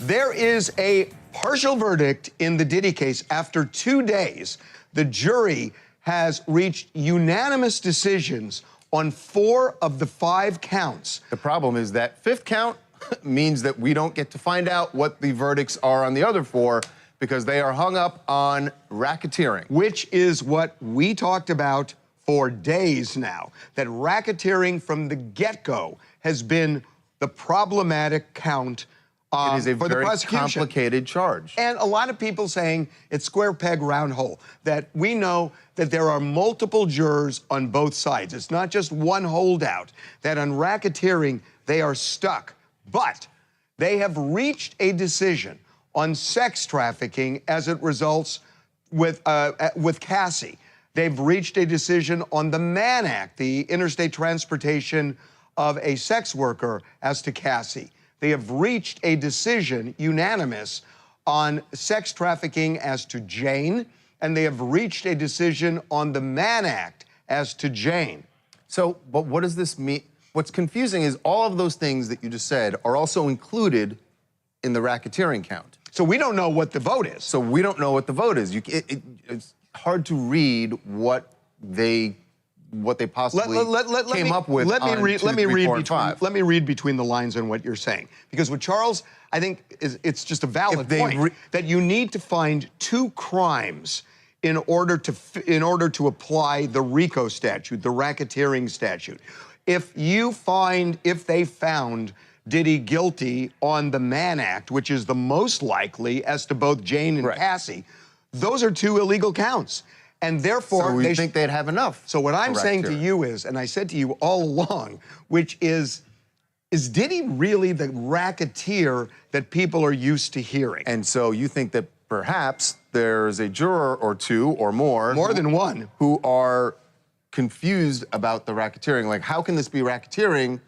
There is a partial verdict in the Diddy case. After 2 days, the jury has reached unanimous decisions on 4 of the 5 counts. The problem is that 5th count means that we don't get to find out what the verdicts are on the other 4 because they are hung up on racketeering. Which is what we talked about for days now, that racketeering from the get-go has been the problematic count it is a for very the prosecution. complicated charge. And a lot of people saying it's square peg, round hole, that we know that there are multiple jurors on both sides. It's not just one holdout, that on racketeering, they are stuck. But they have reached a decision on sex trafficking as it results with Cassie. They've reached a decision on the Mann Act, the interstate transportation of a sex worker, as to Cassie. They have reached a decision, unanimous, on sex trafficking as to Jane, and they have reached a decision on the Mann Act as to Jane. So, but what does this mean? What's confusing is all of those things that you just said are also included in the racketeering count. So we don't know what the vote is. So we don't know what the vote is. It's hard to read what they possibly came up with. Let me read between the lines on what you're saying, because what Charles, I think, it's just a valid point that you need to find 2 crimes in order to apply the RICO statute, the racketeering statute. If they found Diddy guilty on the Mann Act, which is the most likely as to both Jane and Cassie, those are 2 illegal counts. And therefore, so we think they'd have enough. So what I'm saying to you is, and I said to you all along, which is Diddy really the racketeer that people are used to hearing? And so you think that perhaps there's a juror or 2 or more than one, who are confused about the racketeering. Like, how can this be racketeering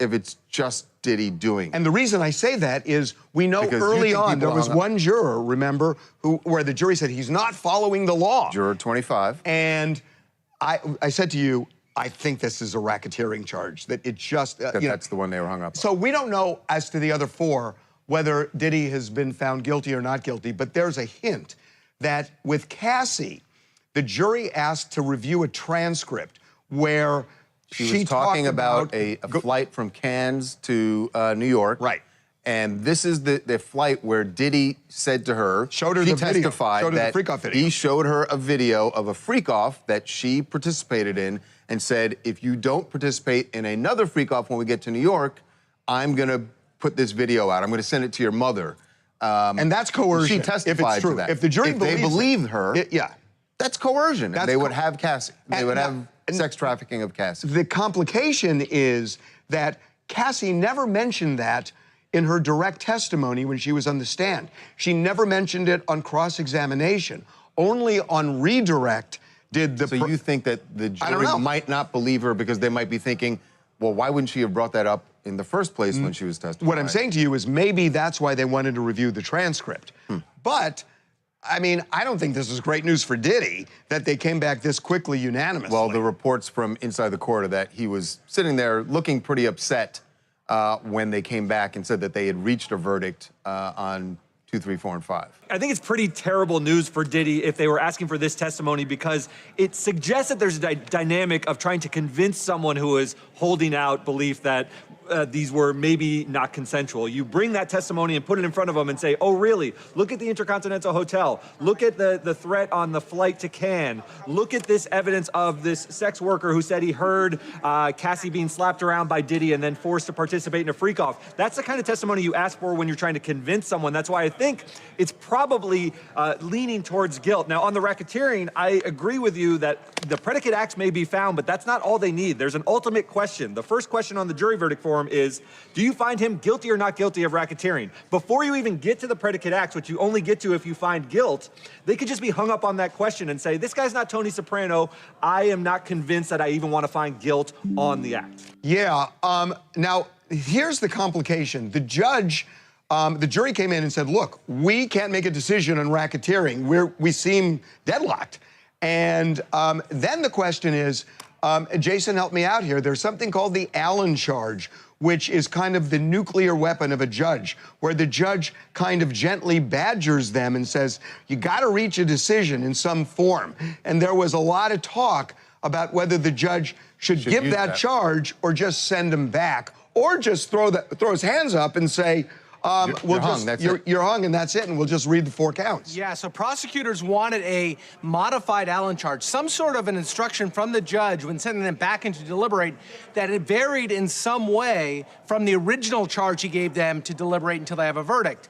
if it's just Diddy doing it? And the reason I say that is we know Because you early think on there people was hung up- one juror, remember, where the jury said he's not following the law. Juror 25. And I said to you, I think this is a racketeering charge, that it just... That's the one they were hung up on. So we don't know as to the other 4 whether Diddy has been found guilty or not guilty, but there's a hint that with Cassie, the jury asked to review a transcript where She was talking about a flight from Cannes to New York. Right. And this is the flight where Diddy said to her, Showed her she the video. testified Showed her the that freak-off video. he showed her a video of a freak-off that she participated in and said, if you don't participate in another freak-off when we get to New York, I'm going to put this video out. I'm going to send it to your mother. And that's coercion, She if it's testified true. to that. If the jury if they believes believed her, yeah. that's coercion. That's They would have Cassie. They would have and sex trafficking of Cassie. The complication is that Cassie never mentioned that in her direct testimony when she was on the stand. She never mentioned it on cross-examination. Only on redirect did the... So you think that the jury might not believe her because they might be thinking, well, why wouldn't she have brought that up in the first place when she was testifying? What I'm saying to you is maybe that's why they wanted to review the transcript. But, I mean, I don't think this is great news for Diddy that they came back this quickly unanimously. Well, the reports from inside the court are that he was sitting there looking pretty upset when they came back and said that they had reached a verdict on 2, 3, 4, and 5. I think it's pretty terrible news for Diddy if they were asking for this testimony because it suggests that there's a dynamic of trying to convince someone who is holding out belief that these were maybe not consensual. You bring that testimony and put it in front of them and say, oh, really? Look at the Intercontinental Hotel. Look at the threat on the flight to Cannes. Look at this evidence of this sex worker who said he heard Cassie being slapped around by Diddy and then forced to participate in a freak-off. That's the kind of testimony you ask for when you're trying to convince someone. That's why I think it's probably leaning towards guilt. Now, on the racketeering, I agree with you that the predicate acts may be found, but that's not all they need. There's an ultimate question. The first question on the jury verdict form is, do you find him guilty or not guilty of racketeering? Before you even get to the predicate acts, which you only get to if you find guilt, they could just be hung up on that question and say, this guy's not Tony Soprano. I am not convinced that I even want to find guilt on the act. Yeah. Now, here's the complication. The judge, the jury came in and said, look, we can't make a decision on racketeering. We seem deadlocked. And then the question is, Jason, help me out here. There's something called the Allen charge, which is kind of the nuclear weapon of a judge, where the judge kind of gently badgers them and says, you got to reach a decision in some form. And there was a lot of talk about whether the judge should give that charge or just send him back, or just throw his hands up and say, you're hung, and that's it, and we'll just read the 4 counts. Yeah, so prosecutors wanted a modified Allen charge, some sort of an instruction from the judge when sending them back in to deliberate that it varied in some way from the original charge he gave them to deliberate until they have a verdict.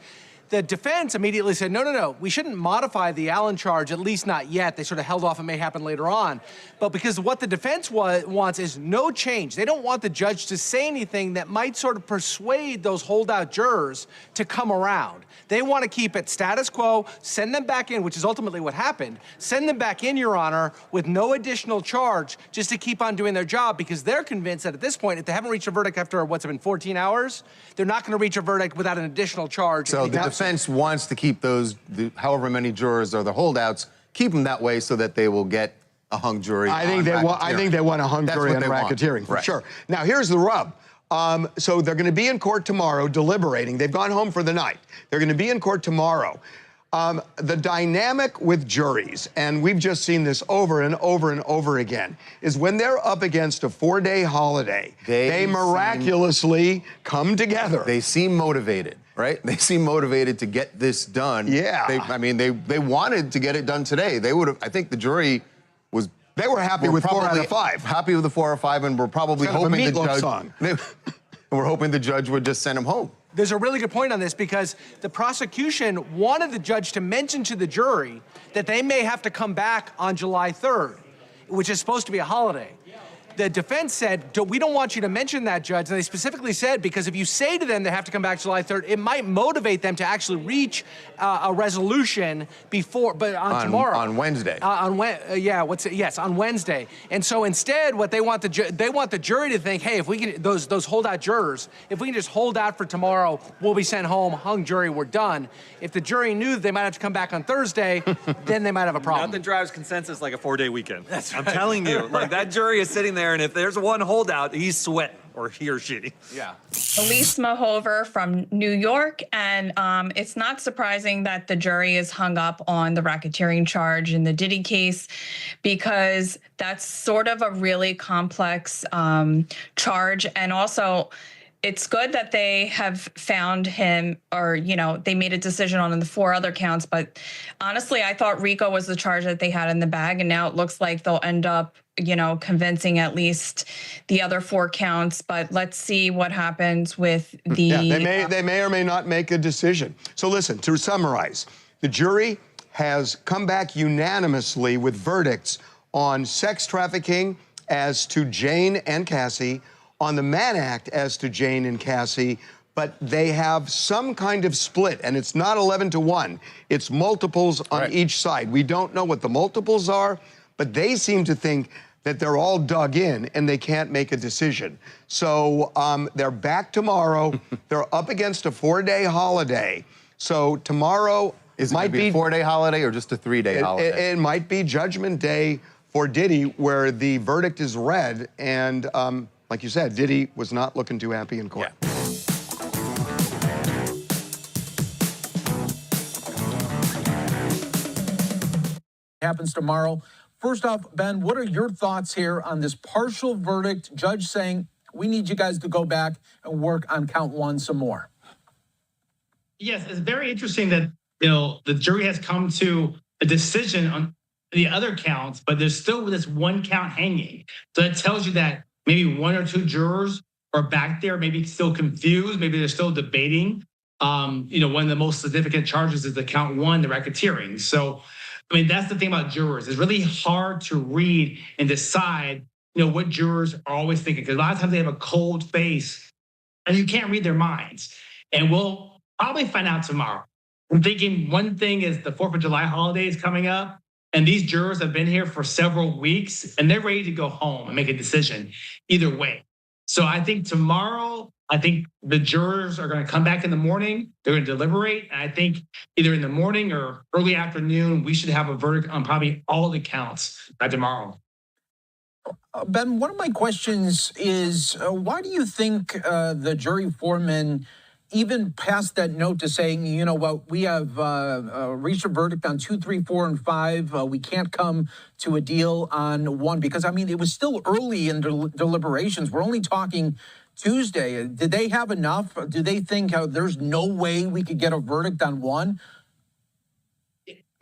The defense immediately said, no, we shouldn't modify the Allen charge, at least not yet. They sort of held off, it may happen later on. But because what the defense wants is no change. They don't want the judge to say anything that might sort of persuade those holdout jurors to come around. They want to keep it status quo, send them back in, which is ultimately what happened. Send them back in, Your Honor, with no additional charge, just to keep on doing their job, because they're convinced that at this point, if they haven't reached a verdict after, what's it been, 14 hours, they're not going to reach a verdict without an additional charge. So the defense wants to keep those, however many jurors are the holdouts, keep them that way so that they will get a hung jury. I think they want a hung jury on racketeering, for sure. Now, here's the rub. So they're going to be in court tomorrow deliberating. They've gone home for the night. They're going to be in court tomorrow. The dynamic with juries, and we've just seen this over and over and over again, is when they're up against a 4-day holiday, they miraculously come together. They seem motivated, right? They seem motivated to get this done. Yeah. They wanted to get it done today. They would have, I think the jury was... They were happy with 4 out of 5. Happy with the 4 out of 5, and we're probably hoping the judge... and we're hoping the judge would just send him home. There's a really good point on this because the prosecution wanted the judge to mention to the jury that they may have to come back on July 3rd, which is supposed to be a holiday. The defense said, we don't want you to mention that, Judge. And they specifically said, because if you say to them they have to come back July 3rd, it might motivate them to actually reach a resolution tomorrow. On Wednesday. On Wednesday. And so instead, what they want the jury to think, hey, if we can, those holdout jurors, if we can just hold out for tomorrow, we'll be sent home, hung jury, we're done. If the jury knew that they might have to come back on Thursday, then they might have a problem. Nothing drives consensus like a 4-day weekend. That's right. I'm telling you, like that jury is sitting there, and if there's one holdout, he's sweating, or he or she. Yeah. Elise Mahover from New York, and it's not surprising that the jury is hung up on the racketeering charge in the Diddy case, because that's sort of a really complex charge, and also it's good that they have found him, or, you know, they made a decision on the 4 other counts. But honestly, I thought RICO was the charge that they had in the bag. And now it looks like they'll end up, you know, convincing at least the other 4 counts. But let's see what happens with the... Yeah, they may or may not make a decision. So listen, to summarize, the jury has come back unanimously with verdicts on sex trafficking as to Jane and Cassie, on the Mann Act as to Jane and Cassie, but they have some kind of split, and it's not 11-1. It's multiples on each side. We don't know what the multiples are, but they seem to think that they're all dug in and they can't make a decision. So they're back tomorrow. They're up against a 4-day holiday. So tomorrow might be a 4-day holiday or just a 3-day holiday? It might be Judgment Day for Diddy, where the verdict is read, and like you said, Diddy was not looking too happy in court. Yeah. Happens tomorrow. First off, Ben, what are your thoughts here on this partial verdict? Judge saying, we need you guys to go back and work on count 1 some more. Yes, it's very interesting that, you know, the jury has come to a decision on the other counts, but there's still this 1 count hanging. So that tells you that maybe 1 or 2 jurors are back there, maybe still confused, maybe they're still debating. You know, one of the most significant charges is the count 1, the racketeering. So, I mean, that's the thing about jurors. It's really hard to read and decide, you know, what jurors are always thinking, because a lot of times they have a cold face and you can't read their minds. And we'll probably find out tomorrow. I'm thinking one thing is the 4th of July holiday is coming up, and these jurors have been here for several weeks and they're ready to go home and make a decision either way. So I think tomorrow, I think the jurors are going to come back in the morning. They're going to deliberate. And I think either in the morning or early afternoon, we should have a verdict on probably all the counts by tomorrow. Ben, one of my questions is, why do you think the jury foreman even passed that note to saying, you know what, we have reached a verdict on 2, 3, 4, and 5. We can't come to a deal on 1, because, I mean, it was still early in deliberations. We're only talking Tuesday. Did they have enough? Do they think there's no way we could get a verdict on 1?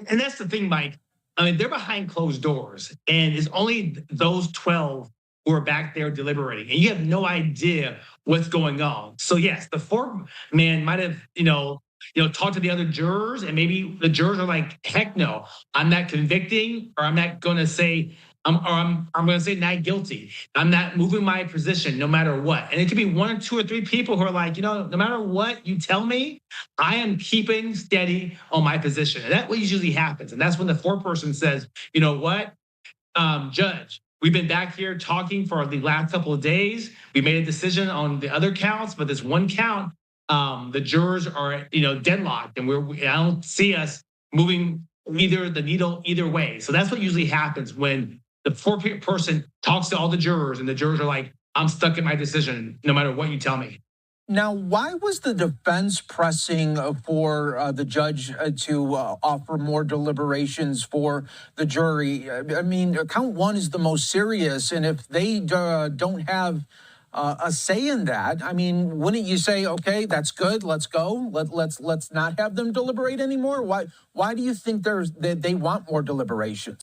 And that's the thing, Mike. I mean, they're behind closed doors, and it's only those 12 who are back there deliberating, and you have no idea what's going on. So yes, the foreman might have, you know, talked to the other jurors, and maybe the jurors are like, heck no, I'm not convicting, or I'm not going to say, I'm going to say not guilty. I'm not moving my position no matter what. And it could be 1 or 2 or 3 people who are like, you know, no matter what you tell me, I am keeping steady on my position. And that's what usually happens. And that's when the foreperson says, you know what, Judge, we've been back here talking for the last couple of days. We made a decision on the other counts, but this 1 count, the jurors are, you know, deadlocked, and I don't see us moving the needle either way. So that's what usually happens when the foreperson talks to all the jurors, and the jurors are like, I'm stuck in my decision no matter what you tell me. Now, why was the defense pressing for the judge to offer more deliberations for the jury? I mean, count 1 is the most serious, and if they don't have a say in that, I mean, wouldn't you say, okay, that's good, let's go, let's not have them deliberate anymore? Why do you think they want more deliberations?